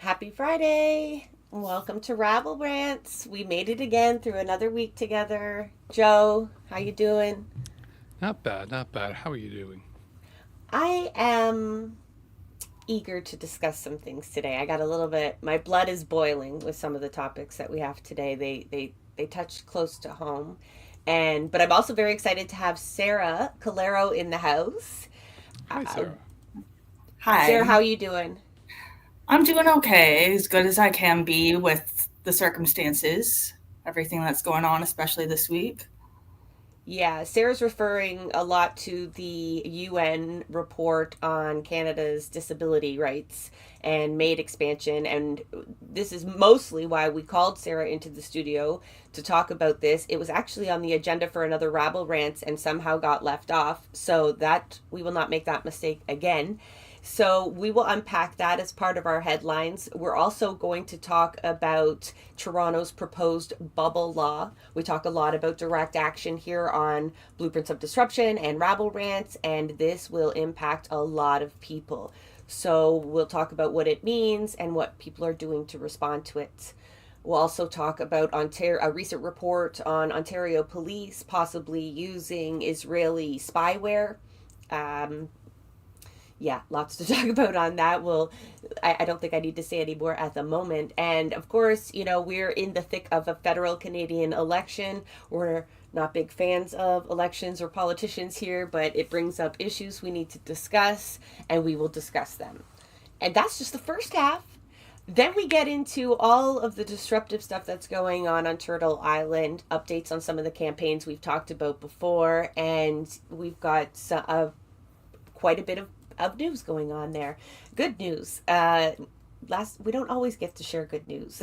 Happy Friday! Welcome to Rabble Rants. We made it again through another week together. Joe, how you doing? Not bad, not bad. How are you doing? I am eager to discuss some things today. I got a little bit my blood is boiling with some of the topics that we have today. They touch close to home. But I'm also very excited to have Sarah Colero in the house. Hi, Uh, Sarah. Sarah, how Hi, are you doing? I'm doing okay, as good as I can be with the circumstances, everything that's going on, especially this week. Yeah, Sarah's referring a lot to the UN report on Canada's disability rights and MAiD expansion. And this is mostly why we called Sarah into the studio to talk about this. It was actually on the agenda for another Rabble Rants and somehow got left off. So that we will not make that mistake again. So we will unpack that as part of our headlines. We're also going to talk about Toronto's proposed bubble law. We talk a lot about direct action here on Blueprints of Disruption and Rabble Rants, and this will impact a lot of people. So we'll talk about what it means and what people are doing to respond to it. We'll also talk about a recent report on Ontario police possibly using Israeli spyware. Um, yeah, lots to talk about on that. I don't think I need to say any more at the moment. And of course, we're in the thick of a federal Canadian election. We're not big fans of elections or politicians here, but it brings up issues we need to discuss, and we will discuss them. And that's just the first half. Then we get into all of the disruptive stuff that's going on Turtle Island, updates on some of the campaigns we've talked about before, and we've got quite a bit of news going on there. Good news. Last we don't always get to share good news.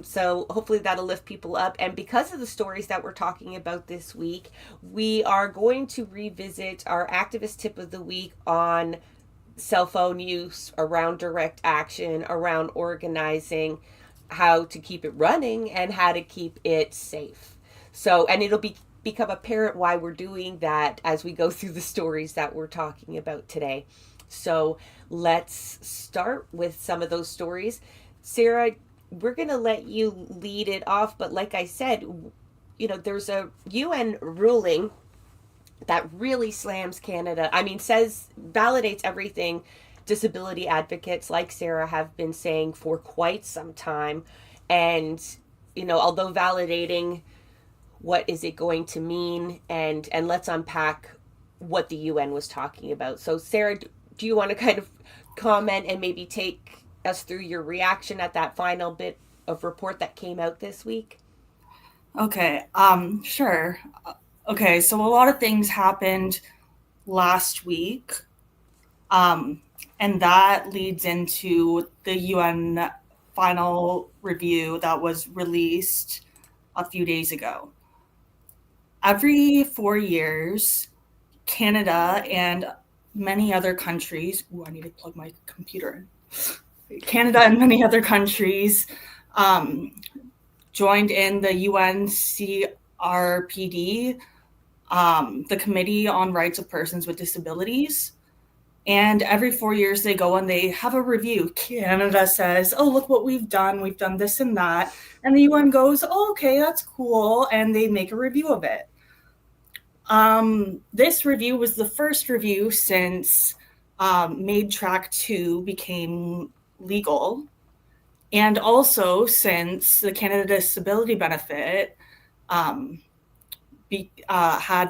So hopefully that'll lift people up. And because of the stories that we're talking about this week, we are going to revisit our activist tip of the week on cell phone use, around direct action, around organizing, how to keep it running, and how to keep it safe. So, and it'll become apparent why we're doing that as we go through the stories that we're talking about today. So let's start with some of those stories. Sarah, we're going to let you lead it off, but like I said, there's a UN ruling that really slams Canada. I mean, validates everything disability advocates like Sarah have been saying for quite some time. And, although validating what is it going to mean, and let's unpack what the UN was talking about. So Sarah, do you want to kind of comment and maybe take us through your reaction at that final bit of report that came out this week? Okay, sure. Okay, so a lot of things happened last week, um, and that leads into the UN final review that was released a few days ago. Every 4 years, Canada and many other countries, ooh, I need to plug my computer in. Canada and many other countries um, joined in the UNCRPD, the Committee on Rights of Persons with Disabilities. And every 4 years they go and they have a review. Canada says, oh, look what we've done. We've done this and that. And the UN goes, oh, okay, that's cool. And they make a review of it. This review was the first review since MAiD Track 2 became legal, and also since the Canada Disability Benefit had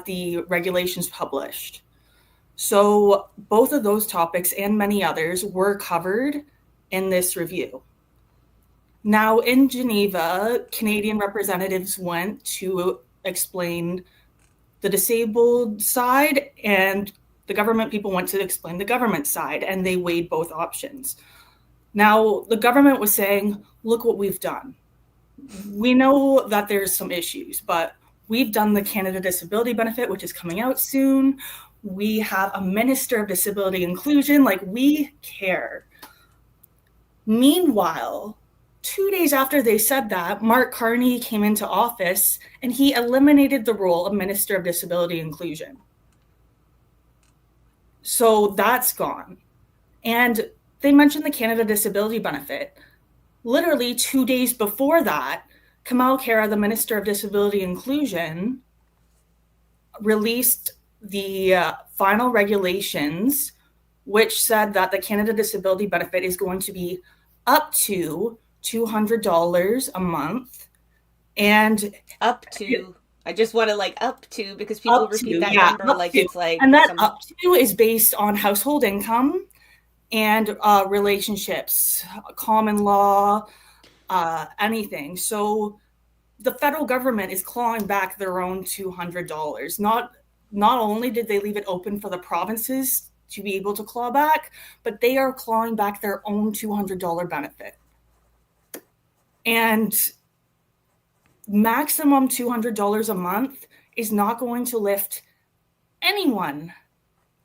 the regulations published. So both of those topics and many others were covered in this review. Now in Geneva, Canadian representatives went to explain the disabled side, and the government people went to explain the government side, and they weighed both options. Now, the government was saying, look what we've done. We know that there's some issues, but we've done the Canada Disability Benefit, which is coming out soon. We have a Minister of Disability Inclusion, like we care. Meanwhile, 2 days after they said that, Mark Carney came into office and he eliminated the role of Minister of Disability Inclusion. So that's gone. And they mentioned the Canada Disability Benefit. Literally 2 days before that, Kamal Khera, the Minister of Disability Inclusion, released the final regulations, which said that the Canada Disability Benefit is going to be up to $200 a month. And up to, I just want to like up to, because people up repeat to, that yeah, number up like to. it's like And that some. up to is based on household income and relationships, common law, anything. So the federal government is clawing back their own $200. Not only did they leave it open for the provinces to be able to claw back, but they are clawing back their own $200 benefit. And maximum $200 a month is not going to lift anyone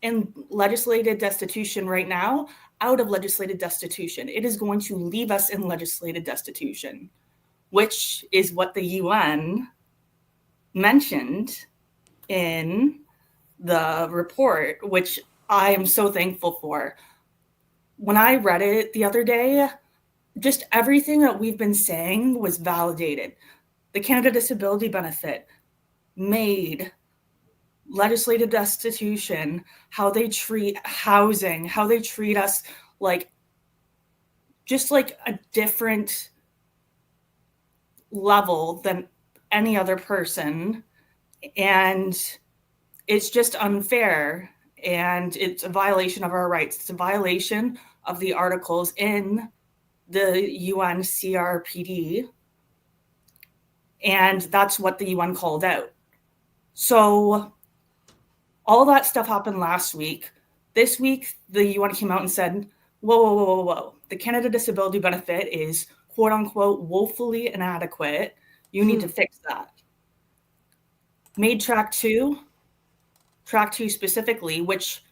in legislated destitution right now out of legislated destitution. It is going to leave us in legislated destitution, which is what the UN mentioned in the report, which I am so thankful for. When I read it the other day, just everything that we've been saying was validated. The Canada Disability Benefit, MAiD, legislative destitution, how they treat housing, how they treat us like just like a different level than any other person. And it's just unfair, and it's a violation of our rights. It's a violation of the articles in the UN CRPD, and that's what the UN called out. So all that stuff happened last week. This week, the UN came out and said, whoa. The Canada Disability Benefit is quote unquote woefully inadequate. You need to fix that. MAiD track two specifically, which,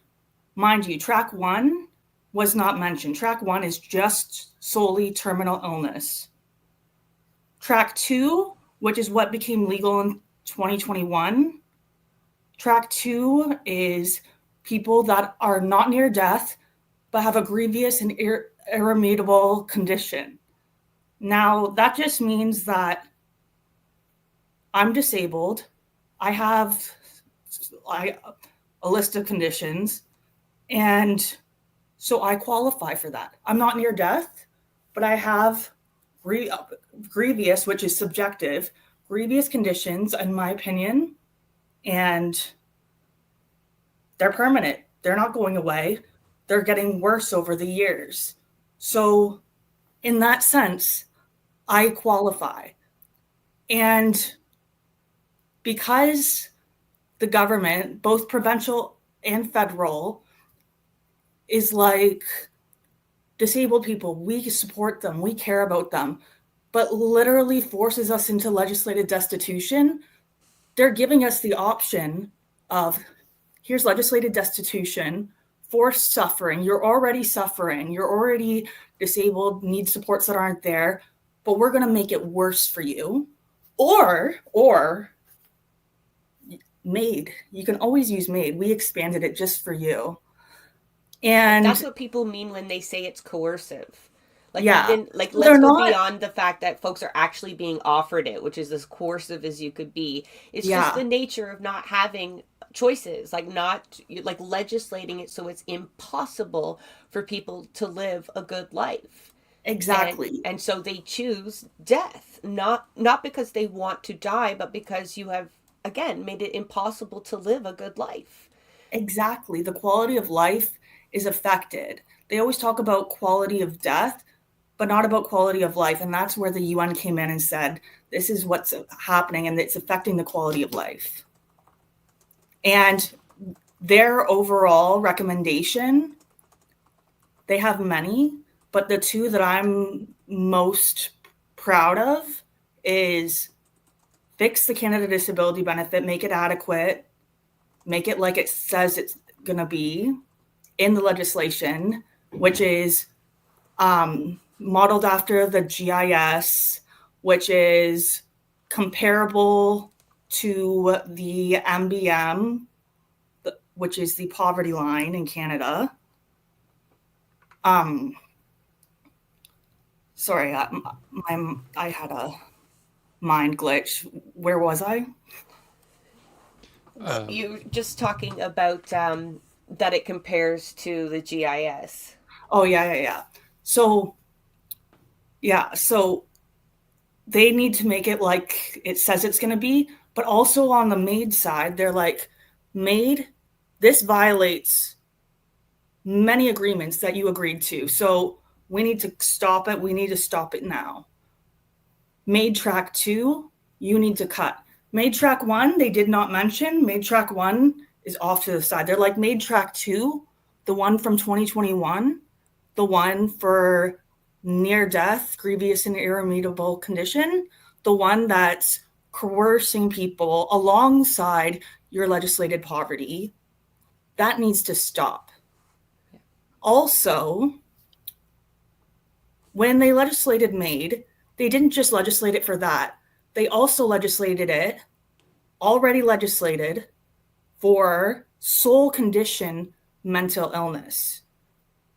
mind you, track 1 was not mentioned. Track 1 is just solely terminal illness. Track 2, which is what became legal in 2021, track 2 is people that are not near death but have a grievous and irremediable condition. Now, that just means that I'm disabled. I have a list of conditions, and so I qualify for that. I'm not near death, but I have grievous, which is subjective, grievous conditions, in my opinion, and they're permanent. They're not going away. They're getting worse over the years. So in that sense, I qualify. And because the government, both provincial and federal, is like, disabled people, we support them, we care about them, but literally forces us into legislative destitution, they're giving us the option of, here's legislative destitution, forced suffering, you're already suffering, you're already disabled, need supports that aren't there, but we're going to make it worse for you. Or MAiD, you can always use MAiD. We expanded it just for you. And that's what people mean when they say it's coercive. Like, yeah, even like, let's go beyond the fact that folks are actually being offered it, which is as coercive as you could be. It's just the nature of not having choices, like not like legislating it so it's impossible for people to live a good life. Exactly. And so they choose death, not because they want to die, but because you have, again, made it impossible to live a good life. Exactly. The quality of life is affected. They always talk about quality of death, but not about quality of life. And that's where the UN came in and said, this is what's happening, and it's affecting the quality of life. And their overall recommendation, they have many, but the two that I'm most proud of is fix the Canada Disability Benefit, make it adequate, make it like it says it's going to be in the legislation, which is modeled after the GIS, which is comparable to the MBM, which is the poverty line in Canada. Sorry, I had a mind glitch. Where was I? You just talking about that it compares to the GIS. Oh, yeah. So, yeah, so they need to make it like it says it's going to be, but also on the MAiD side, they're like, MAiD, this violates many agreements that you agreed to. So we need to stop it. We need to stop it now. MAiD track 2, you need to cut. MAiD track 1, they did not mention. MAiD track 1 is off to the side. They're like MAiD track 2, the one from 2021, the one for near death, grievous and irremediable condition, the one that's coercing people alongside your legislated poverty, that needs to stop. Yeah. Also, when they legislated MAiD, they didn't just legislate it for that. They also already legislated for sole condition mental illness.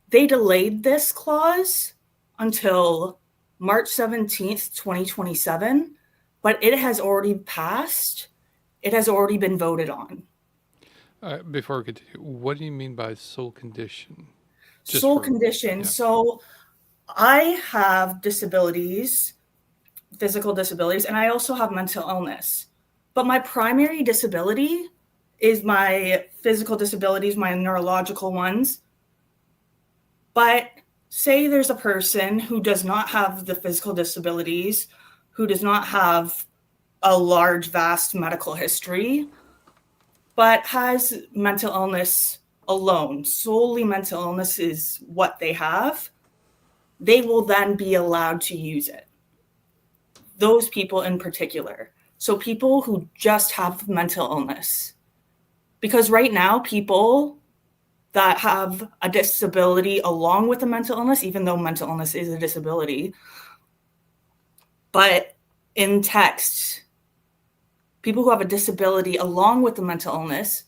They delayed this clause until March 17th, 2027, but it has already passed. It has already been voted on. Before we continue, what do you mean by sole condition? Sole condition. Yeah. So I have disabilities, physical disabilities, and I also have mental illness. But my primary disability is my physical disabilities, my neurological ones. But say there's a person who does not have the physical disabilities, who does not have a large, vast medical history, but has mental illness alone. Solely mental illness is what they have. They will then be allowed to use it. Those people in particular. So people who just have mental illness. Because right now, people that have a disability along with a mental illness, even though mental illness is a disability, but in text, people who have a disability along with the mental illness,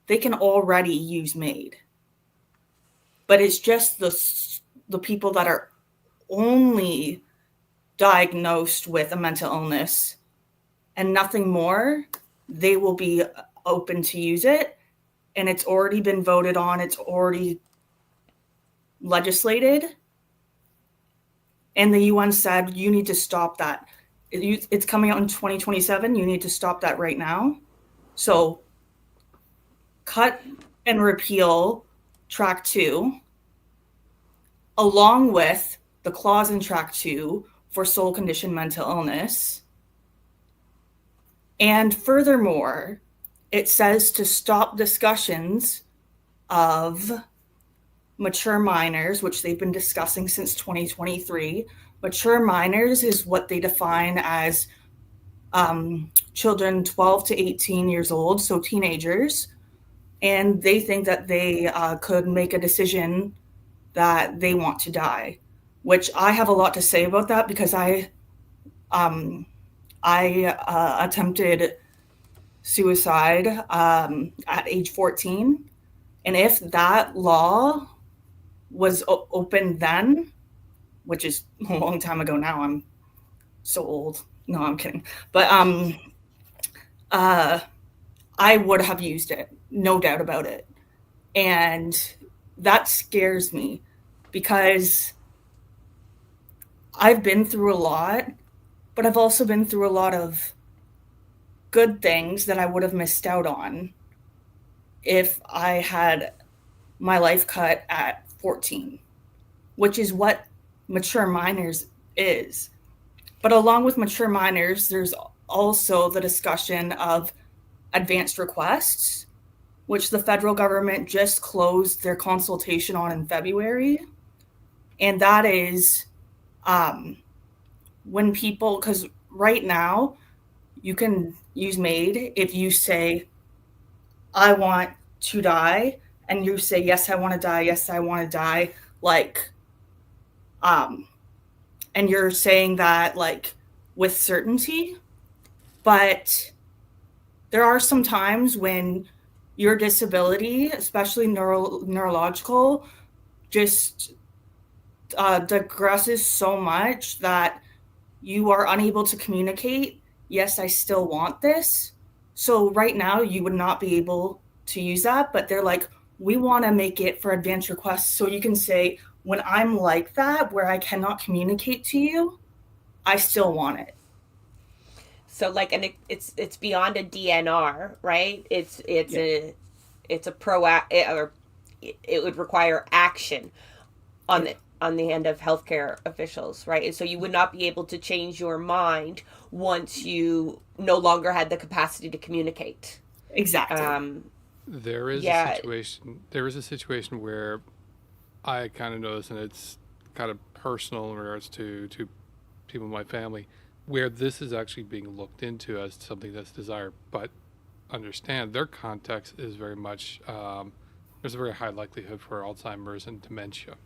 they can already use MAiD. But it's just the people that are only diagnosed with a mental illness and nothing more, they will be open to use it. And it's already been voted on. It's already legislated. And the UN said, you need to stop that. It's coming out in 2027. You need to stop that right now. So cut and repeal track 2, along with the clause in track 2 for sole condition mental illness. And furthermore, it says to stop discussions of mature minors, which they've been discussing since 2023. Mature minors is what they define as children 12 to 18 years old, so teenagers. And they think that they could make a decision that they want to die, which I have a lot to say about that because I attempted suicide at age 14. And if that law was open then, which is a long time ago now, I'm so old. No, I'm kidding. But I would have used it, no doubt about it. And that scares me because I've been through a lot, but I've also been through a lot of good things that I would have missed out on if I had my life cut at 14, which is what mature minors is. But along with mature minors, there's also the discussion of advanced requests, which the federal government just closed their consultation on in February. And that is when people, because right now you can use MAiD if you say, I want to die, and you say, yes, I want to die, yes, I want to die, like, and you're saying that like with certainty, but there are some times when your disability, especially neurological, just digresses so much that you are unable to communicate, yes, I still want this. So right now you would not be able to use that, but they're like, we want to make it for advanced requests. So you can say, when I'm like that, where I cannot communicate to you, I still want it. So like, and it's beyond a DNR, right? It's a or it would require action on Yeah. the end of healthcare officials, right? And so you would not be able to change your mind once you no longer had the capacity to communicate. Exactly. There is Yeah. a situation. There is a situation where I kind of notice, and it's kind of personal in regards to people in my family, where this is actually being looked into as something that's desired. But understand their context is very much there's a very high likelihood for Alzheimer's and dementia,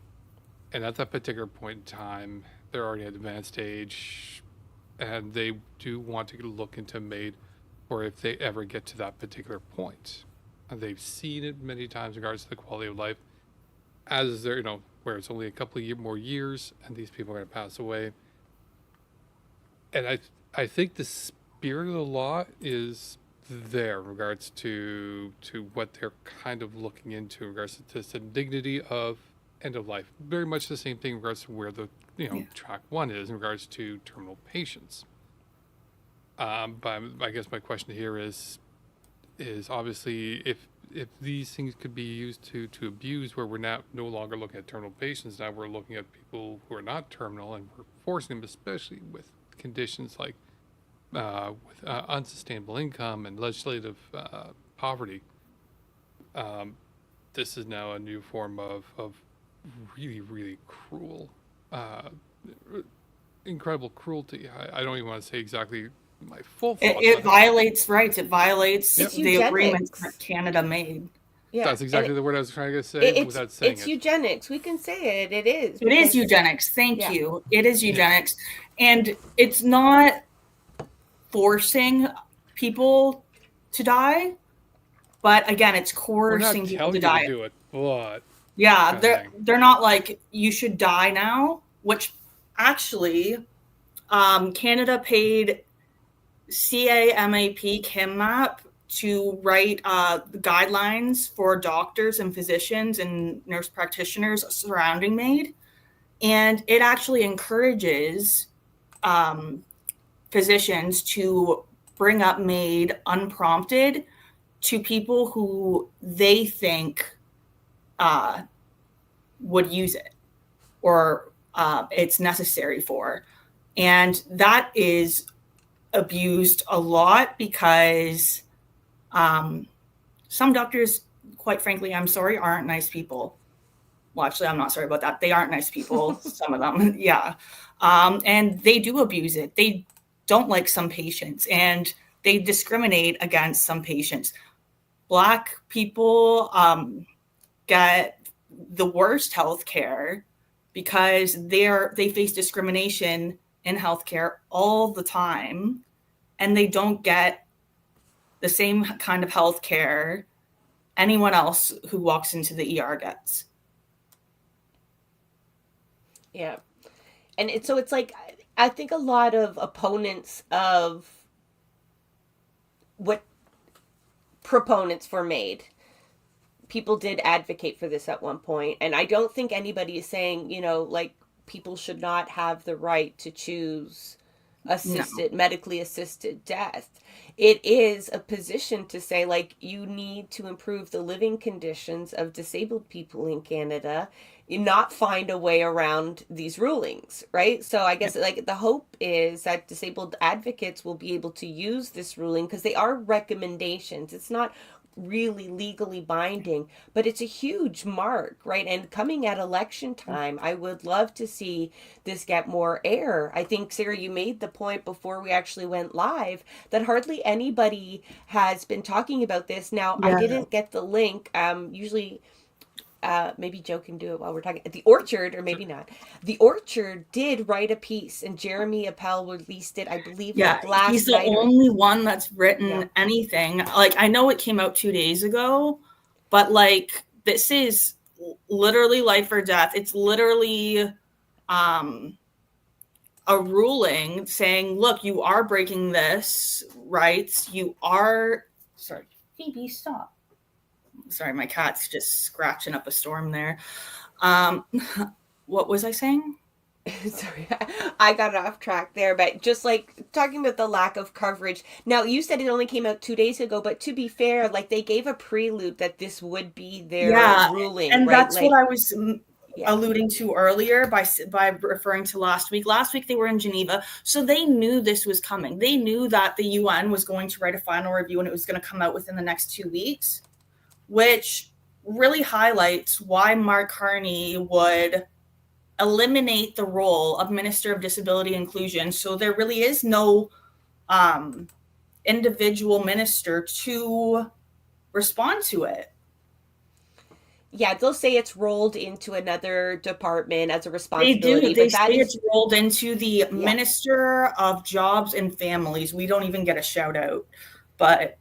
and at that particular point in time, they're already at advanced age, and they do want to look into MAiD, or if they ever get to that particular point. And they've seen it many times in regards to the quality of life, as they're, where it's only a couple of more years, and these people are going to pass away. And I think the spirit of the law is there in regards to what they're kind of looking into in regards to the dignity of end of life. Very much the same thing in regards to where the track one is in regards to terminal patients. But I guess my question here is obviously if these things could be used to abuse, where we're now no longer looking at terminal patients, now we're looking at people who are not terminal, and we're forcing them, especially with conditions like with unsustainable income and legislative poverty. This is now a new form of really, really cruel, incredible cruelty. I don't even want to say exactly my full thoughts. It violates rights. It violates It's the eugenics. agreements that Canada made. Yeah, that's exactly the word I was trying to say without saying it. It's eugenics. We can say it. It is. It is eugenics. Thank Yeah. you. It is eugenics. And it's not forcing people to die, but again, it's coercing people to die. We're not telling you to do it, but yeah, they're not like, you should die now, which actually Canada paid CAMAP ChemMap to write guidelines for doctors and physicians and nurse practitioners surrounding MAiD. And it actually encourages physicians to bring up MAiD unprompted to people who they think would use it or it's necessary for. And that is abused a lot because some doctors, quite frankly, I'm sorry, aren't nice people. Well, actually, I'm not sorry about that. They aren't nice people, some of them. Yeah. And they do abuse it. They don't like some patients and they discriminate against some patients. Black people get the worst healthcare because they face discrimination in healthcare all the time, and they don't get the same kind of healthcare anyone else who walks into the ER gets. Yeah. And it's like, I think a lot of opponents of what proponents for MAiD, people did advocate for this at one point, and I don't think anybody is saying, like, people should not have the right to choose medically assisted death. It is a position to say, like, you need to improve the living conditions of disabled people in Canada, not find a way around these rulings, right? So I guess like the hope is that disabled advocates will be able to use this ruling because they are recommendations. It's not really legally binding, but it's a huge mark, right? And coming at election time, I would love to see this get more air. I think, Sarah, you made the point before we actually went live that hardly anybody has been talking about this. Now, I didn't get the link. Usually maybe Joe can do it while we're talking. The Orchard, or maybe not. The Orchard did write a piece, and Jeremy Appel released it, I believe, like last night. He's the only one that's written anything. Like, I know it came out 2 days ago, but like, this is literally life or death. It's literally a ruling saying, look, you are breaking this rights. You are, sorry, Phoebe, stop. Sorry, my cat's just scratching up a storm there. What was I saying? Sorry, I got off track there, but just like talking about the lack of coverage. Now, you said it only came out 2 days ago, but to be fair, like they gave a prelude that this would be their ruling, and right? that's like, what I was alluding to earlier by referring to last week. Last week they were in Geneva, so they knew this was coming. They knew that the UN was going to write a final review and it was going to come out within the next 2 weeks, which really highlights why Mark Carney would eliminate the role of Minister of Disability Inclusion. So there really is no individual minister to respond to it. Yeah, they'll say it's rolled into another department as a responsibility. They do. They say it's rolled into the Minister of Jobs and Families. We don't even get a shout out, but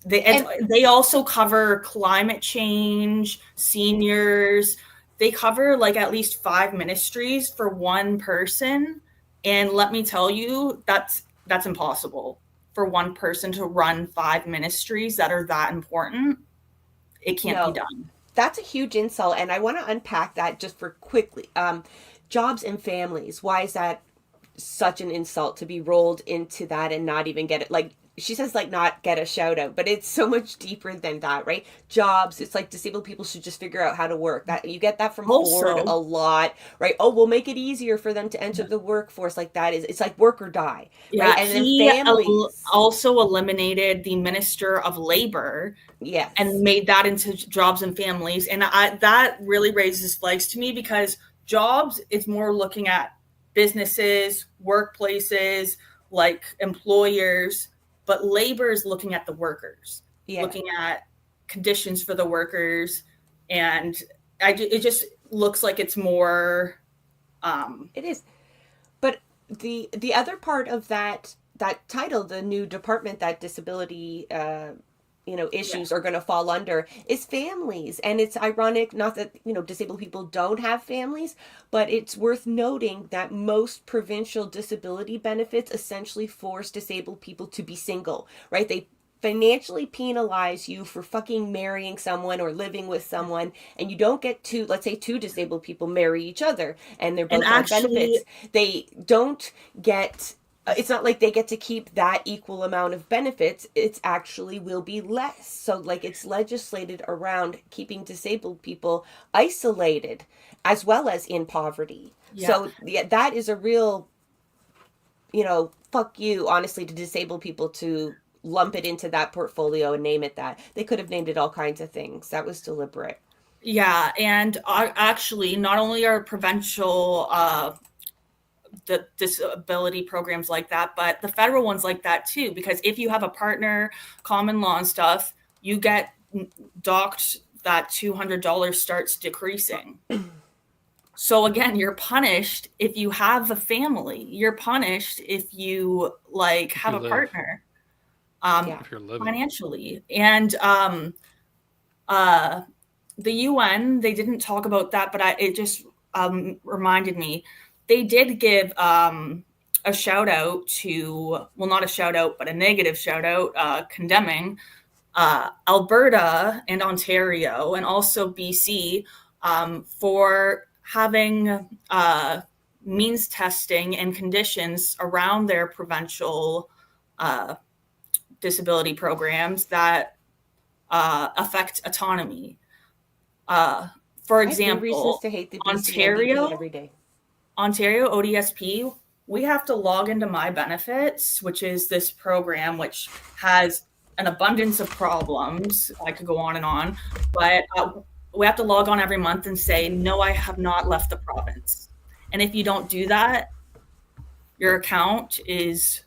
they also cover climate change, seniors. They cover like at least 5 ministries for one person. And let me tell you, that's impossible for one person to run 5 ministries that are that important. It can't be done. That's a huge insult. And I want to unpack that just for quickly. Jobs and families. Why is that such an insult to be rolled into that and not even get it? Like, she says, like, not get a shout out, but it's so much deeper than that, right? Jobs, it's like disabled people should just figure out how to work. That you get that from Ford a lot, right? Oh, we'll make it easier for them to enter the workforce. Like that is, it's like work or die, right? And he then families also eliminated the Minister of Labor, and made that into Jobs and Families, and that really raises flags to me because jobs is more looking at businesses, workplaces, like employers. But labor is looking at the workers, looking at conditions for the workers. And it just looks like it's more. It is. But the other part of that title, the new department that disability issues are going to fall under is families. And it's ironic, not that, disabled people don't have families, but it's worth noting that most provincial disability benefits essentially force disabled people to be single, right? They financially penalize you for fucking marrying someone or living with someone, and you don't get to, let's say 2 disabled people marry each other and they're both on benefits. They don't get, it's not like they get to keep that equal amount of benefits. It's actually will be less. So like it's legislated around keeping disabled people isolated as well as in poverty. So that is a real, fuck you, honestly, to disabled people to lump it into that portfolio and name it that. They could have named it all kinds of things. That was deliberate. Yeah. And actually, not only are provincial the disability programs like that, but the federal ones like that too, because if you have a partner, common law and stuff, you get docked, that $200 starts decreasing. So again, you're punished if you have a family. You're punished if you have a partner, if you're living financially. And the UN, they didn't talk about that, but it just reminded me. They did give a shout out to, well, not a shout out, but a negative shout out, condemning Alberta and Ontario and also BC for having means testing and conditions around their provincial disability programs that affect autonomy. For example, to hate the Ontario every day. Ontario ODSP, we have to log into My Benefits, which is this program which has an abundance of problems. I could go on and on, but we have to log on every month and say, no, I have not left the province. And if you don't do that, your account is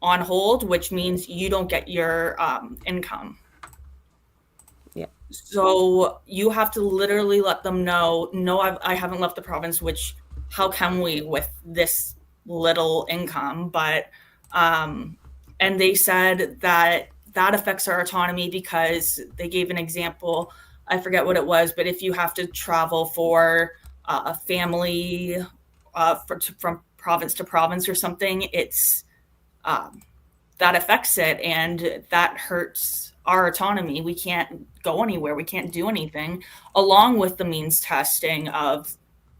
on hold, which means you don't get your income. So you have to literally let them know, no, I haven't left the province, which how can we with this little income? But, and they said that affects our autonomy because they gave an example. I forget what it was, but if you have to travel for family from province to province or something, it's that affects it, and that hurts our autonomy. We can't go anywhere. We can't do anything, along with the means testing of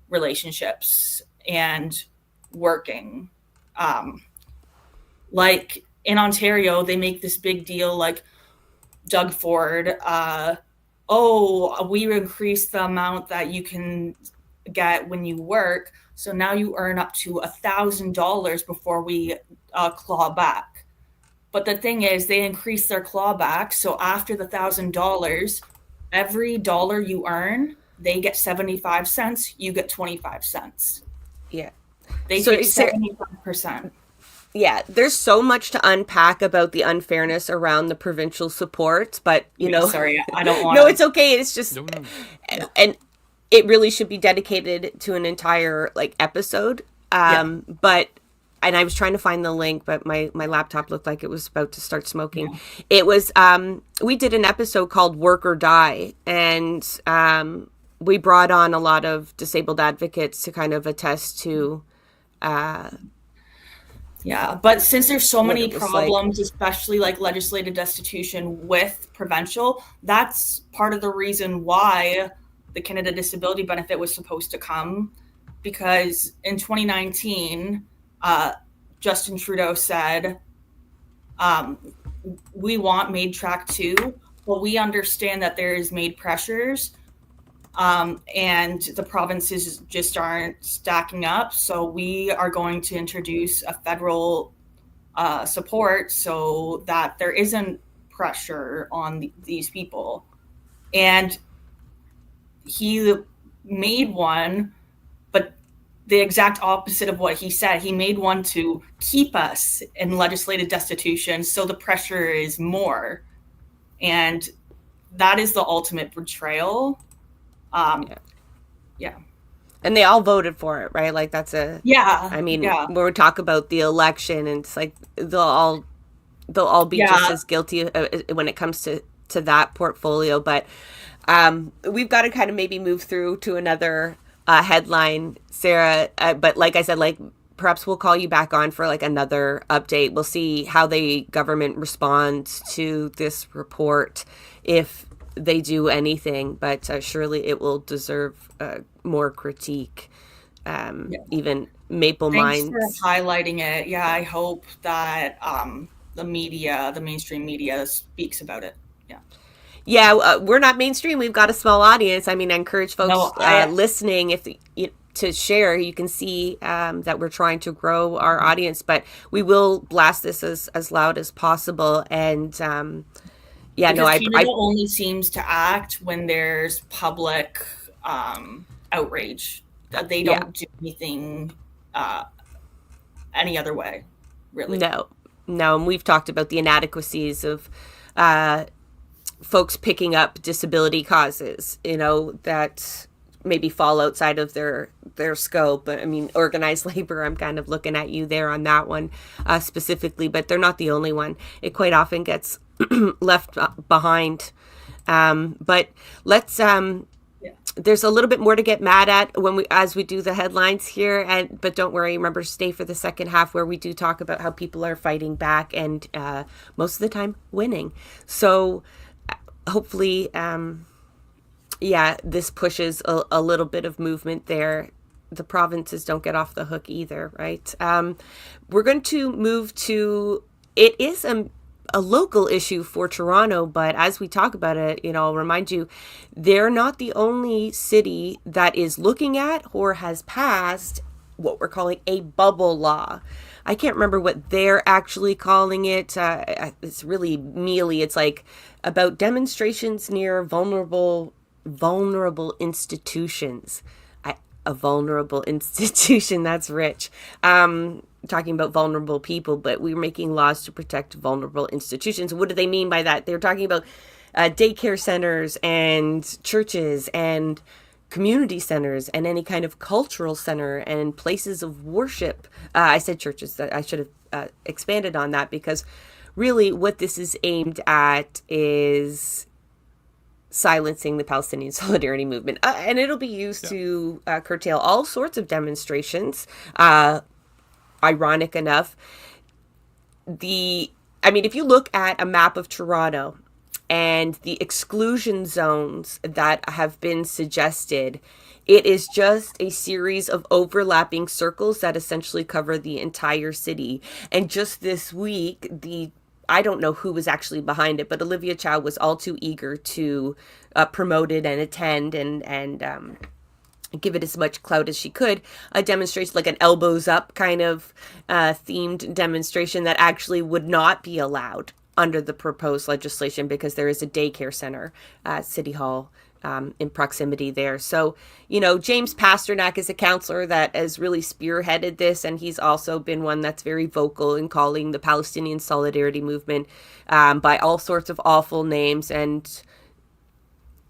relationships and working. Like in Ontario, they make this big deal, like Doug Ford, we increased the amount that you can get when you work. So now you earn up to $1,000 before we claw back. But the thing is, they increase their clawback. So after the $1,000, every dollar you earn, they get 75 cents, you get 25 cents. Yeah. They take 75%. Yeah, there's so much to unpack about the unfairness around the provincial support, but sorry, I don't want. No, it's okay. It's just, and it really should be dedicated to an entire episode. But, and I was trying to find the link, but my laptop looked like it was about to start smoking. Yeah. It was, we did an episode called Work or Die, and we brought on a lot of disabled advocates to kind of attest to. Yeah, but since there's so many problems, especially like legislative destitution with provincial, that's part of the reason why the Canada Disability Benefit was supposed to come. Because in 2019, Justin Trudeau said, we want MAiD Track 2, but we understand that there is MAiD pressures. And the provinces just aren't stacking up. So we are going to introduce a federal support so that there isn't pressure on these people. And he made one, but the exact opposite of what he said. He made one to keep us in legislative destitution, so the pressure is more. And that is the ultimate betrayal. Yeah. And they all voted for it, right? Like that's when we talk about the election, and it's like they'll all be just as guilty when it comes to that portfolio. But we've got to kind of maybe move through to another headline, Sarah. But like I said, perhaps we'll call you back on for another update. We'll see how the government responds to this report, if they do anything, but surely it will deserve more critique. Even Maple Minds. Thanks for highlighting it. Yeah, I hope that the mainstream media speaks about it. Yeah, we're not mainstream. We've got a small audience. I mean, I encourage folks listening to share. You can see that we're trying to grow our audience, but we will blast this as loud as possible. And Canada only seems to act when there's public outrage. They don't do anything any other way, really. No, and we've talked about the inadequacies of folks picking up disability causes, that maybe fall outside of their scope. But I mean, organized labor, I'm kind of looking at you there on that one specifically, but they're not the only one. It quite often gets left behind. But let's there's a little bit more to get mad at as we do the headlines here, but don't worry, remember, stay for the second half where we do talk about how people are fighting back and most of the time winning. So hopefully this pushes a little bit of movement there. The provinces don't get off the hook either, right? We're going to move to, it is a local issue for Toronto, but as we talk about it, I'll remind you, they're not the only city that is looking at or has passed what we're calling a bubble law. I can't remember what they're actually calling it. It's really mealy. It's about demonstrations near vulnerable institutions. A vulnerable institution, that's rich. Talking about vulnerable people, but we're making laws to protect vulnerable institutions. What do they mean by that? They're talking about daycare centers and churches and community centers and any kind of cultural center and places of worship. I said churches. I should have expanded on that, because really what this is aimed at is silencing the Palestinian Solidarity Movement. And it'll be used to curtail all sorts of demonstrations. Ironic enough, if you look at a map of Toronto and the exclusion zones that have been suggested, it is just a series of overlapping circles that essentially cover the entire city. And just this week, I don't know who was actually behind it, but Olivia Chow was all too eager to promote it and attend and give it as much clout as she could. A demonstration, like an elbows up kind of themed demonstration that actually would not be allowed under the proposed legislation because there is a daycare center at City Hall in proximity there. So, James Pasternak is a counselor that has really spearheaded this, and he's also been one that's very vocal in calling the Palestinian Solidarity Movement by all sorts of awful names and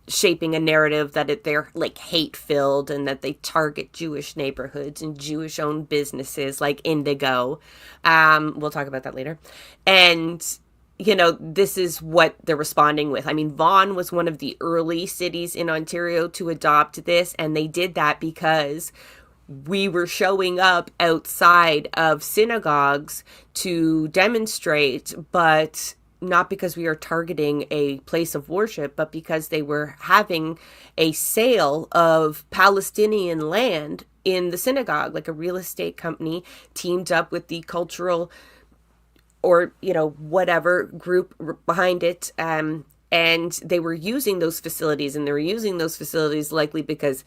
shaping a narrative that they're like hate-filled and that they target Jewish neighborhoods and Jewish-owned businesses like Indigo. We'll talk about that later. And this is what they're responding with. I mean, Vaughan was one of the early cities in Ontario to adopt this, and they did that because we were showing up outside of synagogues to demonstrate, but not because we are targeting a place of worship, but because they were having a sale of Palestinian land in the synagogue. Like a real estate company teamed up with the cultural or, whatever group behind it. And they were using those facilities, and they were using those facilities likely because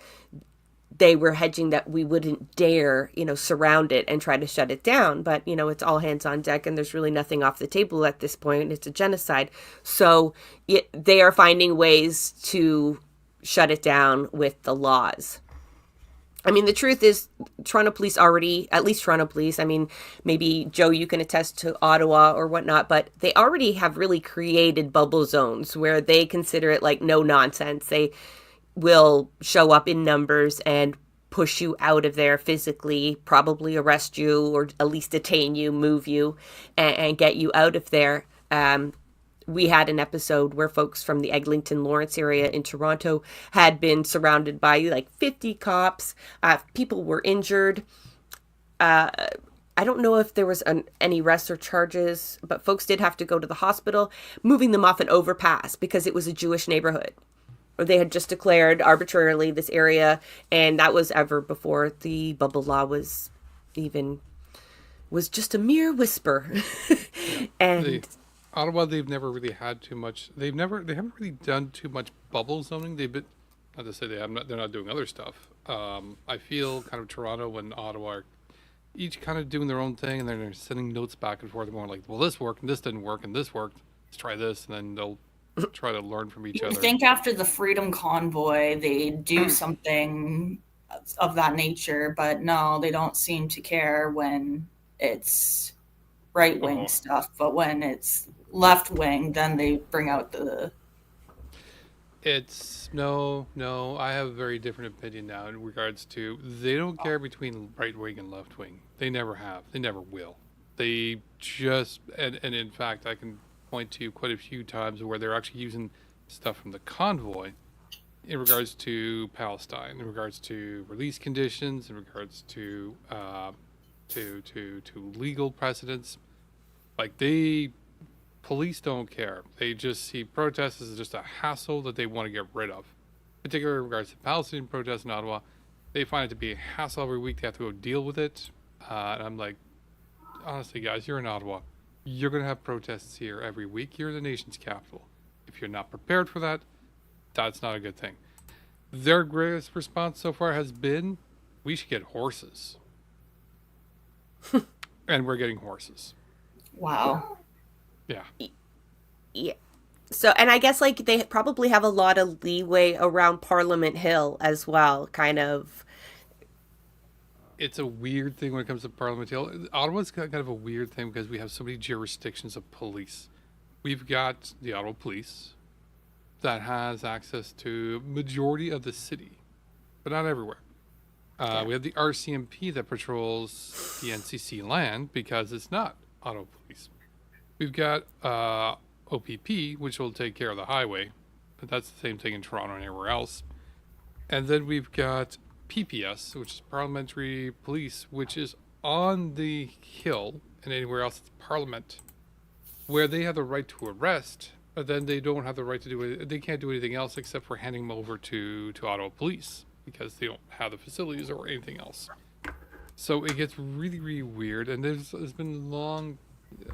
they were hedging that we wouldn't dare, surround it and try to shut it down. But, it's all hands on deck, and there's really nothing off the table at this point. It's a genocide. So they are finding ways to shut it down with the laws. I mean, the truth is Toronto police already, at least Toronto police, maybe Joe, you can attest to Ottawa or whatnot, but they already have really created bubble zones where they consider it like no nonsense. They will show up in numbers and push you out of there physically, probably arrest you or at least detain you, move you, and get you out of there. We had an episode where folks from the Eglinton Lawrence area in Toronto had been surrounded by like 50 cops. People were injured. I don't know if there was any arrests or charges, but folks did have to go to the hospital, moving them off an overpass because it was a Jewish neighborhood. They had just declared arbitrarily this area, and that was ever before the bubble law was just a mere whisper. And Ottawa, they've never really had too much. They haven't really done too much bubble zoning. They've been, not to say they're not doing other stuff. I feel kind of Toronto and Ottawa are each kind of doing their own thing, and then they're sending notes back and forth. They're more like, well, this worked and this didn't work and this worked. Let's try this, and then they'll try to learn from each other. I think after the Freedom Convoy, they do something of that nature, but no, they don't seem to care when it's right-wing stuff, but when it's left-wing, then they bring out the... It's no, I have a very different opinion now in regards to, they don't care between right-wing and left-wing. They never have. They never will. They just, and in fact, I can point to quite a few times where they're actually using stuff from the convoy in regards to Palestine, in regards to release conditions, in regards to legal precedents. Like police don't care. They just see protests as just a hassle that they want to get rid of. Particularly in regards to Palestinian protests in Ottawa, they find it to be a hassle every week. They have to go deal with it. And I'm like, honestly, guys, you're in Ottawa. You're going to have protests here every week. You're in the nation's capital. If you're not prepared for that, that's not a good thing. Their greatest response so far has been, we should get horses. And we're getting horses. Wow. Yeah. Yeah. So, and I guess like they probably have a lot of leeway around Parliament Hill as well, kind of. It's a weird thing when it comes to Parliament Hill. Ottawa's got kind of a weird thing because we have so many jurisdictions of police. We've got the Ottawa Police that has access to majority of the city, but not everywhere. We have the RCMP that patrols the NCC land because it's not Ottawa Police. We've got OPP, which will take care of the highway, but that's the same thing in Toronto and everywhere else. And then we've got PPS, which is Parliamentary Police, which is on the Hill, and anywhere else it's Parliament, where they have the right to arrest, but then they don't have the right to do it. They can't do anything else except for handing them over to Ottawa Police because they don't have the facilities or anything else. So it gets really, really weird, and there's been long,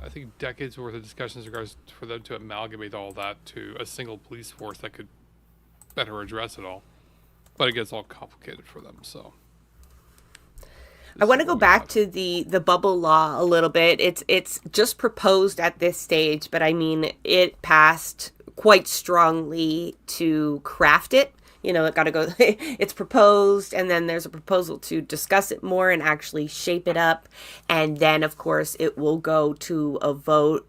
I think decades worth of discussions in regards for them to amalgamate all that to a single police force that could better address it all. But it gets all complicated for them, so. I want to go back to the bubble law a little bit. It's just proposed at this stage, but I mean, it passed quite strongly to craft it. You know, it got to go, it's proposed, and then there's a proposal to discuss it more and actually shape it up. And then, of course, it will go to a vote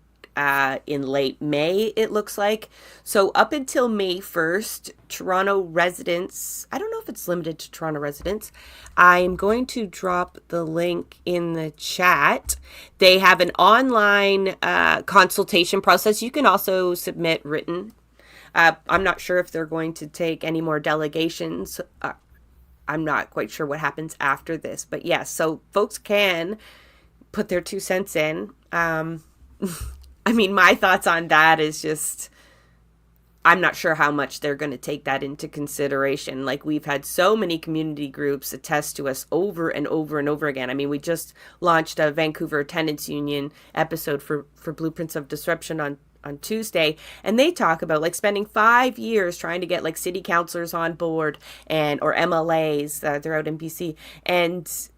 in late May, it looks like. So up until May 1st, Toronto residents, I don't know if it's limited to Toronto residents. I'm going to drop the link in the chat. They have an online consultation process. You can also submit written. I'm not sure if they're going to take any more delegations. I'm not quite sure what happens after this. But yes, so folks can put their 2 cents in. I mean, my thoughts on that is just, I'm not sure how much they're going to take that into consideration. Like, we've had so many community groups attest to us over and over and over again. I mean, we just launched a Vancouver Tenants Union episode for Blueprints of Disruption on Tuesday, and they talk about like spending 5 years trying to get like city councilors on board and or MLAs, they're out in BC, and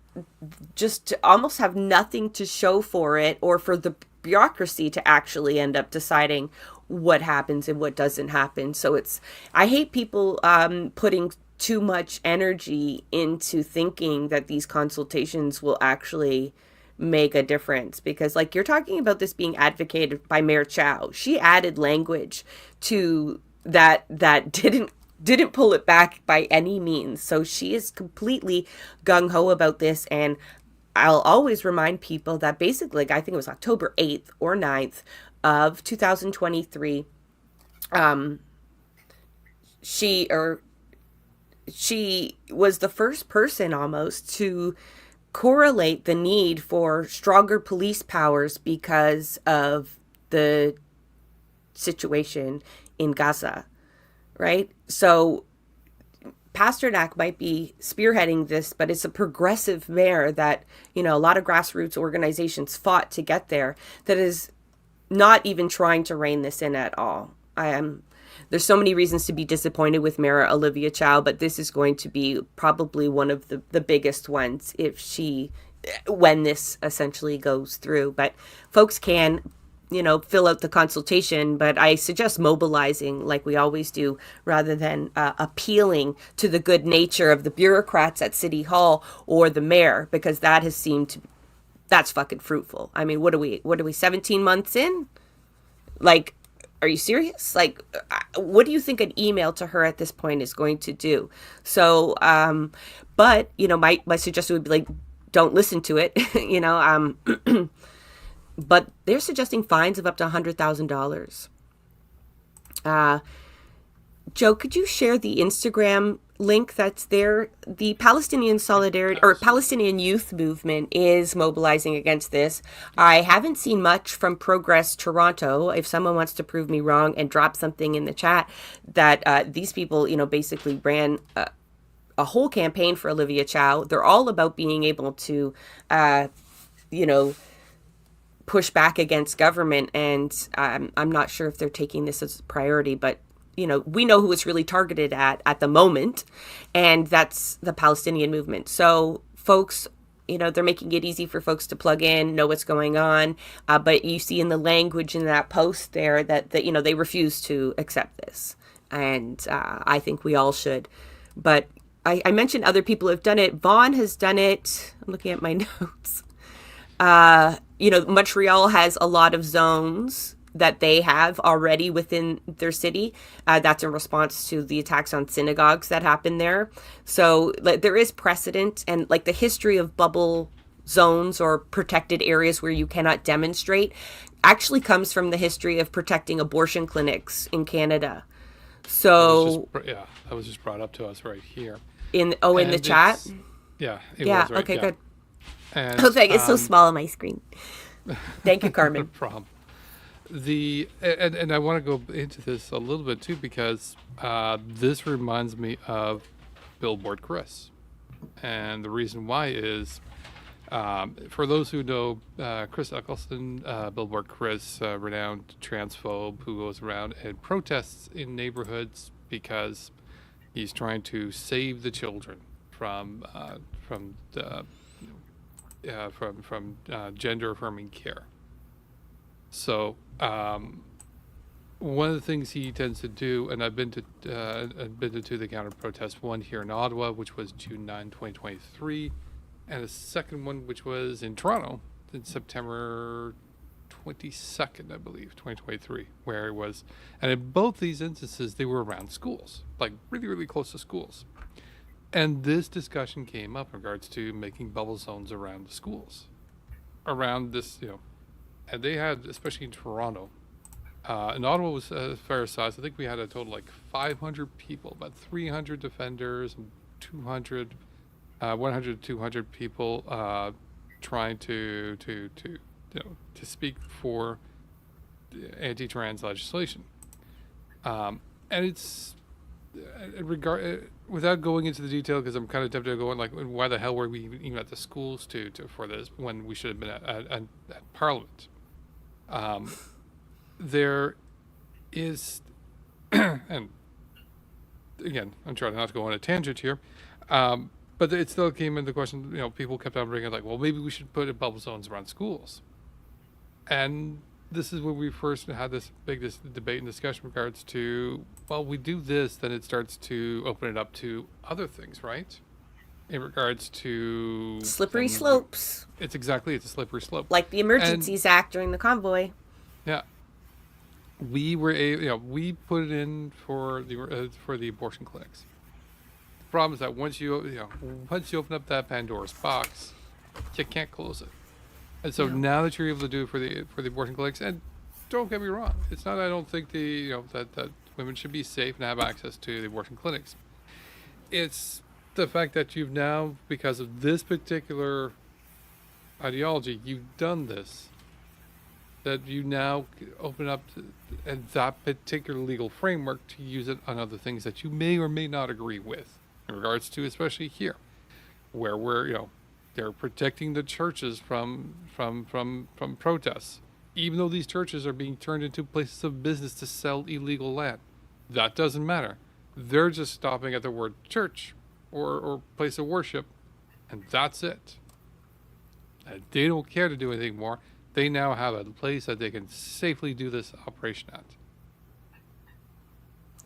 just almost have nothing to show for it or for the bureaucracy to actually end up deciding what happens and what doesn't happen. So I hate people putting too much energy into thinking that these consultations will actually make a difference, because like you're talking about this being advocated by Mayor Chow. She added language to that didn't pull it back by any means. So she is completely gung-ho about this, and I'll always remind people that basically, like, I think it was October 8th or 9th of 2023, she was the first person almost to correlate the need for stronger police powers because of the situation in Gaza, right? So Pasternak might be spearheading this, but it's a progressive mayor that, you know, a lot of grassroots organizations fought to get there, that is not even trying to rein this in at all. There's so many reasons to be disappointed with Mayor Olivia Chow, but this is going to be probably one of the biggest ones when this essentially goes through. But folks can, you know, fill out the consultation, but I suggest mobilizing like we always do, rather than appealing to the good nature of the bureaucrats at City Hall or the mayor, because that has seemed to, that's fucking fruitful. I mean, what are we 17 months in? Like, are you serious? Like, what do you think an email to her at this point is going to do? So, but, you know, my suggestion would be like, don't listen to it, you know, but they're suggesting fines of up to $100,000. Joe, could you share the Instagram link that's there? The Palestinian Solidarity or Palestinian Youth Movement is mobilizing against this. I haven't seen much from Progress Toronto. If someone wants to prove me wrong and drop something in the chat, that these people, you know, basically ran a whole campaign for Olivia Chow. They're all about being able to, you know, push back against government, and I'm not sure if they're taking this as a priority, but you know, we know who it's really targeted at the moment, and that's the Palestinian movement. So folks, you know, they're making it easy for folks to plug in, know what's going on, but you see in the language in that post there that you know, they refuse to accept this, and I think we all should. But I mentioned other people have done it. Vaughan has done it. I'm looking at my notes. You know, Montreal has a lot of zones that they have already within their city. That's in response to the attacks on synagogues that happened there. So like, there is precedent, and like the history of bubble zones or protected areas where you cannot demonstrate actually comes from the history of protecting abortion clinics in Canada. So that was just brought up to us right here. in the chat. Yeah, it Yeah. was right. Okay. Yeah. Good. And Oh, thank. It's so small on my screen. Thank you, no Carmen. problem. And I want to go into this a little bit too because this reminds me of Billboard Chris, and the reason why is for those who know Chris Eccleston, Billboard Chris, renowned transphobe who goes around and protests in neighborhoods because he's trying to save the children from gender affirming care. So one of the things he tends to do, and I've been to the counter protest one here in Ottawa, which was June 9, 2023, and a second one which was in Toronto in September 22nd, I believe, 2023, where it was, and in both these instances they were around schools, like really, really close to schools. And this discussion came up in regards to making bubble zones around the schools, around this, and they had, especially in Toronto, in Ottawa was a fair size. I think we had a total like 500 people, about 300 defenders, and 200, 100 to 200 people trying to speak for anti-trans legislation. And it's without going into the detail, because I'm kind of tempted to go on like, why the hell were we even at the schools for this when we should have been at Parliament? There is, and again, I'm trying not to go on a tangent here, but it still came into question. People kept on bringing like, well, maybe we should put bubble zones around schools, and this is when we first had this big debate and discussion in regards to, well, we do this, then it starts to open it up to other things, right? In regards to Slippery slopes. It's a slippery slope. Like the Emergencies Act during the convoy. Yeah. We were we put it in for the abortion clinics. The problem is that once you open up that Pandora's box, you can't close it. And so now that you're able to do it for the abortion clinics, and don't get me wrong, it's not I don't think that women should be safe and have access to the abortion clinics. It's the fact that you've now, because of this particular ideology, you've done this, that you now open up that particular legal framework to use it on other things that you may or may not agree with, in regards to, especially here, where we're they're protecting the churches from protests, even though these churches are being turned into places of business to sell illegal land. That doesn't matter. They're just stopping at the word church or place of worship, and that's it. And they don't care to do anything more. They now have a place that they can safely do this operation at.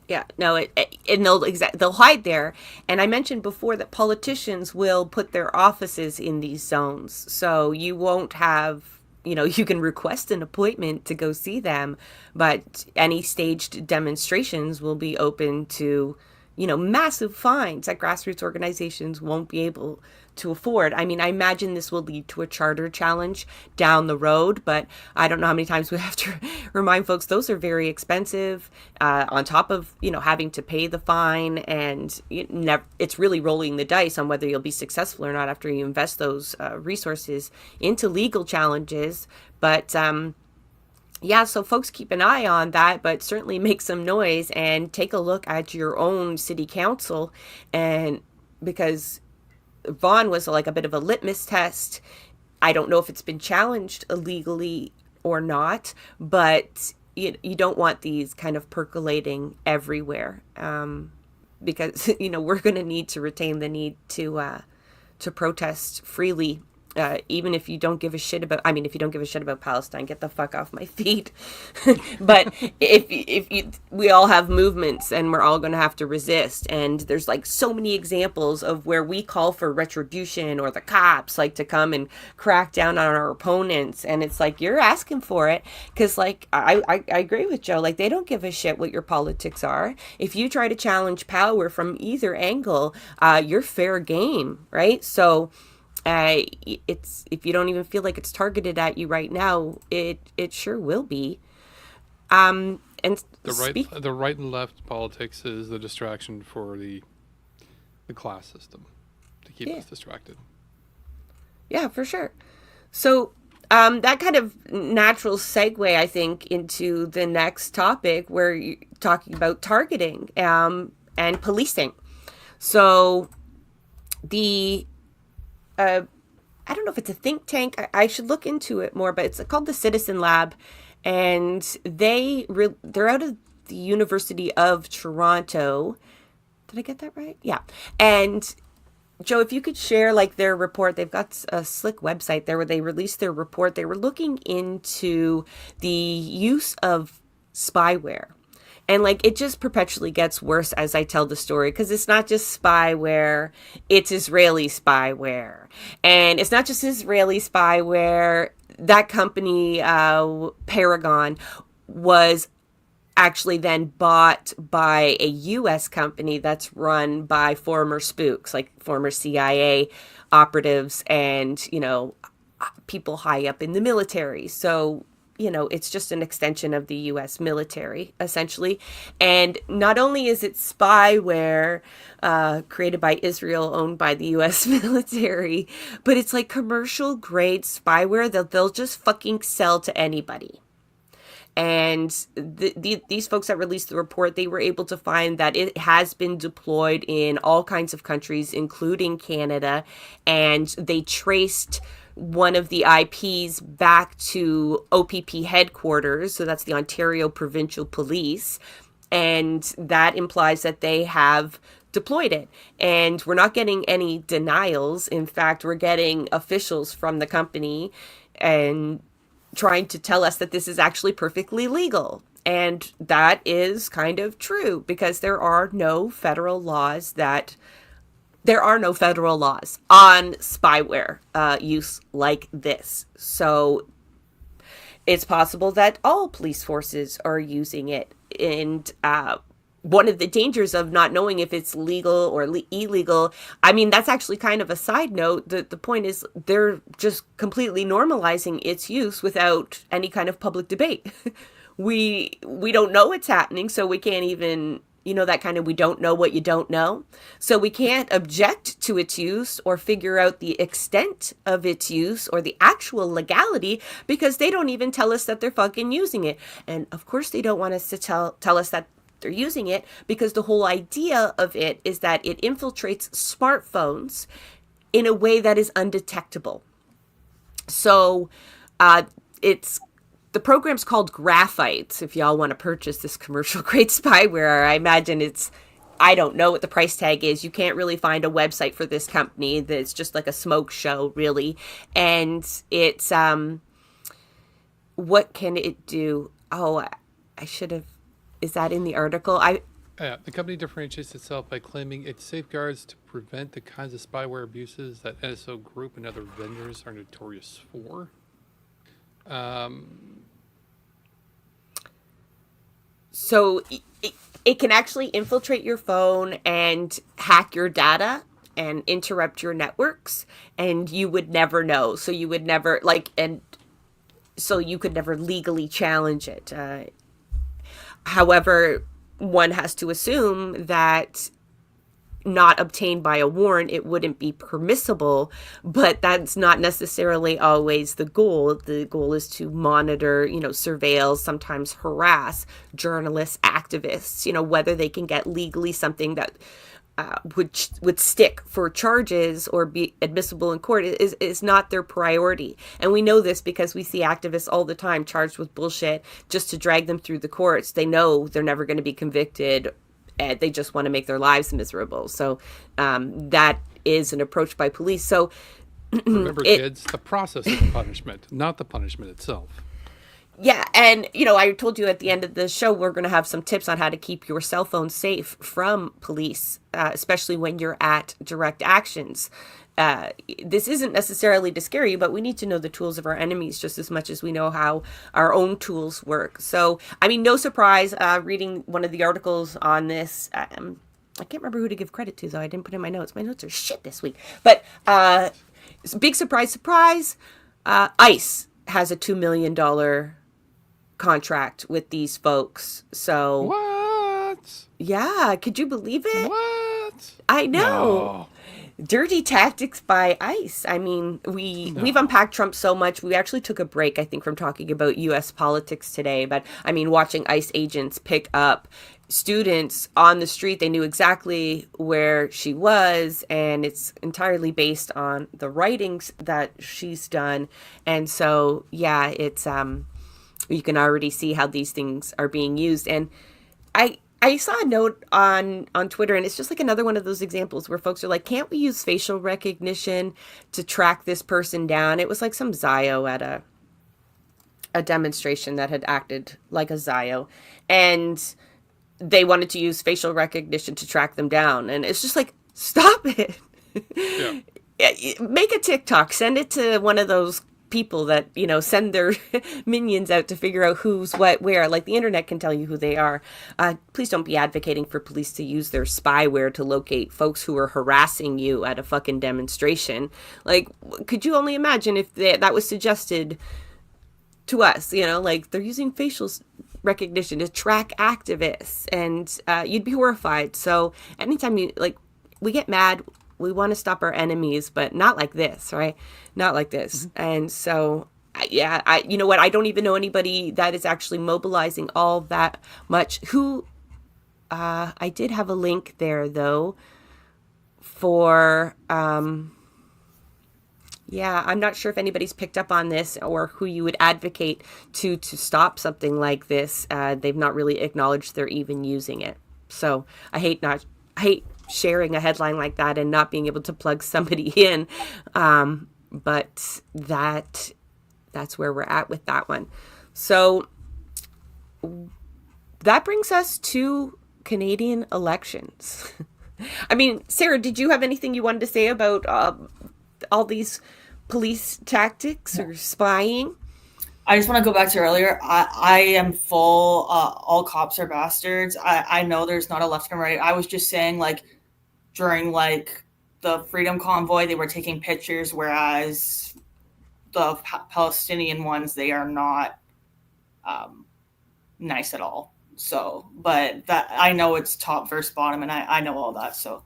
Yeah, no, and they'll hide there. And I mentioned before that politicians will put their offices in these zones, so you won't have, you can request an appointment to go see them, but any staged demonstrations will be open to, massive fines that grassroots organizations won't be able to afford. I mean, I imagine this will lead to a charter challenge down the road, but I don't know how many times we have to remind folks those are very expensive, on top of, having to pay the fine, and it's really rolling the dice on whether you'll be successful or not after you invest those resources into legal challenges. But yeah, so folks keep an eye on that, but certainly make some noise and take a look at your own city council, and because Vaughan was like a bit of a litmus test. I don't know if it's been challenged illegally or not, but you don't want these kind of percolating everywhere, because we're going to need to retain the need to protest freely. Even if you don't give a shit about, if you don't give a shit about Palestine, get the fuck off my feet. But we all have movements, and we're all going to have to resist. And there's like so many examples of where we call for retribution, or the cops like to come and crack down on our opponents. And it's like, you're asking for it. Cause like, I agree with Joe. Like, they don't give a shit what your politics are. If you try to challenge power from either angle, you're fair game. Right. So, it's, if you don't even feel like it's targeted at you right now, it sure will be. And the right and left politics is the distraction for the class system to keep us distracted. Yeah, for sure. So that kind of natural segue, I think, into the next topic where you're talking about targeting and policing. So the I don't know if it's a think tank. I should look into it more, but it's called the Citizen Lab, and they're out of the University of Toronto. Did I get that right? Yeah. And Joe, if you could share like their report, they've got a slick website there where they released their report. They were looking into the use of spyware. And like it just perpetually gets worse as I tell the story, because it's not just spyware, it's Israeli spyware. And it's not just Israeli spyware. That company, Paragon, was actually then bought by a U.S. company that's run by former spooks, like former CIA operatives and, people high up in the military. So, it's just an extension of the U.S. military, essentially. And not only is it spyware created by Israel, owned by the U.S. military, but it's like commercial grade spyware that they'll just fucking sell to anybody. And these folks that released the report, they were able to find that it has been deployed in all kinds of countries, including Canada. And they traced one of the IPs back to OPP headquarters. So that's the Ontario Provincial Police. And that implies that they have deployed it. And we're not getting any denials. In fact, we're getting officials from the company and trying to tell us that this is actually perfectly legal. And that is kind of true, because there are no federal laws on spyware use like this. So it's possible that all police forces are using it. And one of the dangers of not knowing if it's legal or illegal, I mean, that's actually kind of a side note. The point is they're just completely normalizing its use without any kind of public debate. We don't know what's happening, so we can't even, that kind of we don't know what you don't know. So we can't object to its use or figure out the extent of its use or the actual legality, because they don't even tell us that they're fucking using it. And of course they don't want us to tell us that they're using it, because the whole idea of it is that it infiltrates smartphones in a way that is undetectable. So the program's called Graphite. If y'all want to purchase this commercial grade spyware, I imagine I don't know what the price tag is. You can't really find a website for this company. It's just like a smoke show, really. And it's what can it do? Oh, I should have. Is that in the article? The company differentiates itself by claiming it safeguards to prevent the kinds of spyware abuses that NSO Group and other vendors are notorious for. So it can actually infiltrate your phone and hack your data and interrupt your networks, and you would never know. So you would never so you could never legally challenge it. However, one has to assume that not obtained by a warrant, it wouldn't be permissible, but that's not necessarily always the goal. The goal is to monitor, surveil, sometimes harass journalists, activists, whether they can get legally something that would stick for charges or be admissible in court is not their priority. And we know this because we see activists all the time charged with bullshit just to drag them through the courts. They know they're never going to be convicted, and they just want to make their lives miserable. So that is an approach by police. So remember, kids, the process of the punishment, not the punishment itself. Yeah, and, I told you at the end of the show, we're going to have some tips on how to keep your cell phone safe from police, especially when you're at direct actions. This isn't necessarily to scare you, but we need to know the tools of our enemies just as much as we know how our own tools work. So, no surprise, reading one of the articles on this, I can't remember who to give credit to, though. I didn't put in my notes. My notes are shit this week. But big surprise, ICE has a $2 million contract with these folks. So What? yeah, could you believe it? What? I know. No. Dirty tactics by ICE. I mean, we've unpacked Trump so much. We actually took a break, I think, from talking about U.S. politics today. But I mean, watching ICE agents pick up students on the street, they knew exactly where she was, and it's entirely based on the writings that she's done. And so, yeah, it's you can already see how these things are being used. And I saw a note on Twitter, and it's just like another one of those examples where folks are like, can't we use facial recognition to track this person down? It was like some Zio at a demonstration that had acted like a Zio, and they wanted to use facial recognition to track them down. And it's just like, stop it. Yeah. Make a TikTok, send it to one of those people that, you know, send their minions out to figure out who's what where. Like, the internet can tell you who they are. Please don't be advocating for police to use their spyware to locate folks who are harassing you at a fucking demonstration. Like, could you only imagine if that was suggested to us? You know, like, they're using facial recognition to track activists, and you'd be horrified. So anytime we get mad, we want to stop our enemies, but not like this, right? Not like this. Mm-hmm. And so, you know what? I don't even know anybody that is actually mobilizing all that much. I did have a link there, though, for, I'm not sure if anybody's picked up on this or who you would advocate to stop something like this. They've not really acknowledged they're even using it. So I hate sharing a headline like that and not being able to plug somebody in. But that's where we're at with that one. So that brings us to Canadian elections. I mean, Sarah, did you have anything you wanted to say about all these police tactics or spying? I just want to go back to earlier. I am full, all cops are bastards. I know there's not a left and right. I was just saying, like, during, like, the Freedom Convoy, they were taking pictures, whereas the Palestinian ones, they are not nice at all. So, but that, I know it's top versus bottom, and I know all that. So,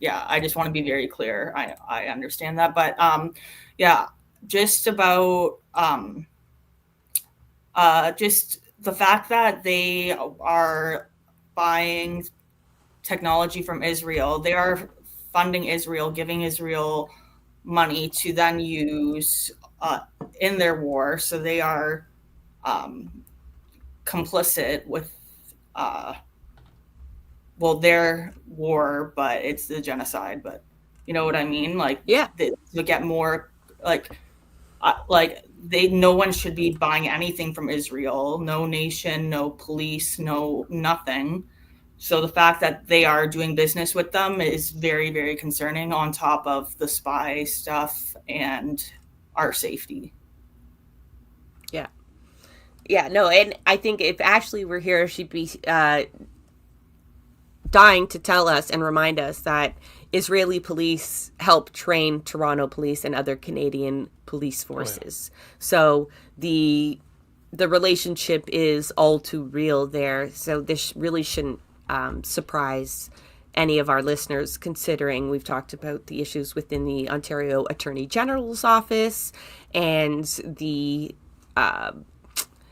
yeah, I just want to be very clear. I understand that. But, just about... just the fact that they are buying technology from Israel, they are funding Israel, giving Israel money to then use in their war. So they are complicit with, their war, but it's the genocide. But you know what I mean? Like, yeah, they get more no one should be buying anything from Israel. No nation, no police, no nothing. So the fact that they are doing business with them is very, very concerning, on top of the spy stuff and our safety. Yeah. Yeah, no, and I think if Ashley were here, she'd be dying to tell us and remind us that Israeli police help train Toronto police and other Canadian police forces. Oh, yeah. So the relationship is all too real there. So this really shouldn't surprise any of our listeners, considering we've talked about the issues within the Ontario Attorney General's office and the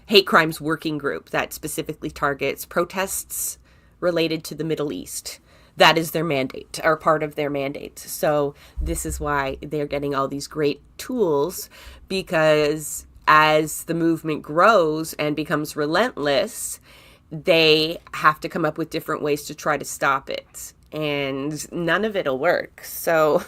hate crimes working group that specifically targets protests related to the Middle East. That is their mandate, or part of their mandate. So this is why they're getting all these great tools, because as the movement grows and becomes relentless, they have to come up with different ways to try to stop it. And none of it'll work. So,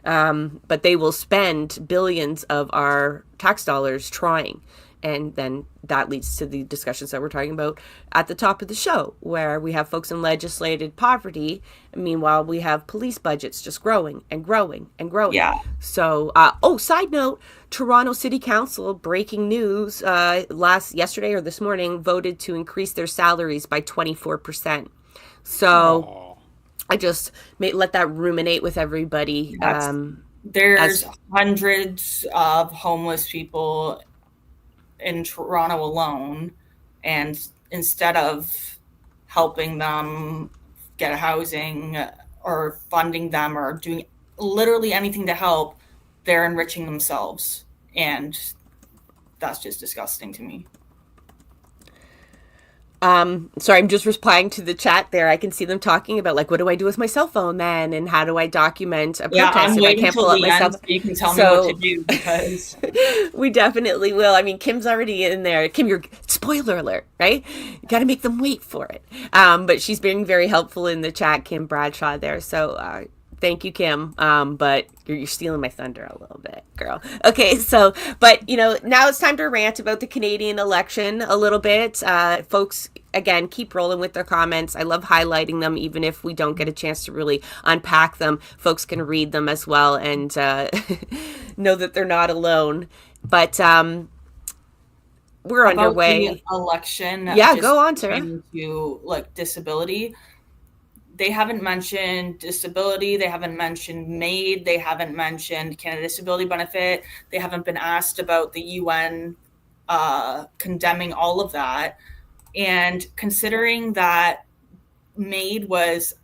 but they will spend billions of our tax dollars trying. And then that leads to the discussions that we're talking about at the top of the show, where we have folks in legislated poverty. Meanwhile, we have police budgets just growing and growing and growing. Yeah. So, side note, Toronto City Council, breaking news, yesterday or this morning, voted to increase their salaries by 24%. So I just let that ruminate with everybody. There's hundreds of homeless people in Toronto alone, and instead of helping them get a housing or funding them or doing literally anything to help, they're enriching themselves. And that's just disgusting to me. Sorry, I'm just replying to the chat there. I can see them talking about, like, what do I do with my cell phone then? And how do I document a protest I'm if I waiting can't till pull up the my cell end phone? so you can tell me what to do, because we definitely will. I mean, Kim's already in there. Kim, you're spoiler alert, right? You got to make them wait for it. But she's being very helpful in the chat, Kim Bradshaw there. So thank you, Kim. But you're stealing my thunder a little bit, girl. Okay, so, but, now it's time to rant about the Canadian election a little bit. Folks, again, keep rolling with their comments. I love highlighting them, even if we don't get a chance to really unpack them. Folks can read them as well and know that they're not alone. But we're about underway. the election. Yeah, go on, Sarah. To disability. They haven't mentioned disability. They haven't mentioned MAiD. They haven't mentioned Canada Disability Benefit. They haven't been asked about the UN condemning all of that. And considering that MAiD was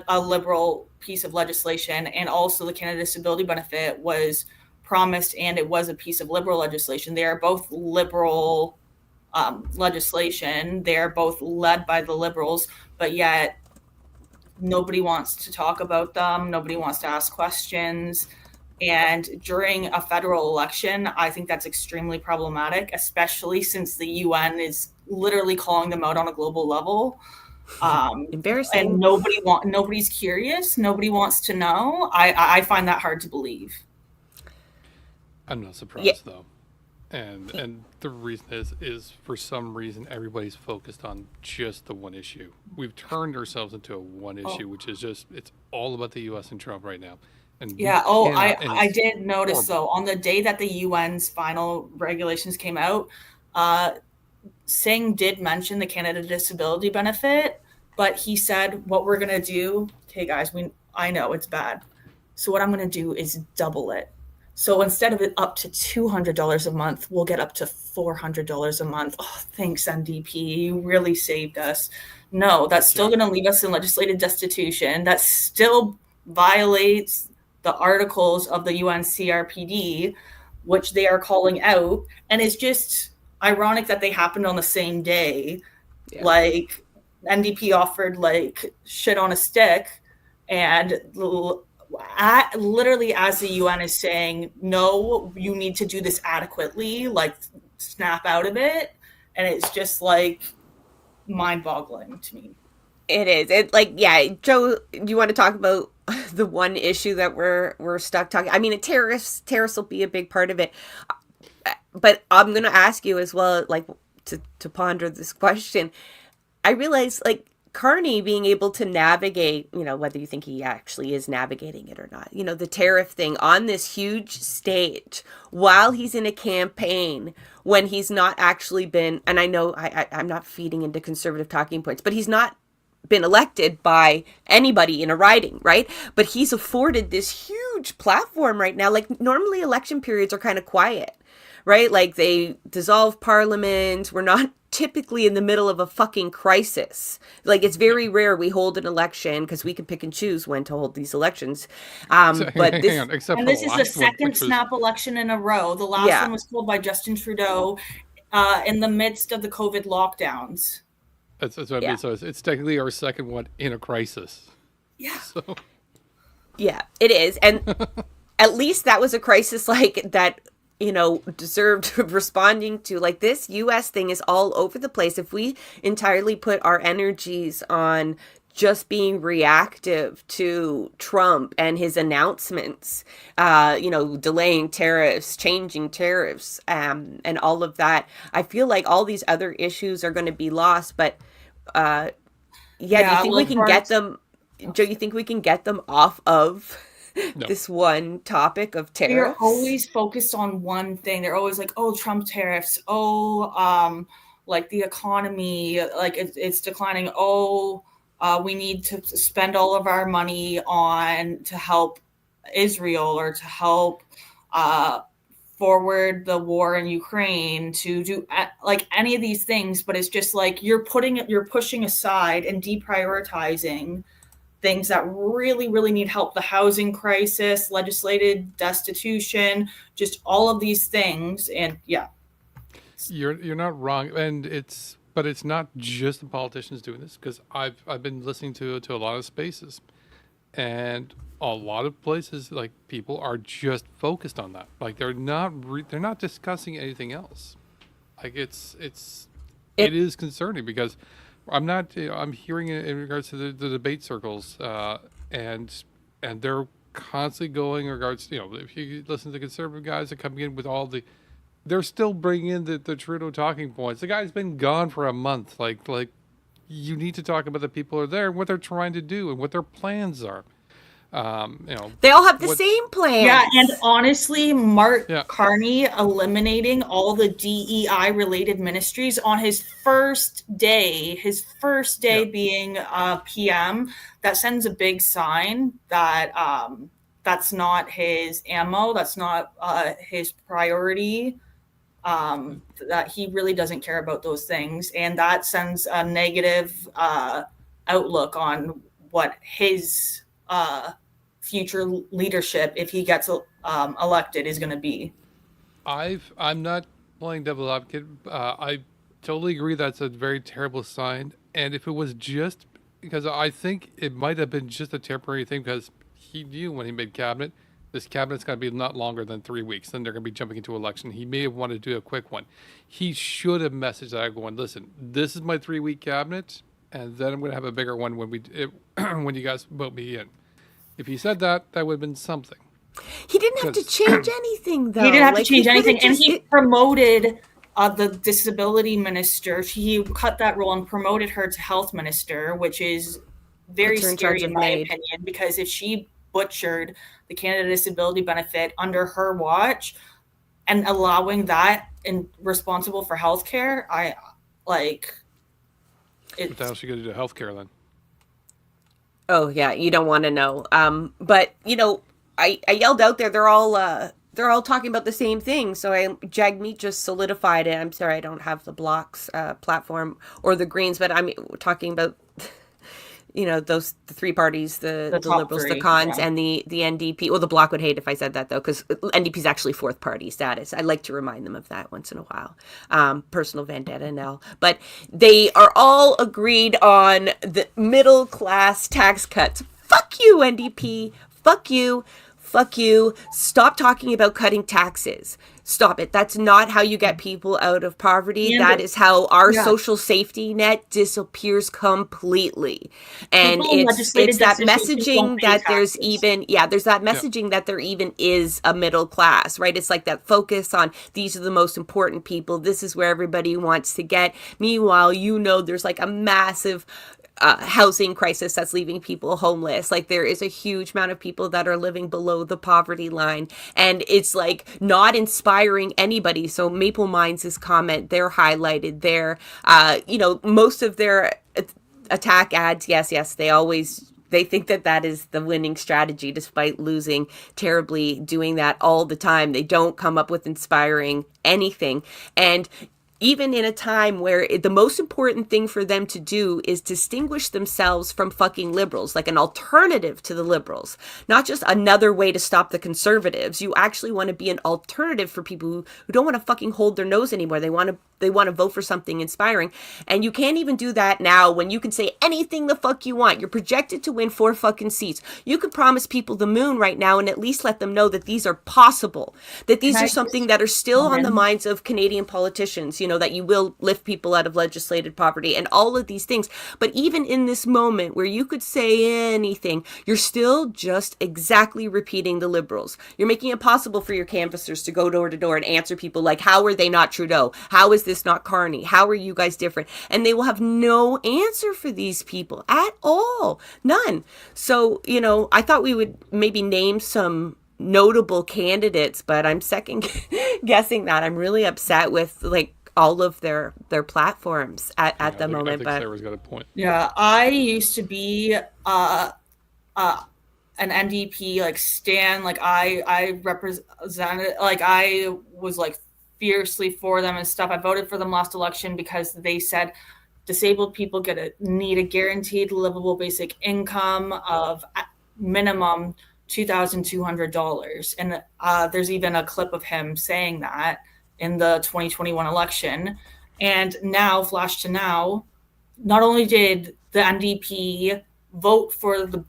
a liberal piece of legislation, and also the Canada Disability Benefit was promised and it was a piece of liberal legislation, they are both liberal legislation. They're both led by the Liberals, but yet nobody wants to talk about them. Nobody wants to ask questions. And during a federal election, I think that's extremely problematic, especially since the UN is literally calling them out on a global level. Embarrassing. And nobody's curious. Nobody wants to know. I find that hard to believe. I'm not surprised though. And the reason is for some reason everybody's focused on just the one issue. We've turned ourselves into a one issue, which is just, it's all about the US and Trump right now. And I did notice though, on the day that the UN's final regulations came out, Singh did mention the Canada Disability Benefit, but he said, what we're going to do, okay guys, I know it's bad. So what I'm going to do is double it. So instead of it up to $200 a month, we'll get up to $400 a month. Oh, thanks, NDP. You really saved us. No, that's still going to leave us in legislative destitution. That still violates the articles of the UN CRPD, which they are calling out. And it's just ironic that they happened on the same day. Yeah. Like, NDP offered like shit on a stick, and literally as the UN is saying, no, you need to do this adequately, like snap out of it. And it's just like mind-boggling to me. It is. Joe, do you want to talk about the one issue that we're stuck talking? I mean, tariffs will be a big part of it. But I'm going to ask you as well, like, to ponder this question. I realize, like, Carney being able to navigate, whether you think he actually is navigating it or not, the tariff thing on this huge stage while he's in a campaign, when he's not actually been, and I know I'm not feeding into conservative talking points, but he's not been elected by anybody in a riding, right? But he's afforded this huge platform right now. Like, normally election periods are kind of quiet, right? Like, they dissolve parliament. We're not typically in the middle of a fucking crisis. Like, it's very rare we hold an election, because we can pick and choose when to hold these elections. But this is the second snap election in a row. The last one was called by Justin Trudeau in the midst of the COVID lockdowns. That's what I mean. So it's technically our second one in a crisis. Yeah. So. Yeah, it is. And at least that was a crisis like that, deserved responding to. Like, this US thing is all over the place. If we entirely put our energies on just being reactive to Trump and his announcements, delaying tariffs, changing tariffs, and all of that, I feel like all these other issues are going to be lost. But do you think we can get them? Joe, you think we can get them off of this one topic of tariffs? They're always focused on one thing. They're always like, oh, Trump tariffs. Oh, like the economy, like it's declining. Oh, we need to spend all of our money to help Israel or to help forward the war in Ukraine, to do like any of these things, but it's just like you're pushing aside and deprioritizing things that really, really need help. The housing crisis, legislated destitution, just all of these things. And yeah. You're not wrong, and it's not just the politicians doing this, because I've been listening to a lot of spaces, and a lot of places, like, people are just focused on that. Like, they're not discussing anything else. Like, it is concerning, because I'm hearing it in regards to the debate circles, and they're constantly going in regards to, if you listen to the conservative guys that coming in with all the, they're still bringing in the Trudeau talking points. The guy's been gone for a month. Like you need to talk about the people who are there and what they're trying to do and what their plans are. They all have the same plans. Yeah, and honestly, Mark Carney eliminating all the DEI related ministries on his first day being PM, that sends a big sign that that's not his ammo, that's not his priority, that he really doesn't care about those things, and that sends a negative outlook on what his future leadership, if he gets elected, is going to be. I'm not playing devil advocate. I totally agree that's a very terrible sign. And if it was just because, I think it might have been just a temporary thing, because he knew when he made cabinet, this cabinet's going to be not longer than 3 weeks. Then they're going to be jumping into election. He may have wanted to do a quick one. He should have messaged that going, listen, this is my 3-week cabinet, and then I'm going to have a bigger one when you guys vote me in. If he said that, that would have been something. He didn't have to change anything, though. He didn't have to change anything. And he promoted the disability minister. He cut that role and promoted her to health minister, which is very scary in my opinion, because if she butchered the Canada Disability Benefit under her watch and allowing that and responsible for healthcare, what the hell is she going to do to healthcare then? Oh yeah, you don't want to know. But I yelled out there. They're all talking about the same thing. So Jagmeet just solidified it. I'm sorry, I don't have the Block's platform or the Greens, but I'm talking about the three parties, the Liberals, the Cons, and the NDP. Well, the Bloc would hate if I said that, though, because NDP is actually fourth party status. I like to remind them of that once in a while. Personal vendetta now. But they are all agreed on the middle class tax cuts. Fuck you, NDP. Fuck you. Fuck you. Stop talking about cutting taxes. Stop it. That's not how you get people out of poverty. That is how our social safety net disappears completely. And it's that messaging that there's that messaging that there even is a middle class, right? It's like that focus on these are the most important people. This is where everybody wants to get. Meanwhile, there's like a massive housing crisis that's leaving people homeless. Like, there is a huge amount of people that are living below the poverty line, and it's like not inspiring anybody. So Maple Mines' comment, they're highlighted there. Most of their attack ads, yes, they think that is the winning strategy, despite losing terribly doing that all the time. They don't come up with inspiring anything. And even in a time where the most important thing for them to do is distinguish themselves from fucking liberals, like an alternative to the liberals, not just another way to stop the conservatives. You actually want to be an alternative for people who don't want to fucking hold their nose anymore. They want to vote for something inspiring. And you can't even do that now when you can say anything the fuck you want. You're projected to win 4 fucking seats. You could promise people the moon right now and at least let them know that these are possible, that these are something that are still on the minds of Canadian politicians, that you will lift people out of legislated poverty and all of these things. But even in this moment where you could say anything, you're still just exactly repeating the liberals. You're making it possible for your canvassers to go door to door and answer people like, how are they not Trudeau? How is this not Carney? How are you guys different? And they will have no answer for these people at all. None. So, I thought we would maybe name some notable candidates, but I'm second guessing that. I'm really upset with all of their platforms at the moment. I think Sarah's got a point. Yeah, I used to be an an NDP like stan. Like I represented, like I was like fiercely for them and stuff. I voted for them last election because they said disabled people need a guaranteed livable basic income of minimum $2,200. And there's even a clip of him saying that in the 2021 election. And now, flash to now, not only did the NDP vote for the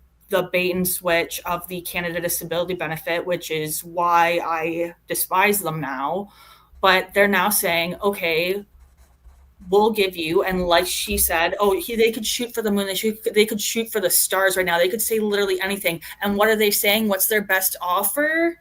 bait and switch of the Canada Disability Benefit, which is why I despise them now, but they're now saying, okay, we'll give you, and like she said, they could shoot for the moon, they could shoot for the stars right now, they could say literally anything. And what are they saying? What's their best offer?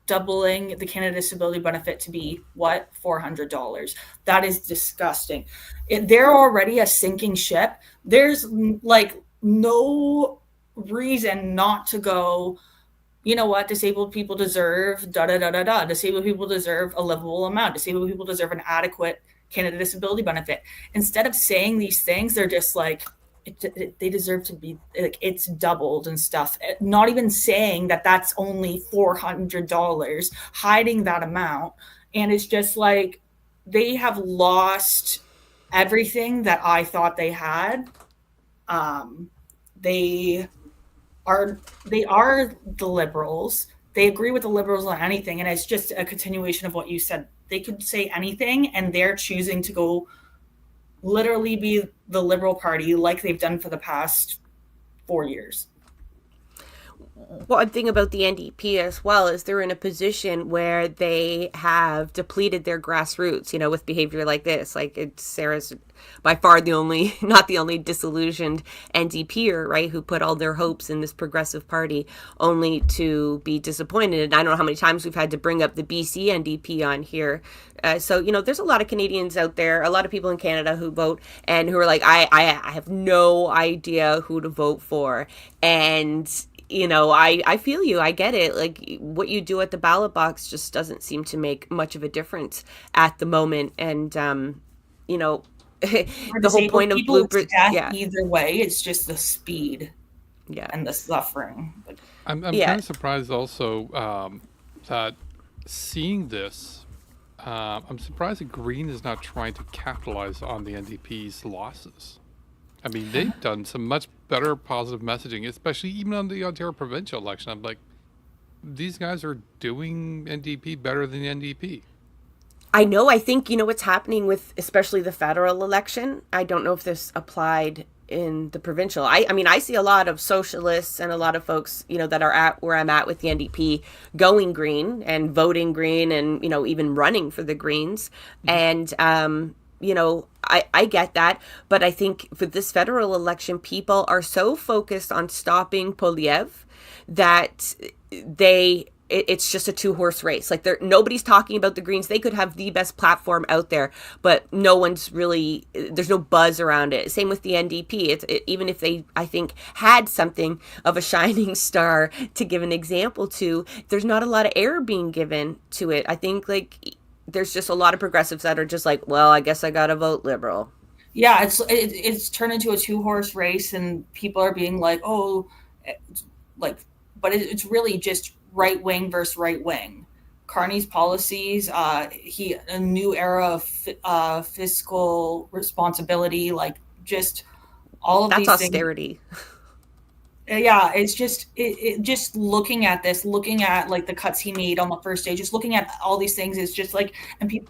Doubling the Canada Disability Benefit to be what? $400. That is disgusting. They're already a sinking ship. There's like no reason not to go, you know what, disabled people deserve da-da-da-da-da. Disabled people deserve a livable amount. Disabled people deserve an adequate Canada Disability Benefit. Instead of saying these things, they're just like, they deserve to be, like, it's doubled and stuff. Not even saying that that's only $400, hiding that amount. And it's just like, they have lost everything that I thought they had. They are the Liberals. They agree with the Liberals on anything, and it's just a continuation of what you said. They could say anything, and they're choosing to go literally be the Liberal Party like they've done for the past 4 years. One thing about the NDP as well is they're in a position where they have depleted their grassroots, you know, with behavior like this. Like, Sarah's by far not the only disillusioned NDPer, right, who put all their hopes in this progressive party only to be disappointed. And I don't know how many times we've had to bring up the BC NDP on here. So, you know, there's a lot of Canadians out there, a lot of people in Canada who vote and who are like, I have no idea who to vote for. And you know, I feel you. I get it. Like, what you do at the ballot box just doesn't seem to make much of a difference at the moment. And, you know, the whole point of bloopers. Yeah. Either way, it's just the speed and the suffering. I'm kind of surprised also that seeing this, I'm surprised that Green is not trying to capitalize on the NDP's losses. I mean, they've done some much better positive messaging, especially even on the Ontario provincial election. I'm like, these guys are doing NDP better than the NDP. I know. I think, you know, what's happening with especially the federal election. I don't know if this applied in the provincial. I mean, I see a lot of socialists and a lot of folks, you know, that are at where I'm at with the NDP going green and voting green and, you know, even running for the Greens. Mm-hmm. And, you know, I get that, but I think for this federal election, people are so focused on stopping Poilievre that it's just a 2-horse race. Like, nobody's talking about the Greens. They could have the best platform out there, but there's no buzz around it. Same with the NDP. Even if they, I think, had something of a shining star to give an example to, there's not a lot of air being given to it. I think, like, there's just a lot of progressives that are just like, well, I guess I gotta vote Liberal. Yeah, it's turned into a 2-horse race, and people are being like, but it's really just right wing versus right wing. Carney's policies, a new era of fiscal responsibility, like just all of that's these austerity. Yeah, it's just just looking at this, looking at like the cuts he made on the first day, just looking at all these things is just like, and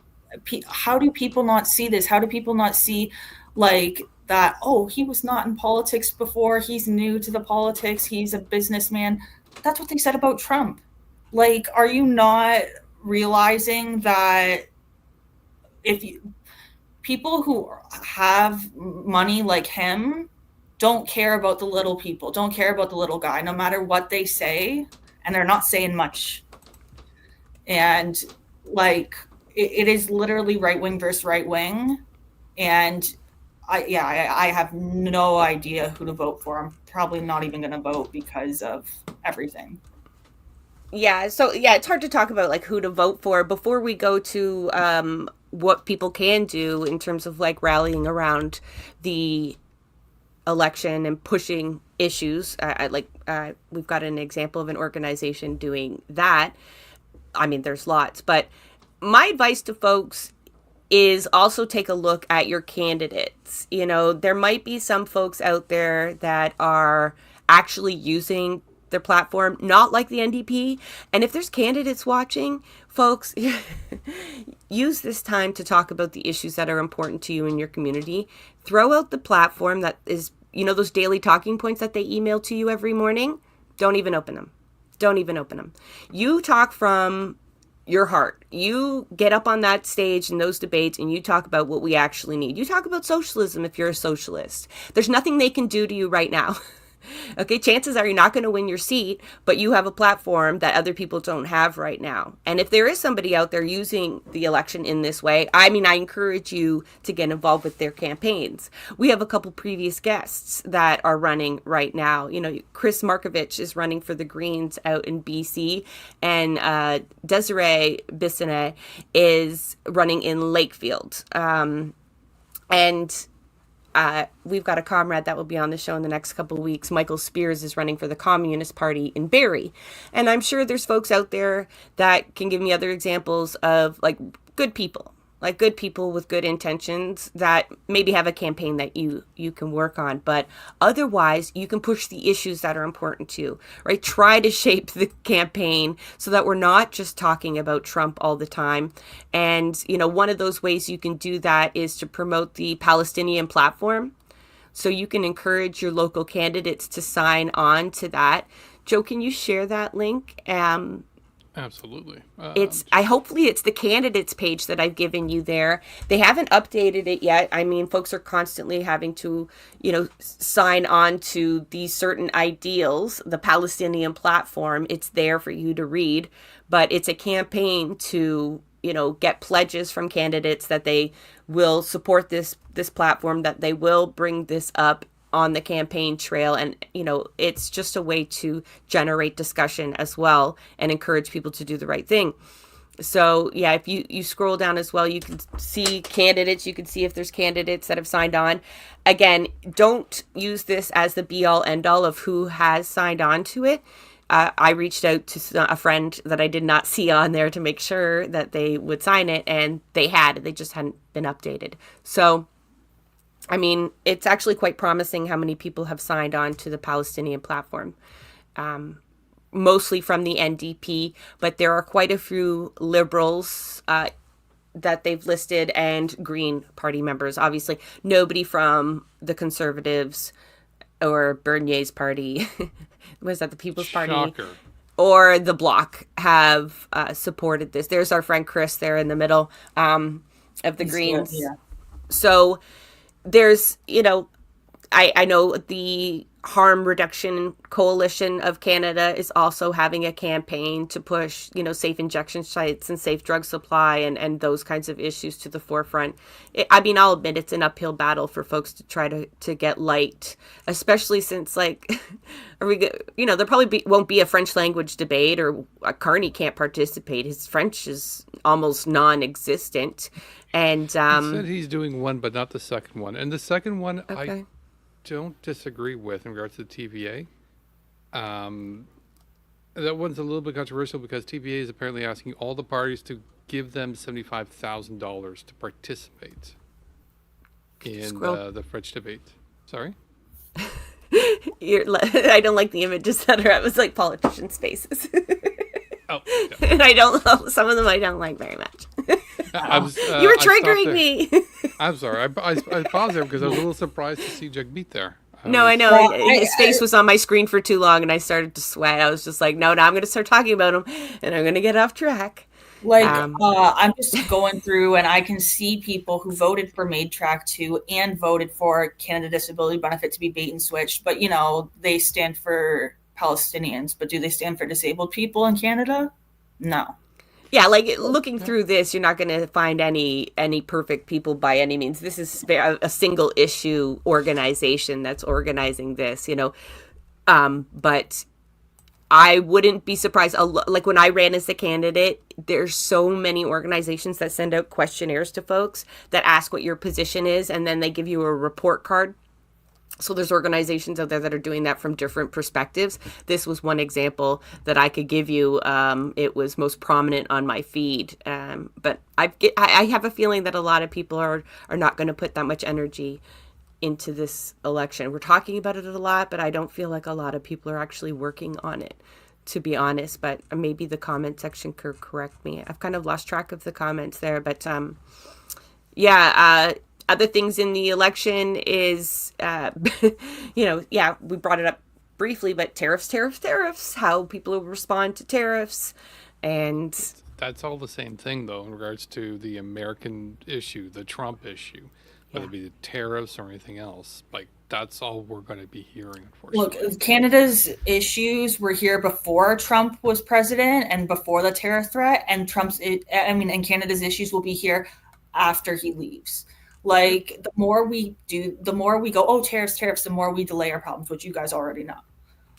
how do people not see this? How do people not see like that? Oh, he was not in politics before. He's new to the politics. He's a businessman. That's what they said about Trump. Like, are you not realizing that people who have money like him don't care about the little people, don't care about the little guy, no matter what they say, and they're not saying much. And like, it is literally right wing versus right wing. And I have no idea who to vote for. I'm probably not even going to vote because of everything. Yeah. So it's hard to talk about like who to vote for before we go to what people can do in terms of like rallying around the election and pushing issues. We've got an example of an organization doing that. I mean, there's lots, but my advice to folks is also take a look at your candidates. You know, there might be some folks out there that are actually using their platform, not like the NDP. And if there's candidates watching, folks, use this time to talk about the issues that are important to you in your community. Throw out the platform that is, you know, those daily talking points that they email to you every morning. Don't even open them. Don't even open them. You talk from your heart. You get up on that stage in those debates and you talk about what we actually need. You talk about socialism if you're a socialist. There's nothing they can do to you right now. Okay, chances are you're not going to win your seat, but you have a platform that other people don't have right now. And if there is somebody out there using the election in this way, I mean, I encourage you to get involved with their campaigns. We have a couple previous guests that are running right now. You know, Chris Markovich is running for the Greens out in BC, and Desiree Bissonnette is running in Lakefield. We've got a comrade that will be on the show in the next couple of weeks. Michael Spears is running for the Communist Party in Barrie. And I'm sure there's folks out there that can give me other examples of like good people with good intentions that maybe have a campaign that you can work on. But otherwise, you can push the issues that are important to you, right? Try to shape the campaign so that we're not just talking about Trump all the time. And, you know, one of those ways you can do that is to promote the Palestinian platform. So you can encourage your local candidates to sign on to that. Joe, can you share that link? Absolutely. Hopefully it's the candidates page that I've given you there. They haven't updated it yet. I mean, folks are constantly having to, you know, sign on to these certain ideals, the Palestinian platform. It's there for you to read, but it's a campaign to, you know, get pledges from candidates that they will support this platform, that they will bring this up on the campaign trail. And, you know, it's just a way to generate discussion as well and encourage people to do the right thing. So, yeah, if you scroll down as well, you can see candidates. You can see if there's candidates that have signed on. Again, don't use this as the be-all, end-all of who has signed on to it. I reached out to a friend that I did not see on there to make sure that they would sign it, and they just hadn't been updated. So, I mean, it's actually quite promising how many people have signed on to the Palestinian platform, mostly from the NDP, but there are quite a few liberals that they've listed and Green Party members. Obviously, nobody from the Conservatives or Bernier's party, was that the People's Party? Shocker. Or the Bloc have supported this. There's our friend Chris there in the middle of the Greens. Yeah. So there's, you know, I know the Harm Reduction Coalition of Canada is also having a campaign to push, you know, safe injection sites and safe drug supply and those kinds of issues to the forefront. I mean, I'll admit it's an uphill battle for folks to try to get light, especially since, like, there probably won't be a French language debate, or Carney can't participate. His French is almost non-existent. And he said he's doing one, but not the second one. And the second one, okay, I don't disagree with in regards to the TVA. That one's a little bit controversial because TVA is apparently asking all the parties to give them $75,000 to participate in the French debate. Sorry? I don't like the images that are up. It's like politicians' faces. Oh, yeah. And some of them I don't like very much. You were triggering me. I'm sorry. I paused there because I was a little surprised to see Jagmeet there. I know. His face was on my screen for too long, and I started to sweat. I was just like, no, I'm going to start talking about him, and I'm going to get off track. Like, I'm just going through, and I can see people who voted for MAiD Track 2 and voted for Canada Disability Benefit to be bait and switched, but, you know, they stand for Palestinians, but do they stand for disabled people in Canada? No. Yeah, like looking through this, you're not going to find any perfect people by any means. This is a single issue organization that's organizing this, you know. But I wouldn't be surprised. Like when I ran as a candidate, there's so many organizations that send out questionnaires to folks that ask what your position is, and then they give you a report card. So there's organizations out there that are doing that from different perspectives. This was one example that I could give you. It was most prominent on my feed. But I have a feeling that a lot of people are not going to put that much energy into this election. We're talking about it a lot, but I don't feel like a lot of people are actually working on it, to be honest. But maybe the comment section could correct me. I've kind of lost track of the comments there. But other things in the election is, we brought it up briefly, but tariffs, how people will respond to tariffs. And That's all the same thing, though, in regards to the American issue, the Trump issue, whether it be the tariffs or anything else. Like, that's all we're going to be hearing, unfortunately. Look, Canada's issues were here before Trump was president and before the tariff threat, and Canada's issues will be here after he leaves. Like, the more we go, oh, tariffs, the more we delay our problems, which you guys already know.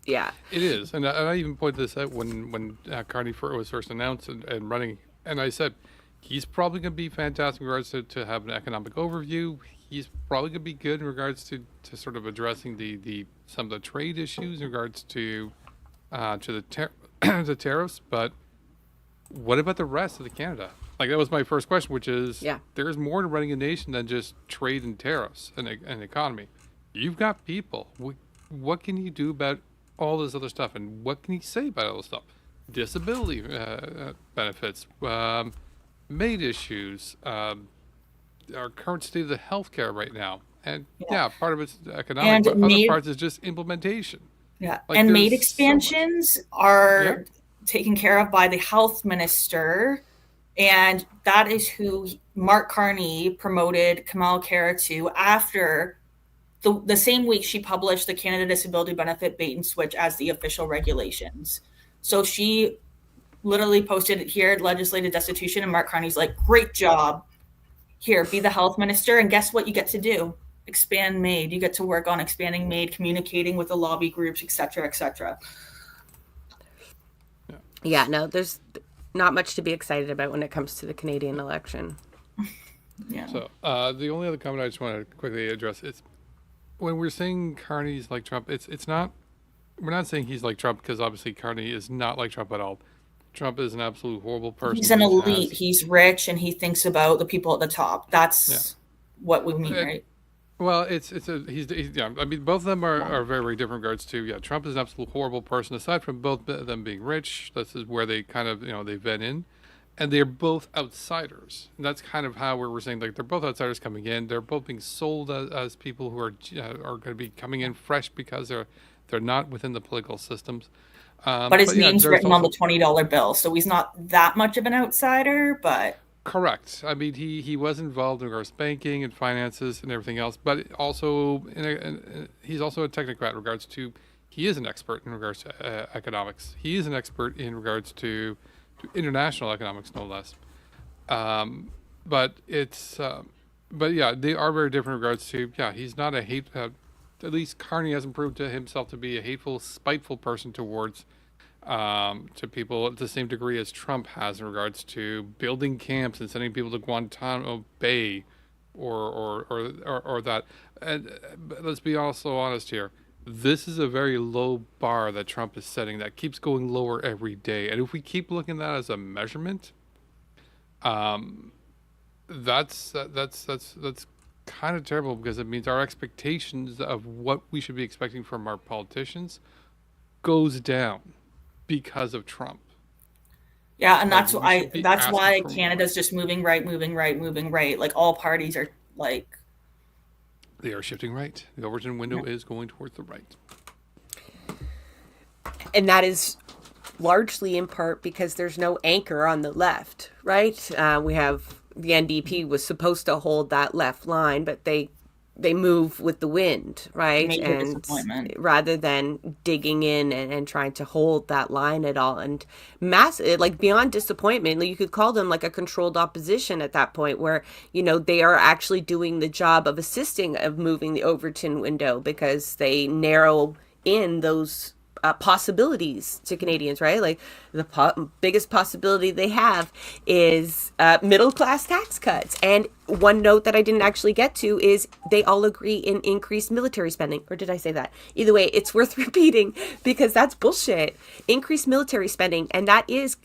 yeah, It is, and I even pointed this out when Carney was first announced and running, and I said he's probably going to be fantastic in regards to have an economic overview. He's probably going to be good in regards to sort of addressing the some of the trade issues in regards to the tariffs. But what about the rest of the Canada? Like, that was my first question, which is, there's more to running a nation than just trade and tariffs and economy. You've got people. What can you do about all this other stuff, and what can you say about all this stuff? Disability benefits, MAiD issues, our current state of the healthcare right now, and part of it's economic, but other parts is just implementation. Yeah, Like, and there's MAiD so expansions are taken care of by the health minister, and that is who Mark Carney promoted Kamala Kara to after the same week she published the Canada Disability Benefit bait and switch as the official regulations. So she literally posted it here, legislative destitution, and Mark Carney's like, great job. Here, be the health minister, and guess what you get to do? Expand MAiD. You get to work on expanding MAiD, communicating with the lobby groups, et cetera, et cetera. Yeah, no, there's not much to be excited about when it comes to the Canadian election. Yeah. So the only other comment I just want to quickly address is when we're saying Carney's like Trump, it's not. We're not saying he's like Trump, because obviously Carney is not like Trump at all. Trump is an absolute horrible person. He's an elite. He's rich, and he thinks about the people at the top. That's what we mean, right? Well, he's I mean, both of them are very, very different in regards to, Trump is an absolute horrible person. Aside from both of them being rich, this is where they kind of, they vent in. And they're both outsiders. And that's kind of how we're saying, like, they're both outsiders coming in. They're both being sold as people who are going to be coming in fresh because they're not within the political systems. But his name's written on the $20 bill, so he's not that much of an outsider, but... Correct. I mean, he was involved in regards to banking and finances and everything else, but also he's also a technocrat in regards to, he is an expert in regards to economics. He is an expert in regards to international economics, no less. But they are very different in regards to, he's not at least Carney hasn't proved to himself to be a hateful, spiteful person towards to people at the same degree as Trump has in regards to building camps and sending people to Guantanamo Bay or that. And let's be also honest here. This is a very low bar that Trump is setting that keeps going lower every day. And if we keep looking at that as a measurement, that's kind of terrible, because it means our expectations of what we should be expecting from our politicians goes down because of Trump. Yeah, and that's why Canada's just moving right. Like, all parties are like, they are shifting right. The Overton window is going towards the right. And that is largely in part because there's no anchor on the left, right? We have the NDP was supposed to hold that left line, but they move with the wind, right? And rather than digging in and trying to hold that line at all, and like beyond disappointment, you could call them like a controlled opposition at that point, where they are actually doing the job of assisting of moving the Overton window, because they narrow in those possibilities to Canadians, right? Like the biggest possibility they have is middle class tax cuts. And one note that I didn't actually get to is they all agree in increased military spending. Or did I say that? Either way, it's worth repeating because that's bullshit. Increased military spending, and that is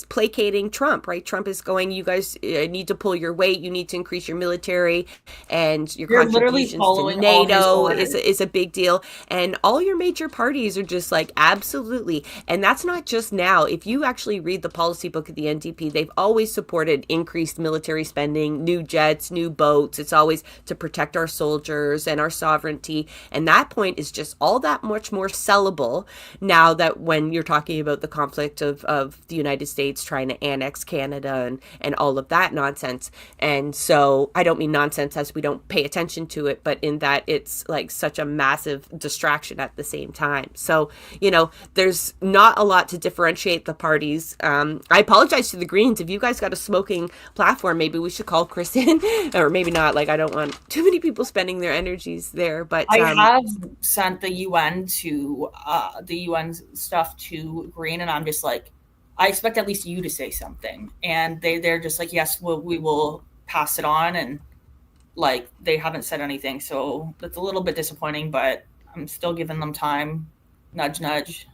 placating Trump, right? Trump is going, you guys need to pull your weight. You need to increase your military, and your You're literally contributions to following all his NATO orders. is a big deal. And all your major parties are just like, absolutely. And that's not just now. If you actually read the policy book of the NDP, they've always supported increased military spending, new jets, new boats. It's always to protect our soldiers and our sovereignty. And that point is just all that much more sellable now that when you're talking about the conflict of the United States trying to annex Canada and all of that nonsense. And so I don't mean nonsense as we don't pay attention to it, but in that it's like such a massive distraction at the same time. So, there's not a lot to differentiate the parties. I apologize to the Greens. If you guys got a smoking platform, maybe we should call Chris in, or maybe not. Like, I don't want too many people spending their energies there, but I have sent the UN stuff to Green, and I'm just like, I expect at least you to say something. And they're just like, yes, we will pass it on. And like, they haven't said anything. So that's a little bit disappointing, but I'm still giving them time. Nudge, nudge.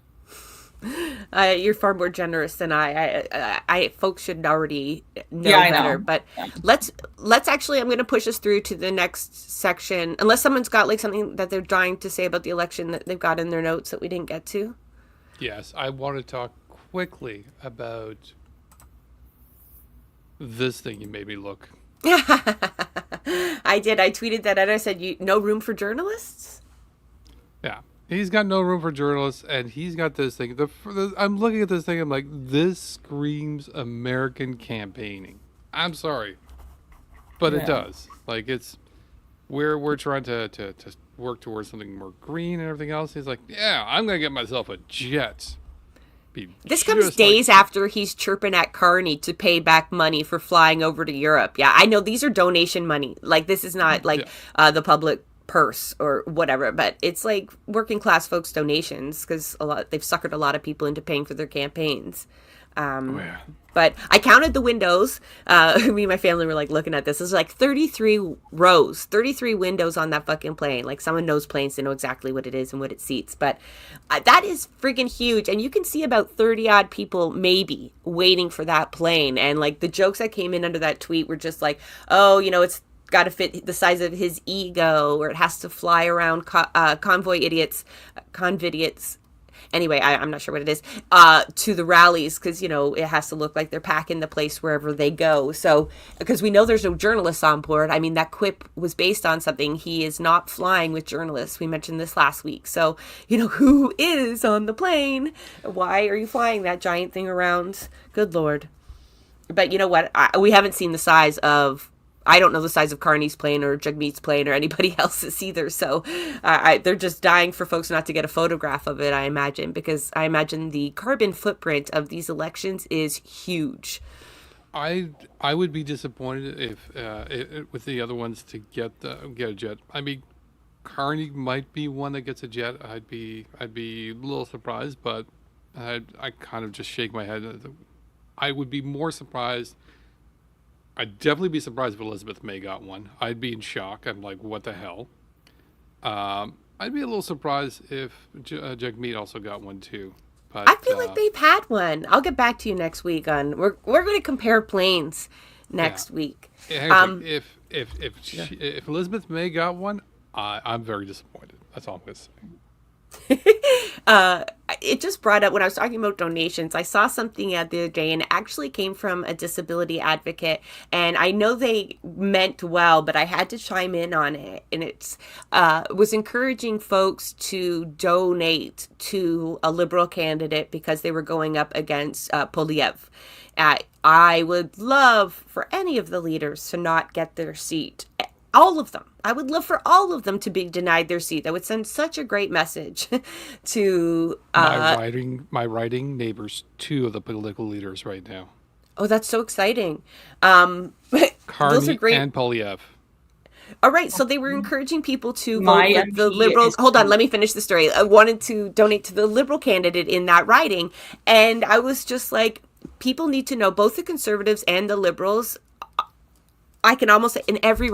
You're far more generous than I folks should already know better. Know. But let's actually, I'm going to push us through to the next section. Unless someone's got like something that they're dying to say about the election that they've got in their notes that we didn't get to. Yes, I want to talk quickly about this thing. You made me look. I did. I tweeted that and I said, no room for journalists? Yeah. He's got no room for journalists, and he's got this thing. I'm looking at this thing, I'm like, this screams American campaigning. I'm sorry. But it does. Like, we're trying to work towards something more green and everything else. He's like, yeah, I'm going to get myself a jet. This comes days after he's chirping at Carney to pay back money for flying over to Europe. Yeah, I know these are donation money. Like, this is not like the public purse or whatever, but it's like working class folks' donations because they've suckered a lot of people into paying for their campaigns. But I counted the windows. Me and my family were like looking at this. There's like 33 rows, 33 windows on that fucking plane. Like, someone knows planes, they know exactly what it is and what it seats. But that is freaking huge. And you can see about 30 odd people maybe waiting for that plane. And like the jokes that came in under that tweet were just like, oh, it's got to fit the size of his ego, or it has to fly around convidiots. Anyway, I'm not sure what it is, to the rallies, because, it has to look like they're packing the place wherever they go. So, because we know there's no journalists on board. I mean, that quip was based on something. He is not flying with journalists. We mentioned this last week. So, who is on the plane? Why are you flying that giant thing around? Good Lord. But you know what? We haven't seen the size of... I don't know the size of Carney's plane or Jagmeet's plane or anybody else's either. So they're just dying for folks not to get a photograph of it, I imagine, because I imagine the carbon footprint of these elections is huge. I would be disappointed if with the other ones to get a jet. I mean, Carney might be one that gets a jet. I'd be a little surprised, but I kind of just shake my head. I would be more surprised. I'd definitely be surprised if Elizabeth May got one. I'd be in shock. I'm like, what the hell? I'd be a little surprised if Jagmeet also got one too. But I feel like they've had one. I'll get back to you next week on. We're going to compare planes next week. If Elizabeth May got one, I'm very disappointed. That's all I'm going to say. It just brought up when I was talking about donations. I saw something the other day, and it actually came from a disability advocate. And I know they meant well, but I had to chime in on it. And it was encouraging folks to donate to a Liberal candidate because they were going up against Polyev. I would love for any of the leaders to not get their seat. All of them. I would love for all of them to be denied their seat. That would send such a great message to my writing neighbors, two of the political leaders right now. Oh, that's so exciting. Carney those are great. And Polyev. All right, so they were encouraging people to My vote for the MP liberal. is- Hold on, let me finish the story. I wanted to donate to the liberal candidate in that riding, and I was just like, people need to know, both the conservatives and the liberals. I can almost say in every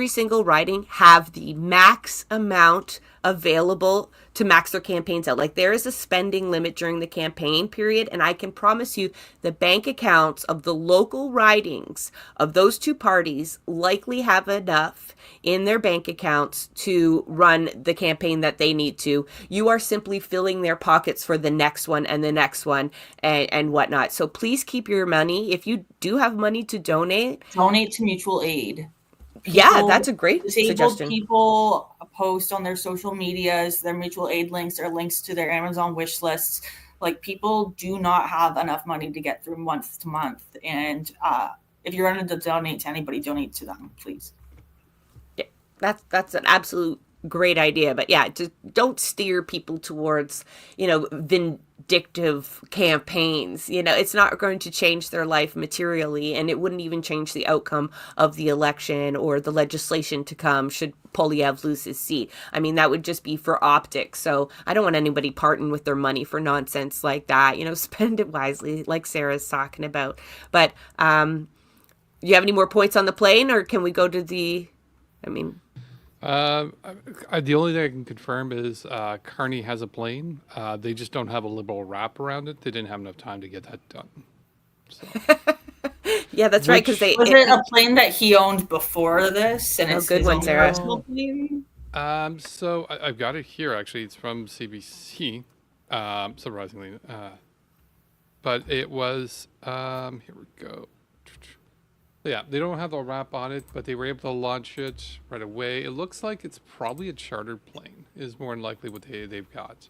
single riding, have the max amount available to max their campaigns out. Like, there is a spending limit during the campaign period, and I can promise you the bank accounts of the local ridings of those two parties likely have enough in their bank accounts to run the campaign that they need to. You are simply filling their pockets for the next one and the next one and whatnot. So please keep your money. If you do have money to donate to mutual aid. Yeah, that's a great Disabled suggestion. people post on their social medias their mutual aid links or links to their Amazon wish lists. Like, people do not have enough money to get through month to month. And if you're going to donate to anybody, donate to them, please. Yeah, that's an absolute great idea. But yeah, just don't steer people towards, vindictive campaigns. It's not going to change their life materially, and it wouldn't even change the outcome of the election or the legislation to come should Polyev lose his seat. I mean, that would just be for optics. So I don't want anybody parting with their money for nonsense like that. Spend it wisely, like Sarah's talking about. But do you have any more points on the plane, or can we go to the, the only thing I can confirm is Carney has a plane. They just don't have a liberal wrap around it. They didn't have enough time to get that done. So. Yeah, that's right. Because was it a plane that he owned before this? And it's good one, Sarah. So I've got it here. Actually, it's from CBC. Surprisingly, but it was. Here we go. Yeah, they don't have the wrap on it, but they were able to launch it right away. It looks like it's probably a chartered plane, is more than likely what they've got.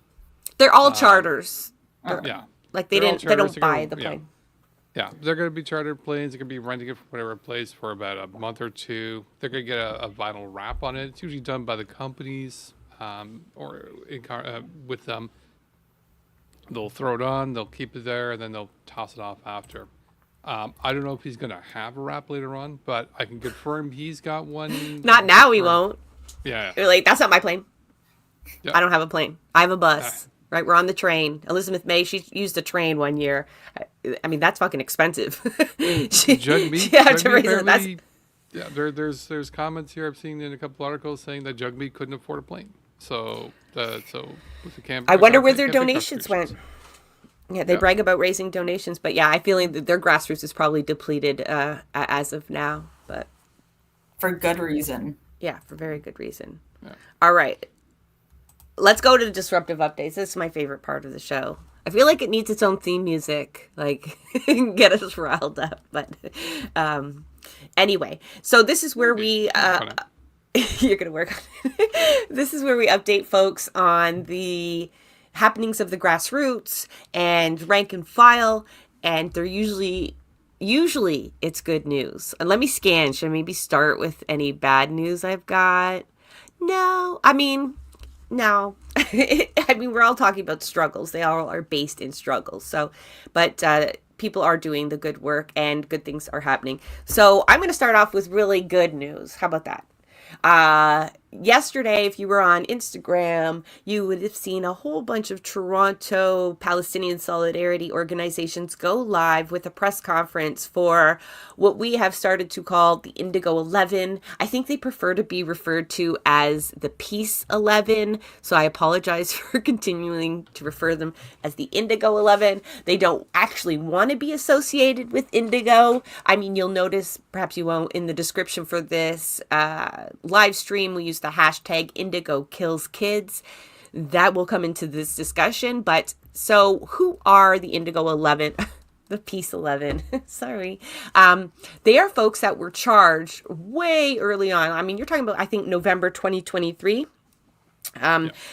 They're all charters. Yeah. Like they don't buy the plane. Yeah, they're going to be chartered planes. They're going to be renting it from whatever place for about a month or two. They're going to get a vinyl wrap on it. It's usually done by the companies or with them. They'll throw it on, they'll keep it there, and then they'll toss it off after. I don't know if he's going to have a wrap later on, but I can confirm he's got one. Not now, he won't. Yeah. You're like, that's not my plane. Yeah. I don't have a plane. I have a bus. Right, we're on the train. Elizabeth May, she used a train one year. I mean, that's fucking expensive. There's comments here I've seen in a couple articles saying that Jugmeat couldn't afford a plane. So with the camp, I wonder where their donations went. Yeah, they brag about raising donations, but yeah, I feel that their grassroots is probably depleted as of now. But for good reason. Yeah, for very good reason. Yeah. All right. Let's go to the Disruptive Updates. This is my favorite part of the show. I feel like it needs its own theme music, like get us riled up. But anyway, so this is where we you're gonna work on it. This is where we update folks on the happenings of the grassroots and rank and file, and they're usually it's good news. And let me scan. Should I maybe start with any bad news I've got? No. We're all talking about struggles. They all are based in struggles. So, but people are doing the good work and good things are happening. So I'm going to start off with really good news. How about that? Yesterday, if you were on Instagram, you would have seen a whole bunch of Toronto Palestinian solidarity organizations go live with a press conference for what we have started to call the Indigo 11. I think they prefer to be referred to as the Peace 11, so I apologize for continuing to refer them as the Indigo 11. They don't actually want to be associated with Indigo. I mean, you'll notice, perhaps you won't, in the description for this live stream, we use the hashtag Indigo Kills Kids. That will come into this discussion. But so who are the Indigo 11? The Peace 11. Sorry. They are folks that were charged way early on. I mean, you're talking about, I think, November 2023.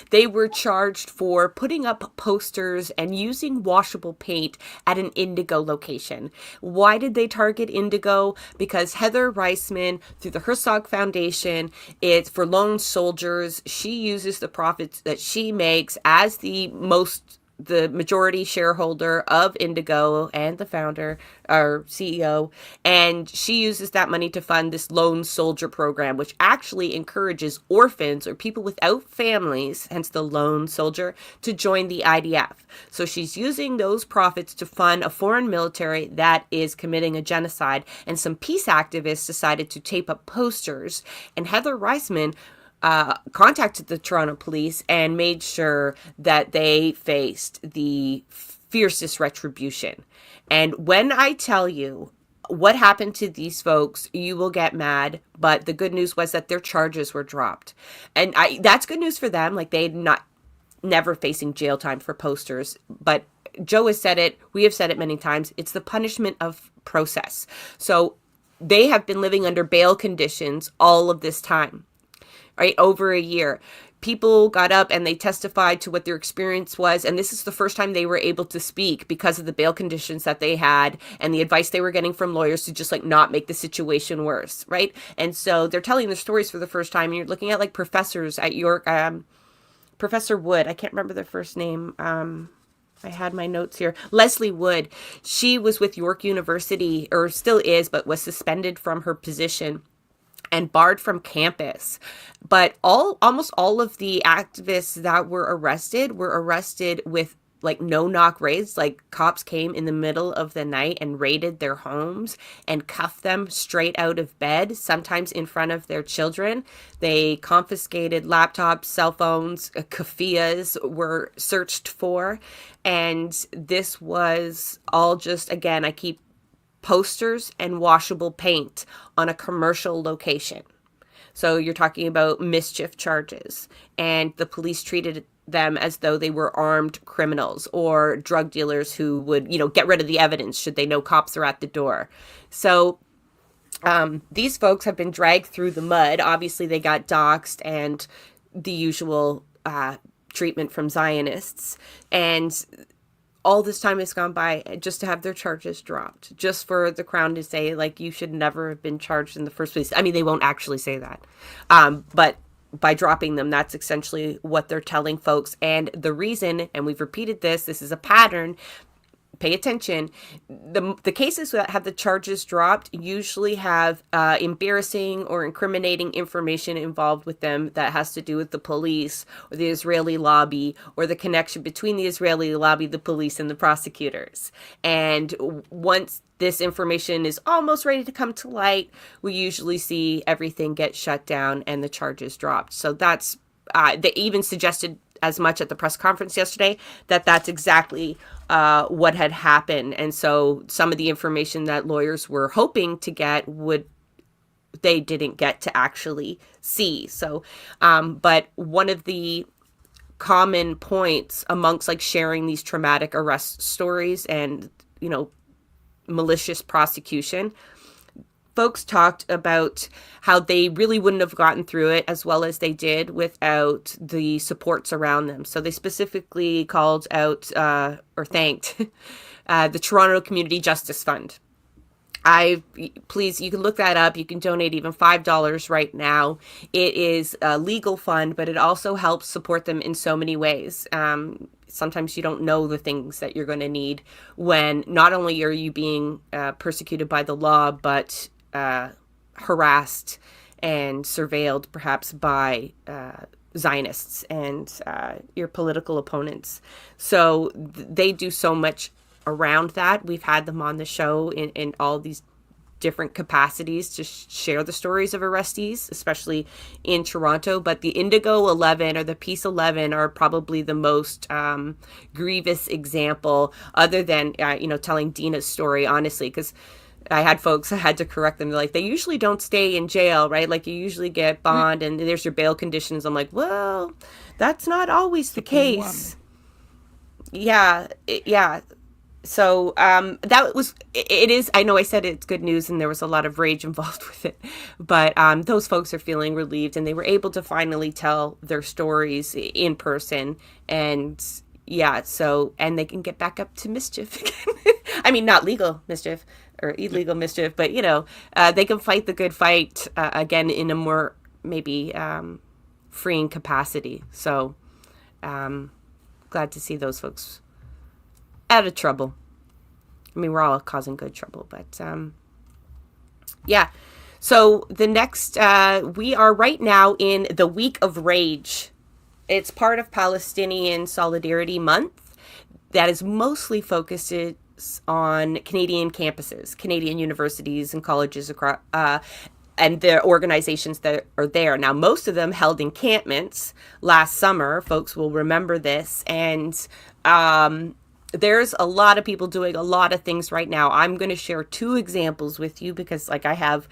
They were charged for putting up posters and using washable paint at an Indigo location. Why did they target Indigo? Because Heather Reisman, through the Herzog Foundation, it's for lone soldiers. She uses the profits that she makes as the most the majority shareholder of Indigo and the founder or CEO, and she uses that money to fund this lone soldier program, which actually encourages orphans or people without families, hence the lone soldier, to join the IDF. So she's using those profits to fund a foreign military that is committing a genocide, and some peace activists decided to tape up posters, and Heather Reisman contacted the Toronto police and made sure that they faced the fiercest retribution. And when I tell you what happened to these folks, you will get mad. But the good news was that their charges were dropped. And that's good news for them. Like, they're never facing jail time for posters. But Joe has said it. We have said it many times. It's the punishment of process. So they have been living under bail conditions all of this time. Right, over a year. People got up and they testified to what their experience was. And this is the first time they were able to speak because of the bail conditions that they had and the advice they were getting from lawyers to just like not make the situation worse. Right. And so they're telling their stories for the first time. And you're looking at like professors at York, Professor Wood. I can't remember their first name. I had my notes here. Leslie Wood. She was with York University, or still is, but was suspended from her position and barred from campus. But almost all of the activists that were arrested with like no-knock raids. Like, cops came in the middle of the night and raided their homes and cuffed them straight out of bed, sometimes in front of their children. They confiscated laptops, cell phones, kaffias were searched for. And this was all just, again, I keep posters and washable paint on a commercial location. So you're talking about mischief charges, and the police treated them as though they were armed criminals or drug dealers who would, get rid of the evidence should they know cops are at the door. So these folks have been dragged through the mud. Obviously, they got doxxed and the usual treatment from Zionists. And all this time has gone by just to have their charges dropped, just for the Crown to say, like, you should never have been charged in the first place. I mean, they won't actually say that. But by dropping them, that's essentially what they're telling folks. And the reason, and we've repeated this is a pattern, pay attention, the cases that have the charges dropped usually have embarrassing or incriminating information involved with them that has to do with the police or the Israeli lobby, or the connection between the Israeli lobby, the police, and the prosecutors. And once this information is almost ready to come to light, we usually see everything get shut down and the charges dropped. So that's, they even suggested as much at the press conference yesterday that that's exactly what had happened. And so some of the information that lawyers were hoping to get they didn't get to actually see. So, but one of the common points amongst like sharing these traumatic arrest stories and, malicious prosecution, folks talked about how they really wouldn't have gotten through it as well as they did without the supports around them. So they specifically called out or thanked the Toronto Community Justice Fund. Please, you can look that up. You can donate even $5 right now. It is a legal fund, but it also helps support them in so many ways. Sometimes you don't know the things that you're going to need when not only are you being persecuted by the law, but harassed and surveilled perhaps by Zionists and your political opponents. So they do so much around that. We've had them on the show in all these different capacities to share the stories of arrestees, especially in Toronto. But the Indigo 11 or the Peace 11 are probably the most grievous example, other than, telling Dina's story, honestly, because I had folks, I had to correct them. They're like, they usually don't stay in jail, right? Like, you usually get bond and there's your bail conditions. I'm like, well, that's not always the case. Yeah. So it is, I know I said it's good news and there was a lot of rage involved with it, but those folks are feeling relieved and they were able to finally tell their stories in person. And and they can get back up to mischief again. I mean, not legal mischief or illegal mischief, but, they can fight the good fight again in a more maybe freeing capacity. So glad to see those folks out of trouble. I mean, we're all causing good trouble, but yeah. So the next, we are right now in the Week of Rage. It's part of Palestinian Solidarity Month that is mostly focused on Canadian campuses, Canadian universities and colleges across, and the organizations that are there. Now, most of them held encampments last summer. Folks will remember this. And there's a lot of people doing a lot of things right now. I'm going to share 2 examples with you because, like, I have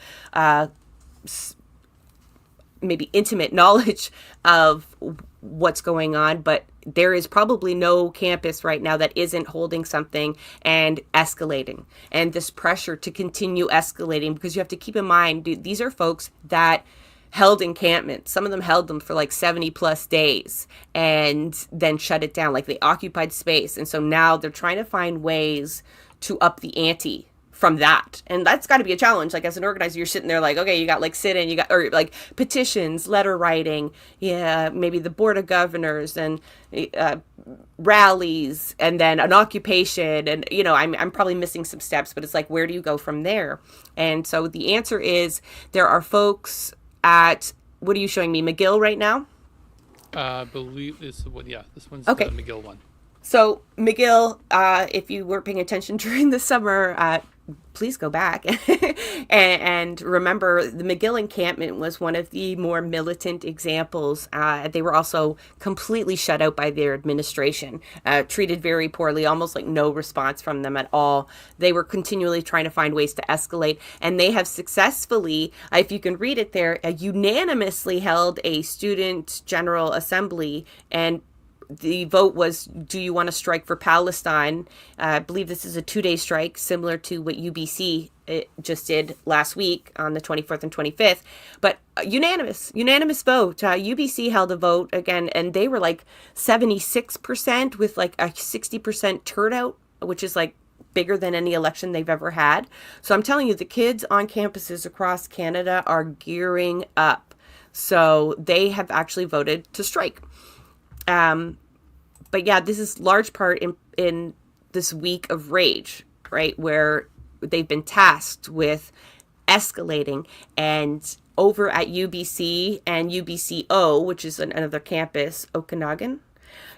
maybe intimate knowledge of what's going on, but there is probably no campus right now that isn't holding something and escalating, and this pressure to continue escalating, because you have to keep in mind, these are folks that held encampments. Some of them held them for like 70 plus days and then shut it down. Like, they occupied space. And so now they're trying to find ways to up the ante from that. And that's got to be a challenge. Like, as an organizer, you're sitting there like, okay, you got like sit-in, you got, or like petitions, letter writing, yeah, maybe the board of governors and rallies, and then an occupation. And, you know, I'm probably missing some steps, but it's like, where do you go from there? And so the answer is, there are folks at, what are you showing me, McGill right now? I believe this one. Yeah, this one's okay. The McGill one. So McGill, if you weren't paying attention during the summer, please go back and remember, the McGill encampment was one of the more militant examples. They were also completely shut out by their administration, treated very poorly, almost like no response from them at all. They were continually trying to find ways to escalate, and they have successfully, if you can read it there, unanimously held a student general assembly, and the vote was, do you want to strike for Palestine? I believe this is a 2-day strike, similar to what UBC just did last week on the 24th and 25th. But unanimous vote. UBC held a vote again, and they were like 76% with like a 60% turnout, which is like bigger than any election they've ever had. So I'm telling you, the kids on campuses across Canada are gearing up. So they have actually voted to strike. But yeah, this is large part in this week of rage, right? Where they've been tasked with escalating, and over at UBC and UBCO, which is another campus, Okanagan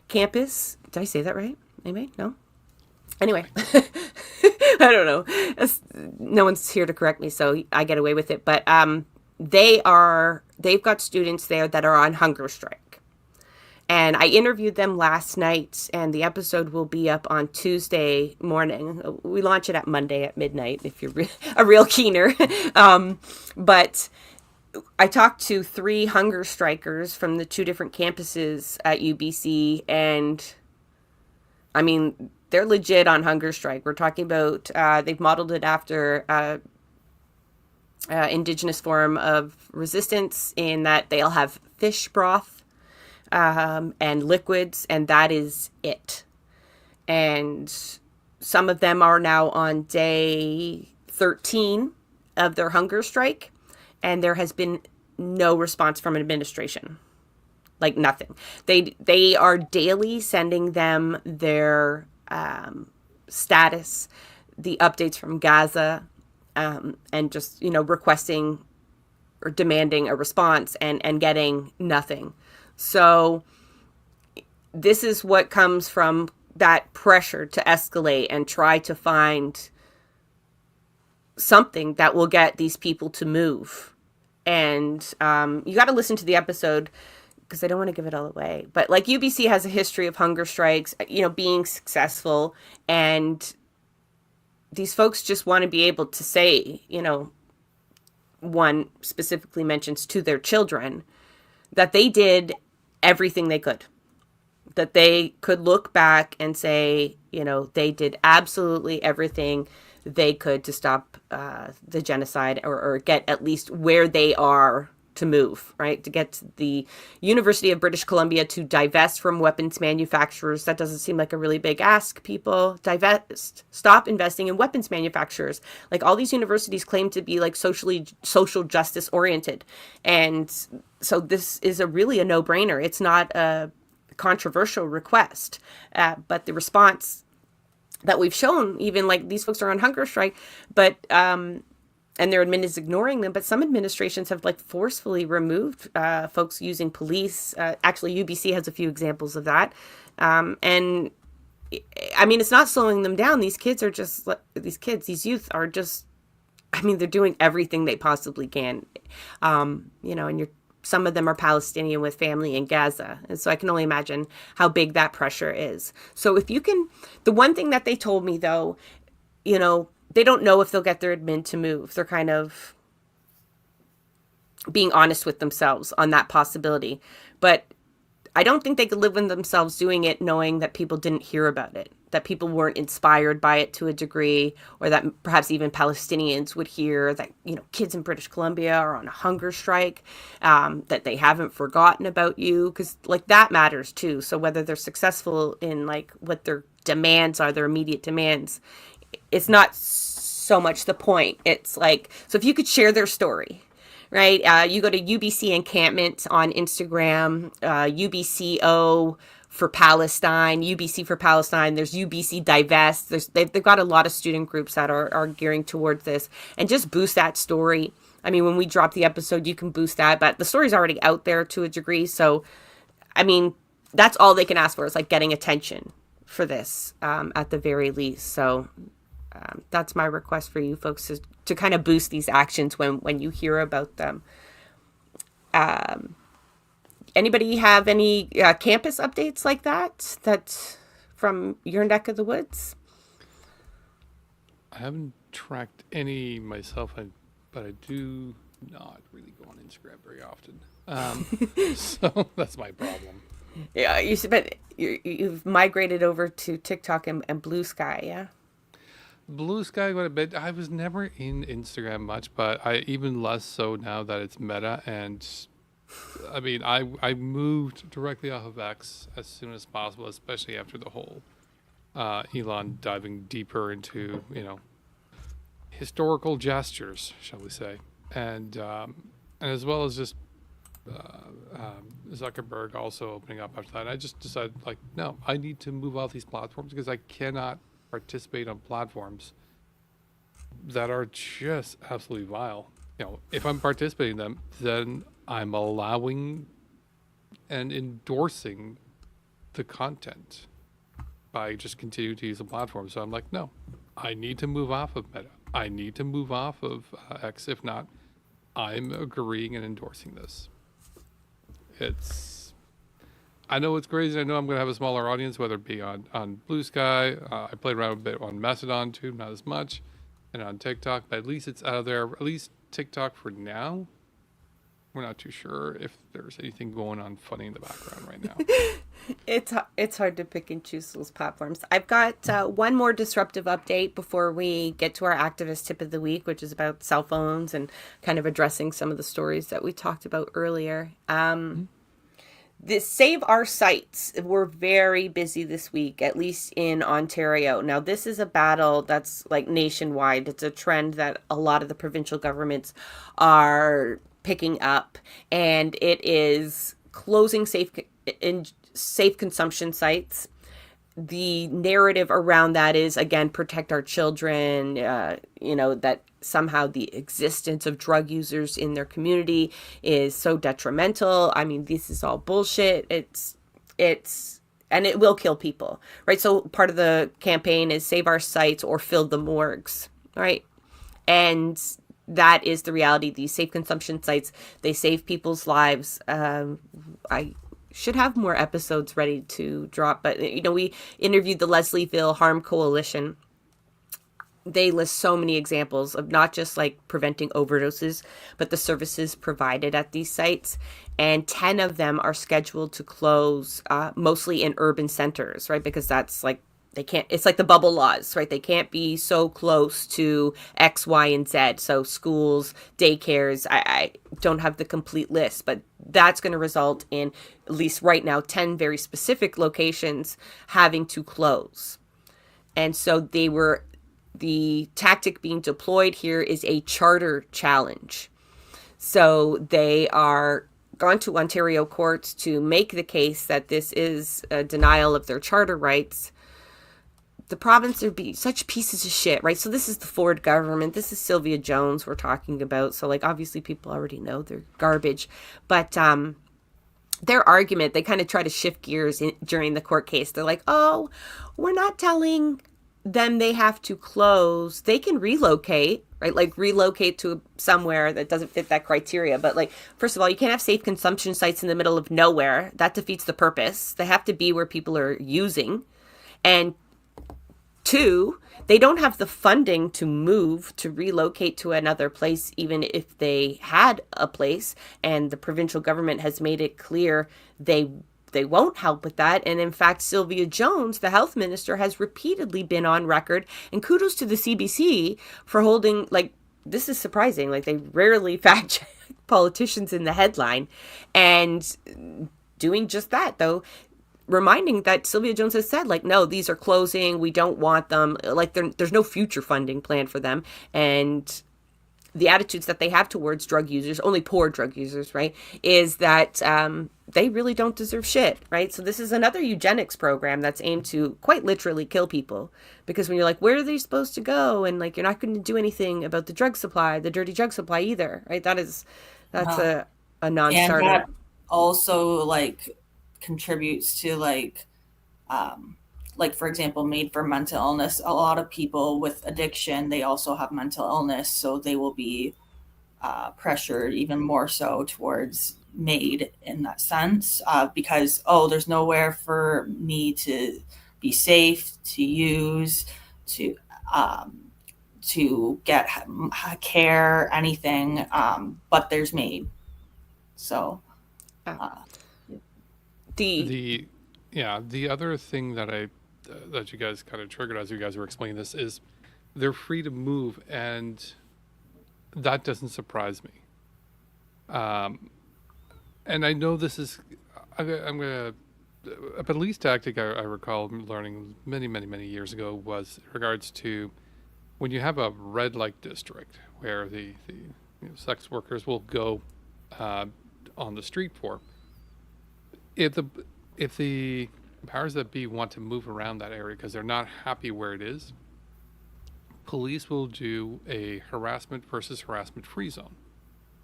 campus. Did I say that right? Anyway, no? Anyway, I don't know. No one's here to correct me, so I get away with it. But they've got students there that are on hunger strike. And I interviewed them last night, and the episode will be up on Tuesday morning. We launch it at Monday at midnight, if you're a real keener. But I talked to 3 hunger strikers from the 2 different campuses at UBC, and I mean, they're legit on hunger strike. We're talking about, they've modeled it after Indigenous form of resistance, in that they'll have fish broth and liquids, and that is it. And some of them are now on day 13 of their hunger strike, and there has been no response from administration. Like, nothing. They are daily sending them their status, the updates from Gaza, and just, you know, requesting or demanding a response, and getting nothing. So this is what comes from that pressure to escalate and try to find something that will get these people to move. And you got to listen to the episode, because I don't want to give it all away. But like, UBC has a history of hunger strikes, you know, being successful. And these folks just want to be able to say, you know, one specifically mentions to their children that they did everything they could, that they could look back and say, you know, they did absolutely everything they could to stop the genocide, or get at least where they are to move, right? To get the University of British Columbia to divest from weapons manufacturers. That doesn't seem like a really big ask, people. Divest. Stop investing in weapons manufacturers. Like, all these universities claim to be like social justice oriented. And so this is really a no-brainer. It's not a controversial request. But the response that we've shown, even like these folks are on hunger strike, but and their admin is ignoring them. But some administrations have like forcefully removed folks using police. Actually, UBC has a few examples of that. And I mean, it's not slowing them down. These kids are just, these youth are just, I mean, they're doing everything they possibly can. You know, and some of them are Palestinian with family in Gaza. And so I can only imagine how big that pressure is. So if you can, the one thing that they told me though, you know, they don't know if they'll get their admin to move. They're kind of being honest with themselves on that possibility. But I don't think they could live with themselves doing it knowing that people didn't hear about it, that people weren't inspired by it to a degree, or that perhaps even Palestinians would hear that, you know, kids in British Columbia are on a hunger strike, that they haven't forgotten about you, because like that matters too. So whether they're successful in like what their demands are, their immediate demands, it's not so much the point. It's like, so if you could share their story, right? You go to UBC Encampment on Instagram, UBCO for Palestine, UBC for Palestine. There's UBC Divest. They've got a lot of student groups that are gearing towards this, and just boost that story. I mean, when we drop the episode, you can boost that, but the story's already out there to a degree. So, I mean, that's all they can ask for is like getting attention for this at the very least. So that's my request for you folks, to kind of boost these actions when you hear about them. Anybody have any campus updates like that from your neck of the woods? I haven't tracked any myself, but I do not really go on Instagram very often. So that's my problem. Yeah, you've migrated over to TikTok and Blue Sky, yeah? Blue Sky quite a bit. I was never in Instagram much, but I even less so now that it's Meta. And I mean, I moved directly off of X as soon as possible, especially after the whole Elon diving deeper into, you know, historical gestures, shall we say, and as well as just Zuckerberg also opening up after that. I just decided, like, no, I need to move off these platforms because I cannot participate on platforms that are just absolutely vile. You know, if I'm participating in them, then I'm allowing and endorsing the content by just continuing to use the platform. So I'm like, no, I need to move off of Meta. I need to move off of X. If not, I'm agreeing and endorsing this. I know it's crazy. I know I'm going to have a smaller audience, whether it be on Blue Sky. I played around a bit on Mastodon too, not as much, and on TikTok, but at least it's out of there. At least TikTok for now. We're not too sure if there's anything going on funny in the background right now. It's hard to pick and choose those platforms. I've got one more disruptive update before we get to our activist tip of the week, which is about cell phones and kind of addressing some of the stories that we talked about earlier. This Save Our Sites. We're very busy this week, at least in Ontario. Now, this is a battle that's like nationwide. It's a trend that a lot of the provincial governments are picking up, and it is closing safe consumption sites. The narrative around that is, again, protect our children, that somehow the existence of drug users in their community is so detrimental. I mean, this is all bullshit. And it will kill people, right? So part of the campaign is save our sites or fill the morgues, right? And that is the reality. These safe consumption sites, they save people's lives. I should have more episodes ready to drop, but we interviewed the Leslieville Harm Coalition. They list so many examples of not just like preventing overdoses, but the services provided at these sites. And 10 of them are scheduled to close, mostly in urban centers, right? Because that's like, it's like the bubble laws, right? They can't be so close to X, Y, and Z. So schools, daycares, I don't have the complete list, but that's going to result in, at least right now, 10 very specific locations having to close. And so the tactic being deployed here is a charter challenge. So they are gone to Ontario courts to make the case that this is a denial of their charter rights. the province would be such pieces of shit, right? So this is the Ford government. This is Sylvia Jones we're talking about. So like obviously people already know they're garbage, but their argument, they kind of try to shift gears during the court case. They're like, oh, we're not telling them they have to close. They can relocate, right? Like relocate to somewhere that doesn't fit that criteria. But like, first of all, you can't have safe consumption sites in the middle of nowhere. That defeats the purpose. They have to be where people are using. And two, they don't have the funding to move, to relocate to another place, even if they had a place. And the provincial government has made it clear they won't help with that. And in fact, Sylvia Jones, the health minister, has repeatedly been on record. And kudos to the CBC for holding, like, this is surprising. Like, they rarely fact check politicians in the headline. And doing just that, though, reminding that Sylvia Jones has said, like, no, these are closing. We don't want them. Like, there's no future funding plan for them. And the attitudes that they have towards drug users, only poor drug users, right, is that they really don't deserve shit, right? So this is another eugenics program that's aimed to quite literally kill people. Because when you're like, where are they supposed to go? And like, you're not going to do anything about the drug supply, the dirty drug supply either, right? That's a non-starter. And that also like contributes to like for example, MAiD for mental illness. A lot of people with addiction, they also have mental illness, so they will be pressured even more so towards MAiD in that sense, because there's nowhere for me to be safe, to use, to get care, anything, but there's MAiD. So the other thing that that you guys kind of triggered as you guys were explaining this is they're free to move, and that doesn't surprise me. And I know this is, I'm gonna, a police tactic I recall learning many years ago was in regards to when you have a red light district where the sex workers will go on the street for. If the powers that be want to move around that area because they're not happy where it is, police will do a harassment versus harassment free zone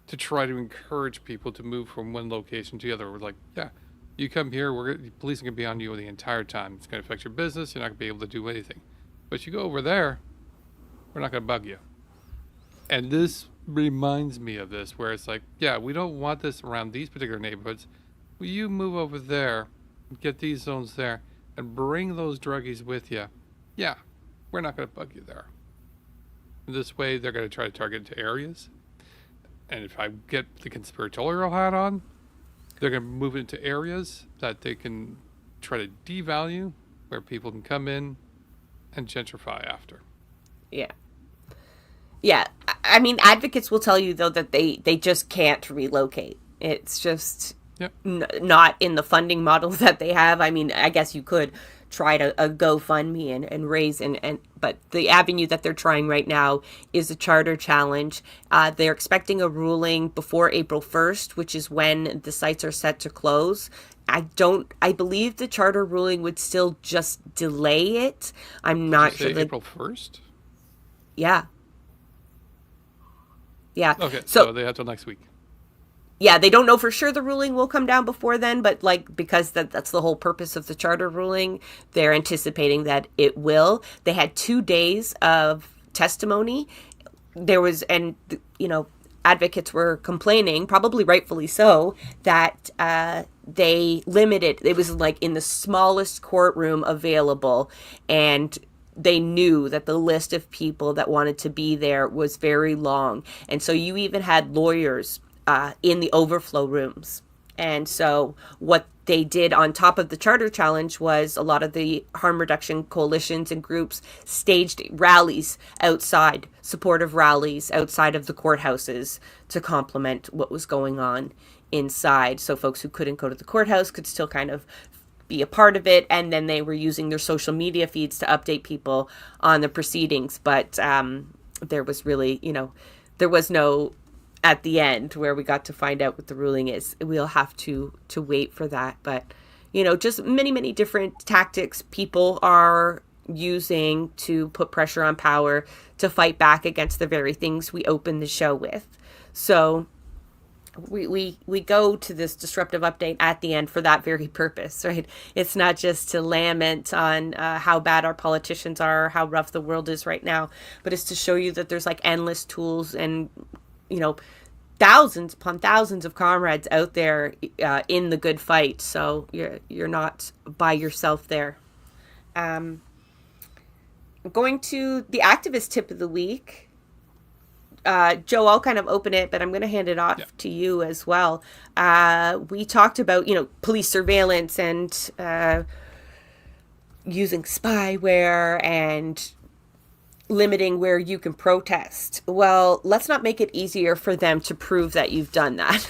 to try to encourage people to move from one location to the other. We're like, yeah, you come here, police are going to be on you the entire time. It's going to affect your business. You're not going to be able to do anything. But you go over there, we're not going to bug you. And this reminds me of this, where it's like, yeah, we don't want this around these particular neighborhoods. Will you move over there, get these zones there, and bring those druggies with you? Yeah, we're not going to bug you there. This way, they're going to try to target into areas. And if I get the conspiratorial hat on, they're going to move into areas that they can try to devalue, where people can come in and gentrify after. Yeah. Yeah. I mean, advocates will tell you, though, that they just can't relocate. It's just not in the funding model that they have. I mean, I guess you could try to GoFundMe and raise but the avenue that they're trying right now is a charter challenge. They're expecting a ruling before April 1st, which is when the sites are set to close. I believe the charter ruling would still just delay it. I'm not sure. April 1st? Yeah. Yeah. Okay, so they have till next week. Yeah, they don't know for sure the ruling will come down before then, but like because that's the whole purpose of the charter ruling, they're anticipating that it will. They had 2 days of testimony. There was, advocates were complaining, probably rightfully so, that they limited. It was like in the smallest courtroom available, and they knew that the list of people that wanted to be there was very long, and so you even had lawyers in the overflow rooms. And so what they did on top of the charter challenge was a lot of the harm reduction coalitions and groups staged rallies outside, supportive rallies outside of the courthouses to complement what was going on inside. So folks who couldn't go to the courthouse could still kind of be a part of it. And then they were using their social media feeds to update people on the proceedings. But there was really, there was no at the end where we got to find out what the ruling is. We'll have to wait for that. But, just many different tactics people are using to put pressure on power to fight back against the very things we open the show with. So we go to this disruptive update at the end for that very purpose, right? It's not just to lament on how bad our politicians are, how rough the world is right now, but it's to show you that there's like endless tools and, you know, thousands upon thousands of comrades out there in the good fight. So you're not by yourself there. Going to the activist tip of the week. Joe, I'll kind of open it, but I'm going to hand it off to you as well. We talked about, you know, police surveillance and using spyware and limiting where you can protest. Well, let's not make it easier for them to prove that you've done that,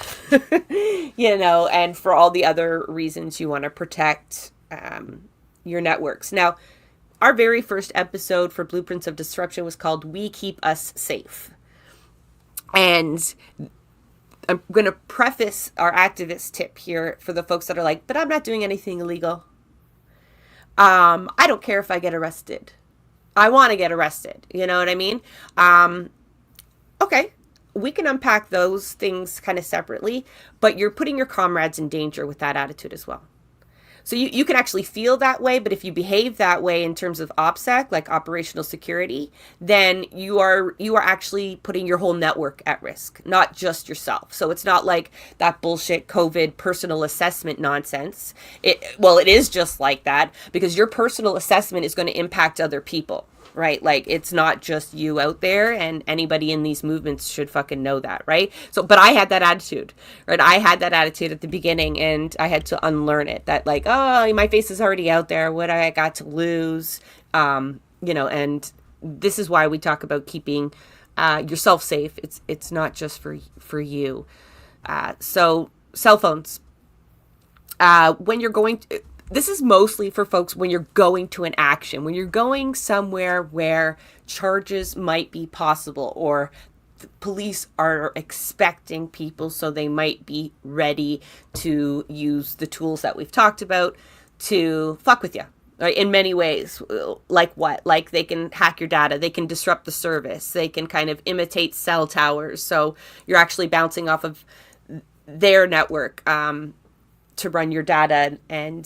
you know, and for all the other reasons you want to protect your networks. Now, our very first episode for Blueprints of Disruption was called We Keep Us Safe. And I'm going to preface our activist tip here for the folks that are like, but I'm not doing anything illegal. I don't care if I get arrested. I want to get arrested. You know what I mean? Okay, we can unpack those things kind of separately, but you're putting your comrades in danger with that attitude as well. So you can actually feel that way, but if you behave that way in terms of OPSEC, like operational security, then you are actually putting your whole network at risk, not just yourself. So it's not like that bullshit COVID personal assessment nonsense. It is just like that, because your personal assessment is going to impact other people. Right? Like, it's not just you out there, and anybody in these movements should fucking know that, right? So, but I had that attitude, right? I had that attitude at the beginning, and I had to unlearn it, that like, oh, my face is already out there. What I got to lose? You know, and this is why we talk about keeping yourself safe. It's not just for you. So cell phones, when you're going to, this is mostly for folks when you're going to an action, when you're going somewhere where charges might be possible, or the police are expecting people, so they might be ready to use the tools that we've talked about to fuck with you, right? In many ways. Like what? Like they can hack your data, they can disrupt the service, they can kind of imitate cell towers, so you're actually bouncing off of their network to run your data, and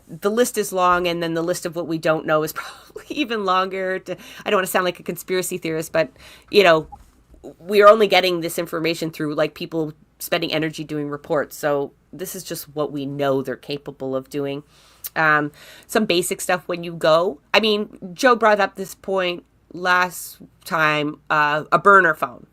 the list is long, and then the list of what we don't know is probably even longer. I don't want to sound like a conspiracy theorist, but you know, we are only getting this information through like people spending energy doing reports. So this is just what we know they're capable of doing. Some basic stuff when you go. I mean, Joe brought up this point last time, a burner phone.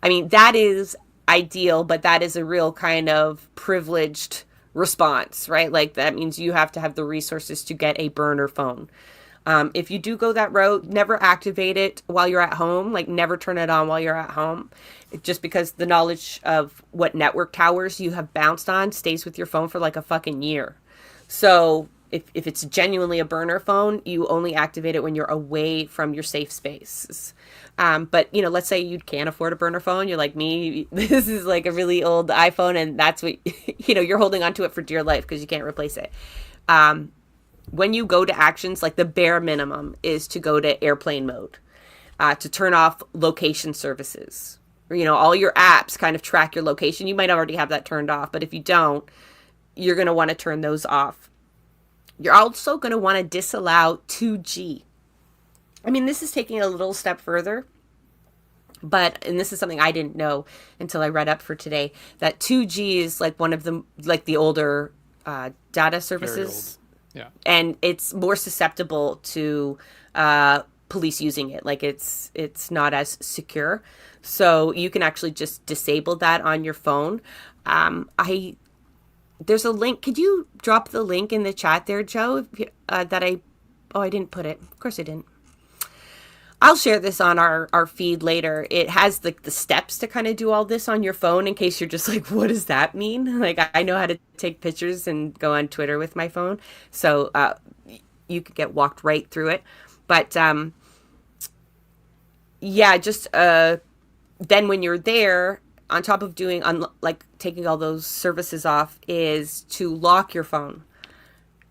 I mean, that is ideal, but that is a real kind of privileged response, right? Like that means you have to have the resources to get a burner phone. If you do go that route, never activate it while you're at home. Like never turn it on while you're at home, just because the knowledge of what network towers you have bounced on stays with your phone for like a fucking year. So if it's genuinely a burner phone, you only activate it when you're away from your safe spaces. But, you know, let's say you can't afford a burner phone. You're like me. This is like a really old iPhone, and that's what, you know, you're holding onto it for dear life because you can't replace it. When you go to actions, like the bare minimum is to go to airplane mode, to turn off location services. You know, all your apps kind of track your location. You might already have that turned off, but if you don't, you're going to want to turn those off. You're also going to want to disallow 2G. I mean, this is taking it a little step further, and this is something I didn't know until I read up for today, that 2G is like one of the, like the older data services. Yeah. And it's more susceptible to police using it. Like it's not as secure. So you can actually just disable that on your phone. There's a link. Could you drop the link in the chat there, Joe? I didn't put it. Of course I didn't. I'll share this on our feed later. It has the steps to kind of do all this on your phone in case you're just like, what does that mean? Like, I know how to take pictures and go on Twitter with my phone. So you could get walked right through it. But yeah, just then when you're there, on top of doing, like taking all those services off, is to lock your phone.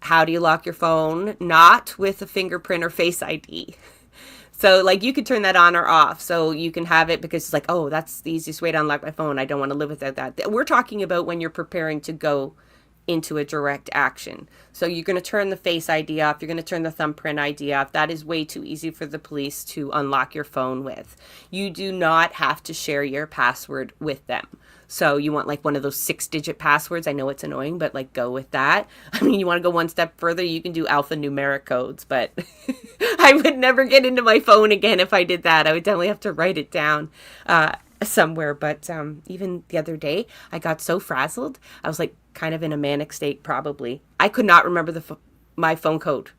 How do you lock your phone? Not with a fingerprint or Face ID. So, like, you could turn that on or off. So you can have it because it's like, oh, that's the easiest way to unlock my phone. I don't want to live without that. We're talking about when you're preparing to go into a direct action. So you're going to turn the Face ID off. You're going to turn the thumbprint ID off. That is way too easy for the police to unlock your phone with. You do not have to share your password with them. So you want like one of those 6-digit passwords. I know it's annoying, but like go with that. I mean, you want to go one step further, you can do alphanumeric codes, but I would never get into my phone again if I did that. I would definitely have to write it down somewhere. But even the other day, I got so frazzled. I was like kind of in a manic state, probably. I could not remember my phone code.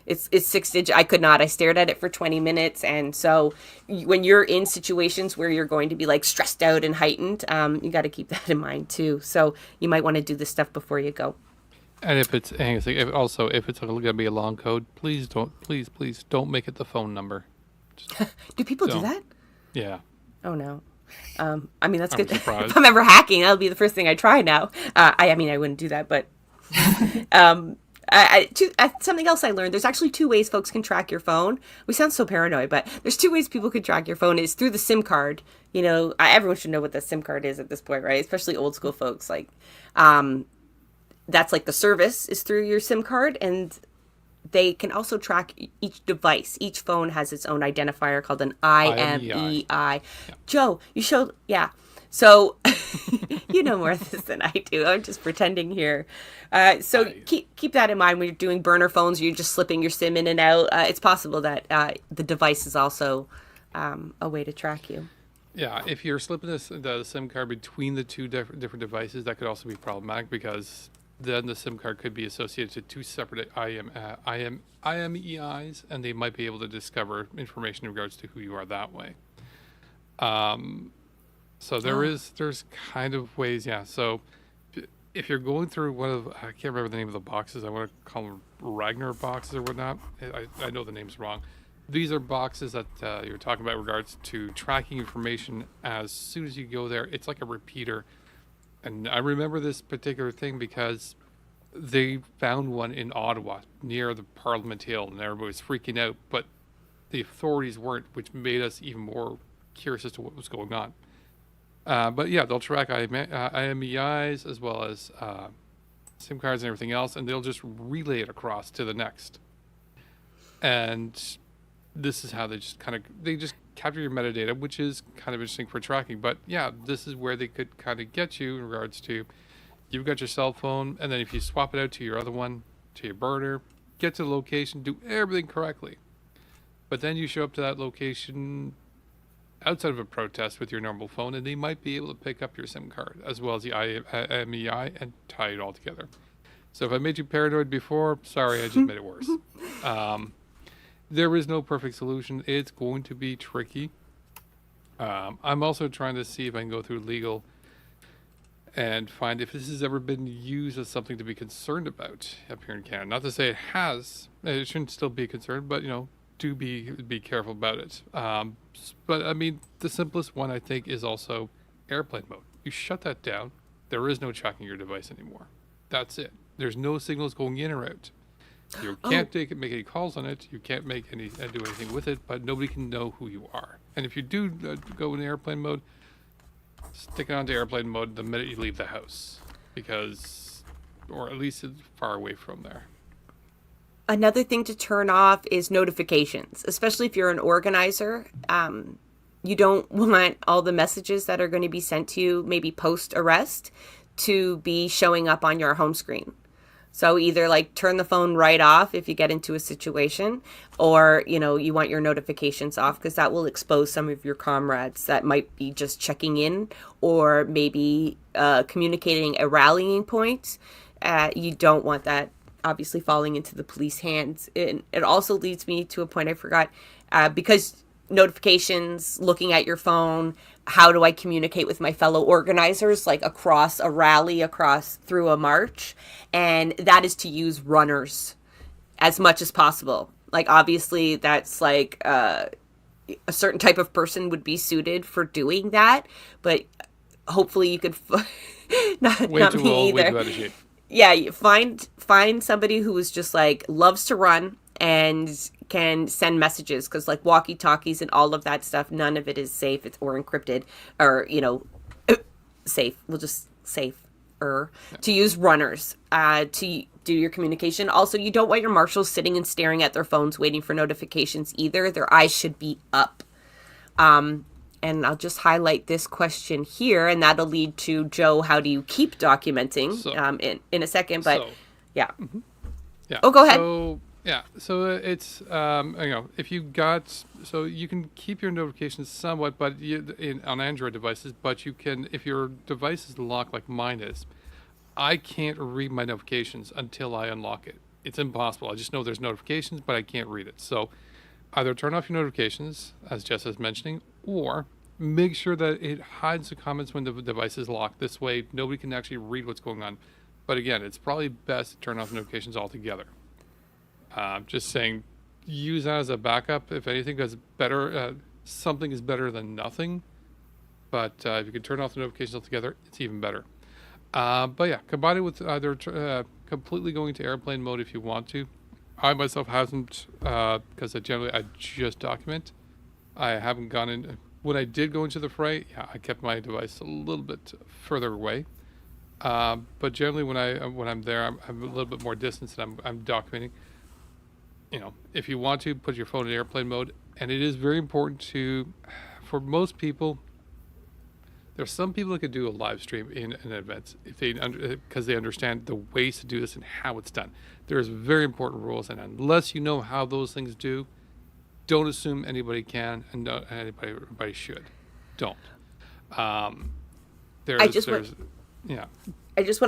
It's 6-digit. I could not. I stared at it for 20 minutes. And so when you're in situations where you're going to be like stressed out and heightened, you got to keep that in mind too. So you might want to do this stuff before you go. And if it's if it's going to be a long code, please don't make it the phone number. Do people do that? Yeah. Oh no. I mean, that's I'm good. surprised. If I'm ever hacking, that'll be the first thing I try now. I mean, I wouldn't do that, but something else I learned, there's actually 2 ways folks can track your phone. We sound so paranoid, but there's 2 ways people can track your phone. Is through the SIM card. You know, everyone should know what the SIM card is at this point, right? Especially old school folks. Like, that's like the service is through your SIM card, and they can also track each device. Each phone has its own identifier called an IMEI. Yeah. Joe, you showed, yeah. So you know more of this than I do. I'm just pretending here. So keep that in mind when you're doing burner phones. You're just slipping your SIM in and out. It's possible that the device is also a way to track you. Yeah, if you're slipping the SIM card between the 2 different devices, that could also be problematic because then the SIM card could be associated to 2 separate IMEIs, and they might be able to discover information in regards to who you are that way. So there's kind of ways, yeah. So if you're going through one of, I can't remember the name of the boxes. I want to call them Ragnar boxes or whatnot. I know the name's wrong. These are boxes that you're talking about in regards to tracking information. As soon as you go there, it's like a repeater. And I remember this particular thing because they found one in Ottawa near the Parliament Hill, and everybody was freaking out, but the authorities weren't, which made us even more curious as to what was going on. But yeah, they'll track IMEIs as well as SIM cards and everything else, and they'll just relay it across to the next. And this is how they just capture your metadata, which is kind of interesting for tracking. But yeah, this is where they could kind of get you in regards to, you've got your cell phone, and then if you swap it out to your other one, to your burner, get to the location, do everything correctly. But then you show up to that location outside of a protest with your normal phone, and they might be able to pick up your SIM card as well as the IMEI and tie it all together. So if I made you paranoid before, sorry, I just made it worse. There is no perfect solution. It's going to be tricky. I'm also trying to see if I can go through legal and find if this has ever been used as something to be concerned about up here in Canada. Not to say it has. It shouldn't still be a concern, but, do be careful about it. But, I mean, the simplest one, I think, is also airplane mode. You shut that down. There is no tracking your device anymore. That's it. There's no signals going in or out. You can't make any calls on it. You can't do anything with it, but nobody can know who you are. And if you do go in airplane mode, stick it onto airplane mode the minute you leave the house, or at least it's far away from there. Another thing to turn off is notifications, especially if you're an organizer. You don't want all the messages that are going to be sent to you, maybe post-arrest, to be showing up on your home screen. So either like turn the phone right off if you get into a situation, or, you want your notifications off because that will expose some of your comrades that might be just checking in or maybe communicating a rallying point. You don't want that obviously falling into the police hands. It also leads me to a point I forgot, because notifications, looking at your phone, how do I communicate with my fellow organizers, like across a rally, through a march? And that is to use runners as much as possible. Like, obviously that's like a certain type of person would be suited for doing that, but hopefully you could not too me old, either. way too out of shape. yeah, you find somebody who is just like loves to run and can send messages, because like walkie talkies and all of that stuff, none of it is safe. It's or encrypted, or safe. We'll just safe to use runners to do your communication. Also, you don't want your marshals sitting and staring at their phones waiting for notifications either. Their eyes should be up. And I'll just highlight this question here, and that'll lead to, Joe, how do you keep documenting in a second. But yeah. Yeah. Oh, go ahead. So it's if you got, so you can keep your notifications somewhat, but on Android devices, but you can, if your device is locked like mine is, I can't read my notifications until I unlock it. It's impossible. I just know there's notifications, but I can't read it. So either turn off your notifications, as Jessa is mentioning, or make sure that it hides the comments when the device is locked. This way, nobody can actually read what's going on. But again, it's probably best to turn off notifications altogether. Just saying, use that as a backup, if anything, because better, something is better than nothing. But if you can turn off the notifications altogether, it's even better. But yeah, combine it with either completely going to airplane mode if you want to. I myself haven't, because I just document. I haven't gone in. When I did go into the fray, yeah, I kept my device a little bit further away. But generally, when I'm there, I'm a little bit more distance, and I'm documenting. If you want to, put your phone in airplane mode, and it is very important for most people. There's some people that could do a live stream in an event because they understand the ways to do this and how it's done. There's very important rules, and unless you know how those things do, don't assume anybody can and no, anybody should. Don't. I just want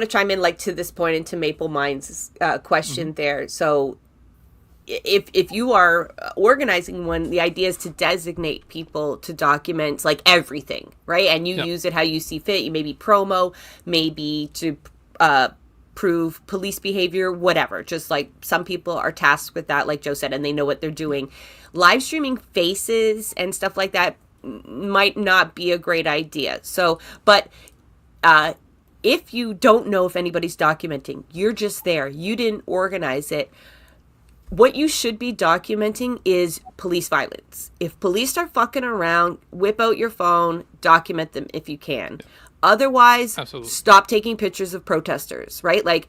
to chime in, like, to this point, into Maple Mind's question there. So if you are organizing one, the idea is to designate people to document like everything, right? And you use it how you see fit. You maybe promo, maybe to prove police behavior, whatever. Just like some people are tasked with that, like Joe said, and they know what they're doing. Live streaming faces and stuff like that might not be a great idea. So, but if you don't know if anybody's documenting, you're just there, you didn't organize it, what you should be documenting is police violence. If police start fucking around, whip out your phone, document them if you can. Otherwise, absolutely, stop taking pictures of protesters, right? Like,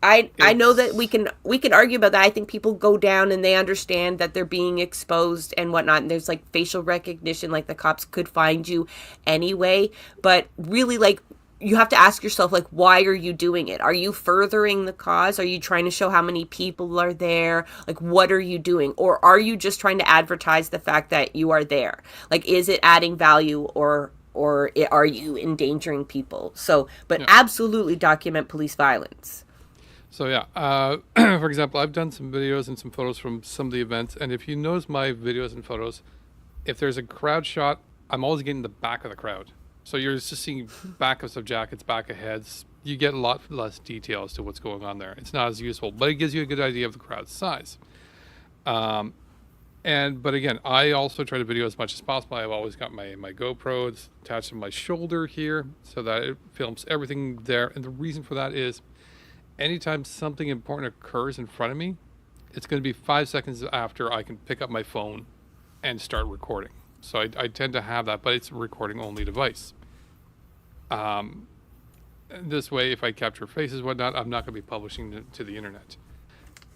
I know that we can argue about that. I think people go down and they understand that they're being exposed and whatnot. And there's like facial recognition, like the cops could find you anyway. But really, like, you have to ask yourself, like, why are you doing it? Are you furthering the cause? Are you trying to show how many people are there? Like, what are you doing? Or are you just trying to advertise the fact that you are there? Like, is it adding value, or are you endangering people? So, but absolutely document police violence. So for example, I've done some videos and some photos from some of the events, and if you notice my videos and photos, if there's a crowd shot, I'm always getting the back of the crowd. So you're just seeing backups of jackets, back of heads. You get a lot less detail as to what's going on there. It's not as useful, but it gives you a good idea of the crowd's size. But again, I also try to video as much as possible. I've always got my GoPro attached to my shoulder here so that it films everything there. And the reason for that is anytime something important occurs in front of me, it's going to be 5 seconds after I can pick up my phone and start recording. So I tend to have that, but it's a recording only device. This way, if I capture faces and whatnot, I'm not going to be publishing to the internet.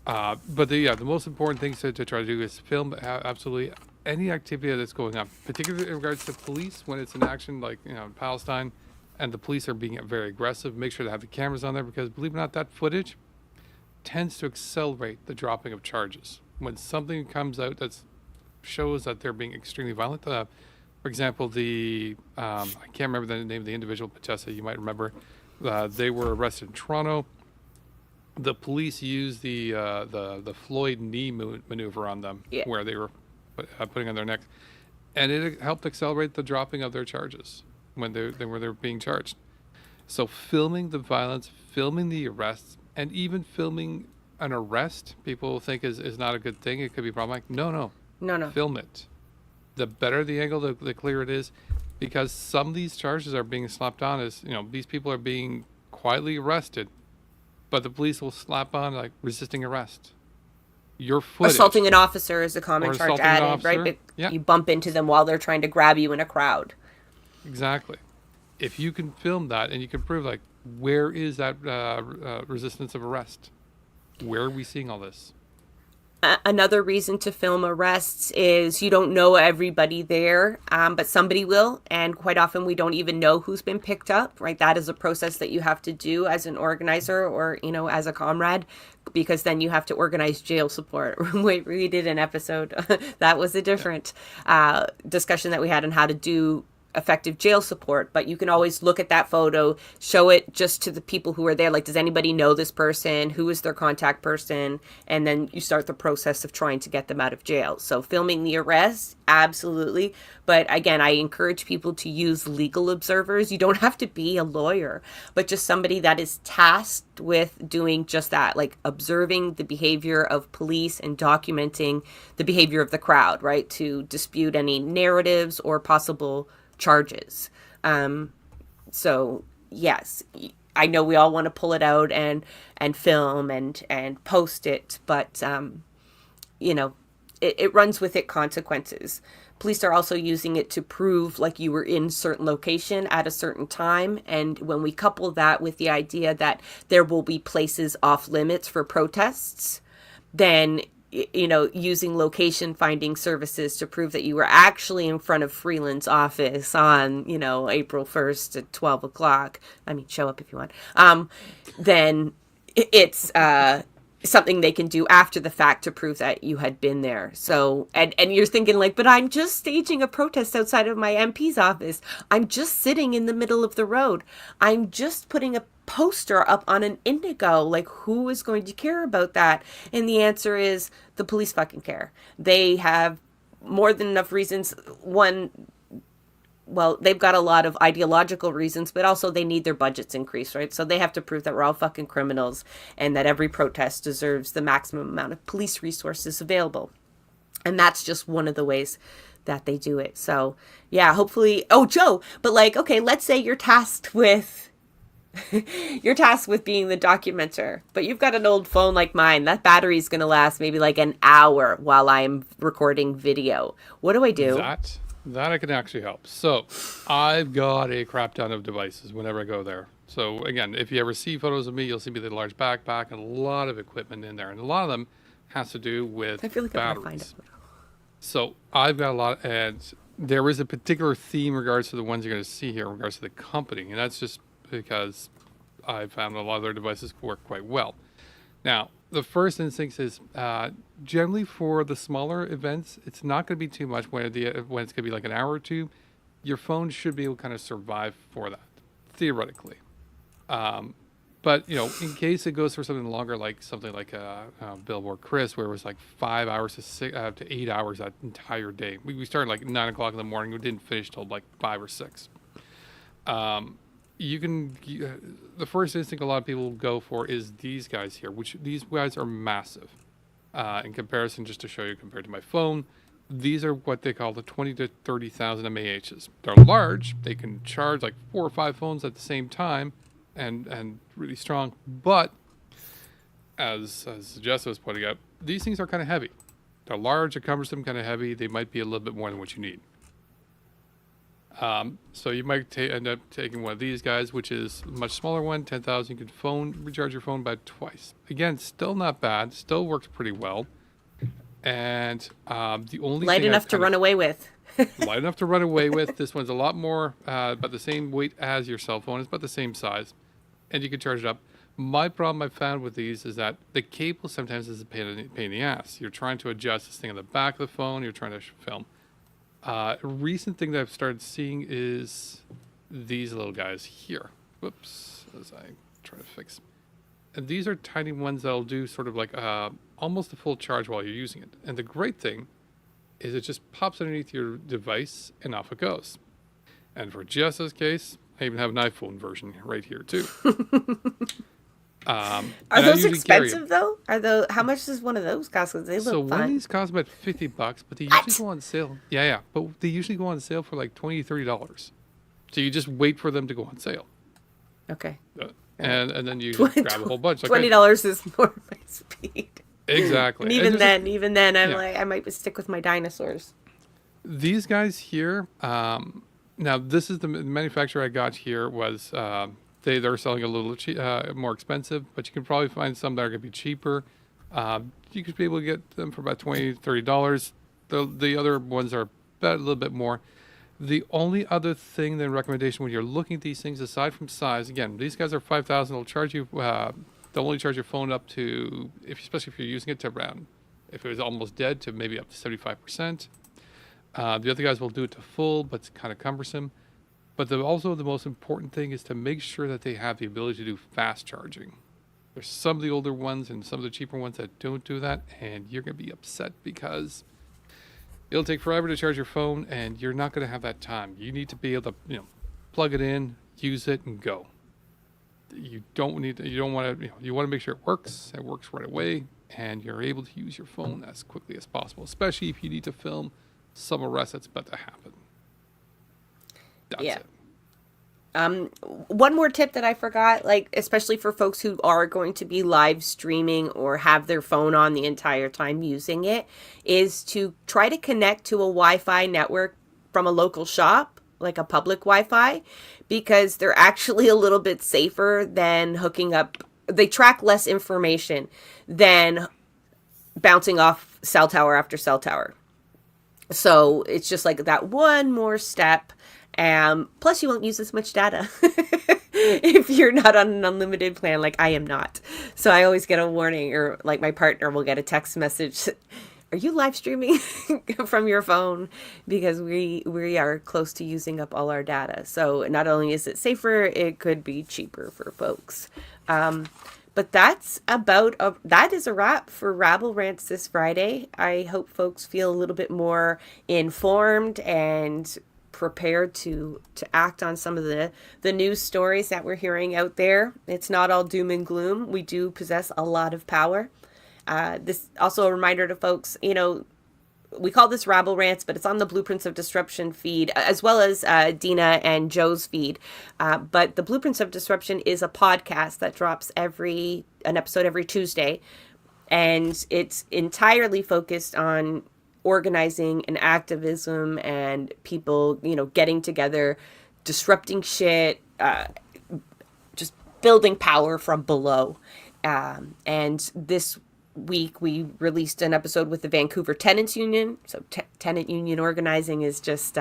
But the most important thing to try to do is film absolutely any activity that's going on, particularly in regards to police when it's an action like in Palestine, and the police are being very aggressive. Make sure to have the cameras on there, because believe it or not, that footage tends to accelerate the dropping of charges. When something comes out that shows that they're being extremely violent. For example, I can't remember the name of the individual, but Jessa, you might remember. They were arrested in Toronto. The police used the Floyd knee maneuver on them, where they were putting on their necks, and it helped accelerate the dropping of their charges when they were being charged. So filming the violence, filming the arrests, and even filming an arrest, people think is not a good thing. It could be problematic. No. Film it. The better the angle, the clearer it is. because some of these charges are being slapped on as, these people are being quietly arrested, but the police will slap on like resisting arrest. Your footage. Assaulting an officer is a common Or charge assaulting an added, right? officer. But Yeah. you bump into them while they're trying to grab you in a crowd. Exactly. If you can film that and you can prove, like, where is that resistance of arrest? Where are we seeing all this? Another reason to film arrests is you don't know everybody there, but somebody will. And quite often we don't even know who's been picked up, right? That is a process that you have to do as an organizer or, as a comrade, because then you have to organize jail support. We did an episode. That was a different discussion that we had on how to do effective jail support, but you can always look at that photo, show it just to the people who are there. Like, does anybody know this person? Who is their contact person? And then you start the process of trying to get them out of jail. So filming the arrest, absolutely. But again, I encourage people to use legal observers. You don't have to be a lawyer, but just somebody that is tasked with doing just that, like observing the behavior of police and documenting the behavior of the crowd, right? To dispute any narratives or possible charges. So yes, I know we all want to pull it out and film and post it, but it runs with it consequences. Police are also using it to prove like you were in certain location at a certain time. And when we couple that with the idea that there will be places off limits for protests, then using location finding services to prove that you were actually in front of Freeland's office on, April 1st at 12 o'clock. I mean, show up if you want. Then it's something they can do after the fact to prove that you had been there. So, and you're thinking like, but I'm just staging a protest outside of my MP's office. I'm just sitting in the middle of the road. I'm just putting a poster up on an Indigo. Like, who is going to care about that? And the answer is the police fucking care. They have more than enough reasons. One, well, they've got a lot of ideological reasons, but also they need their budgets increased, right? So they have to prove that we're all fucking criminals and that every protest deserves the maximum amount of police resources available. And that's just one of the ways that they do it. So yeah, hopefully, oh, Joe, but like, okay, let's say you're tasked with being the documenter, but you've got an old phone like mine. That battery's going to last maybe like an hour while I'm recording video. What do I do? That I can actually help. So I've got a crap ton of devices whenever I go there. So again, if you ever see photos of me, you'll see me with a large backpack and a lot of equipment in there. And a lot of them has to do with I feel like batteries. I'm gonna find it. So I've got a lot, and there is a particular theme in regards to the ones you're going to see here in regards to the company. And that's just because I found a lot of their devices work quite well. Now, the first instinct is generally for the smaller events, it's not going to be too much when it's going to be like an hour or two. Your phone should be able to kind of survive for that, theoretically. But, in case it goes for something longer, like something like Billboard Chris, where it was like 5 hours to 8 hours that entire day. We started like 9 o'clock in the morning. We didn't finish till like 5 or 6. The first instinct a lot of people go for is these guys here, which these guys are massive in comparison. Just to show you, compared to my phone, these are what they call the 20 to 30,000 MAHs. They're large. They can charge like 4 or 5 phones at the same time, and really strong. But as Jessa was pointing out, these things are kind of heavy. They're large, they're cumbersome, kind of heavy. They might be a little bit more than what you need. So you might end up taking one of these guys, which is a much smaller one, 10,000. You can recharge your phone about twice. Again, still not bad. Still works pretty well. And the only light enough to run away with. Light enough to run away with. This one's a lot more, about the same weight as your cell phone. It's about the same size, and you can charge it up. My problem I've found with these is that the cable sometimes is a pain in the ass. You're trying to adjust this thing on the back of the phone. You're trying to film. A recent thing that I've started seeing is these little guys here. Whoops, as I try to fix. And these are tiny ones that'll do sort of like almost a full charge while you're using it. And the great thing is it just pops underneath your device and off it goes. And for Jessa's case, I even have an iPhone version right here too. Are those expensive though? How much does one of those cost? 'Cause they look One of fun. these costs about $50, but they What? usually go on sale. Yeah, but they usually go on sale for like $20-$30. So you just wait for them to go on sale, Okay. and then you grab a whole bunch. Like $20 is more my speed. Exactly. And even then, I'm like, I might stick with my dinosaurs. These guys here. Now this is the manufacturer I got here was. They're selling a little more expensive, but you can probably find some that are going to be cheaper. You could be able to get them for about $20-$30. The other ones are about a little bit more. The only other thing, then, recommendation when you're looking at these things, aside from size, again, these guys are $5,000. They'll charge you. They'll only charge your phone up to, especially if you're using it, to around, if it was almost dead, to maybe up to 75%. The other guys will do it to full, but it's kind of cumbersome. But also the most important thing is to make sure that they have the ability to do fast charging. There's some of the older ones and some of the cheaper ones that don't do that, and you're going to be upset because it'll take forever to charge your phone, and you're not going to have that time. You need to be able to, plug it in, use it, and go. You don't want to, you want to make sure it works right away, and you're able to use your phone as quickly as possible, especially if you need to film some arrest that's about to happen. That's it. One more tip that I forgot, like especially for folks who are going to be live streaming or have their phone on the entire time using it, is to try to connect to a Wi-Fi network from a local shop, like a public Wi-Fi, because they're actually a little bit safer than hooking up. They track less information than bouncing off cell tower after cell tower. So it's just like that one more step. Plus, you won't use as much data if you're not on an unlimited plan, like I am not. So I always get a warning, or like my partner will get a text message. Are you live streaming from your phone? Because we are close to using up all our data. So not only is it safer, it could be cheaper for folks. But that is a wrap for Rabble Rants this Friday. I hope folks feel a little bit more informed and prepared to act on some of the news stories that we're hearing out there. It's not all doom and gloom. We do possess a lot of power. This also a reminder to folks, we call this Rabble Rants, but it's on the Blueprints of Disruption feed, as well as Dina and Joe's feed. But the Blueprints of Disruption is a podcast that drops an episode every Tuesday. And it's entirely focused on organizing and activism and people, getting together, disrupting shit, just building power from below. And this week we released an episode with the Vancouver Tenants Union. So tenant union organizing is just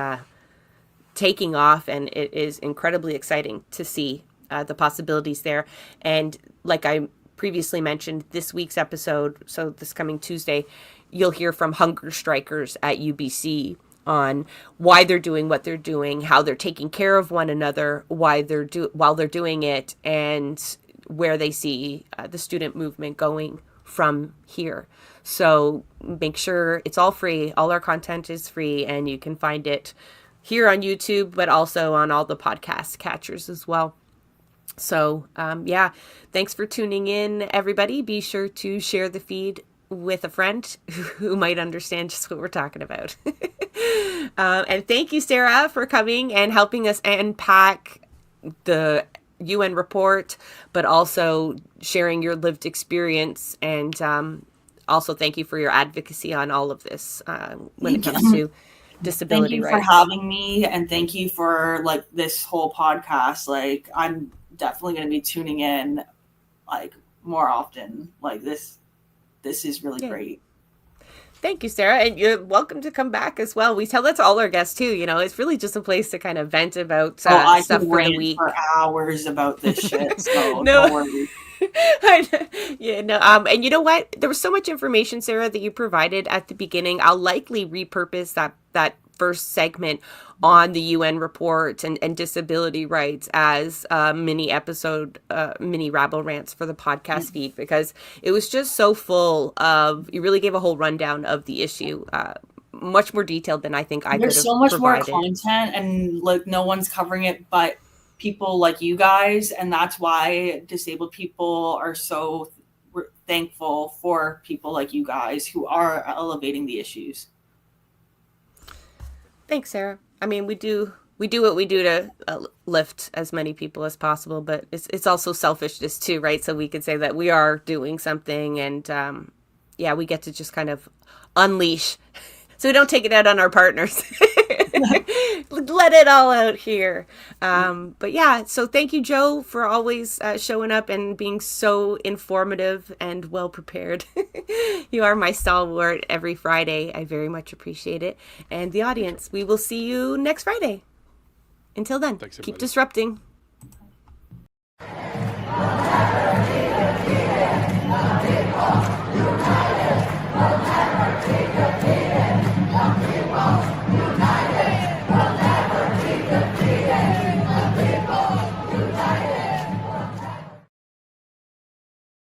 taking off, and it is incredibly exciting to see the possibilities there. And like I previously mentioned, this week's episode, so this coming Tuesday, you'll hear from hunger strikers at UBC on why they're doing what they're doing, how they're taking care of one another, while they're doing it, and where they see the student movement going from here. So make sure it's all free. All our content is free, and you can find it here on YouTube, but also on all the podcast catchers as well. So, thanks for tuning in, everybody. Be sure to share the feed with a friend who might understand just what we're talking about. And thank you, Sarah, for coming and helping us unpack the UN report, but also sharing your lived experience. And also thank you for your advocacy on all of this when it comes to disability rights. Thank you for having me, and thank you for this whole podcast. I'm definitely going to be tuning in more often. This is really great. Thank you, Sarah. And you're welcome to come back as well. We tell that to all our guests too. It's really just a place to kind of vent about I stuff can for rant the week. for hours about this shit. So No. don't worry. And you know what? There was so much information, Sarah, that you provided at the beginning. I'll likely repurpose that first segment on the UN report and disability rights as a mini episode, mini Rabble Rants for the podcast feed, because it was just so full of, you really gave a whole rundown of the issue, much more detailed than I think I could have There's so much provided. more content, and no one's covering it but people like you guys, and that's why disabled people are so thankful for people like you guys who are elevating the issues. Thanks, Sarah. I mean, we do what we do to lift as many people as possible, but it's also selfishness too, right? So we could say that we are doing something, and yeah, we get to just kind of unleash, so we don't take it out on our partners. Let it all out here. But yeah, so thank you, Joe, for always showing up and being so informative and well prepared. You are my stalwart every Friday. I very much appreciate it. And the audience, we will see you next Friday. Until then, keep disrupting.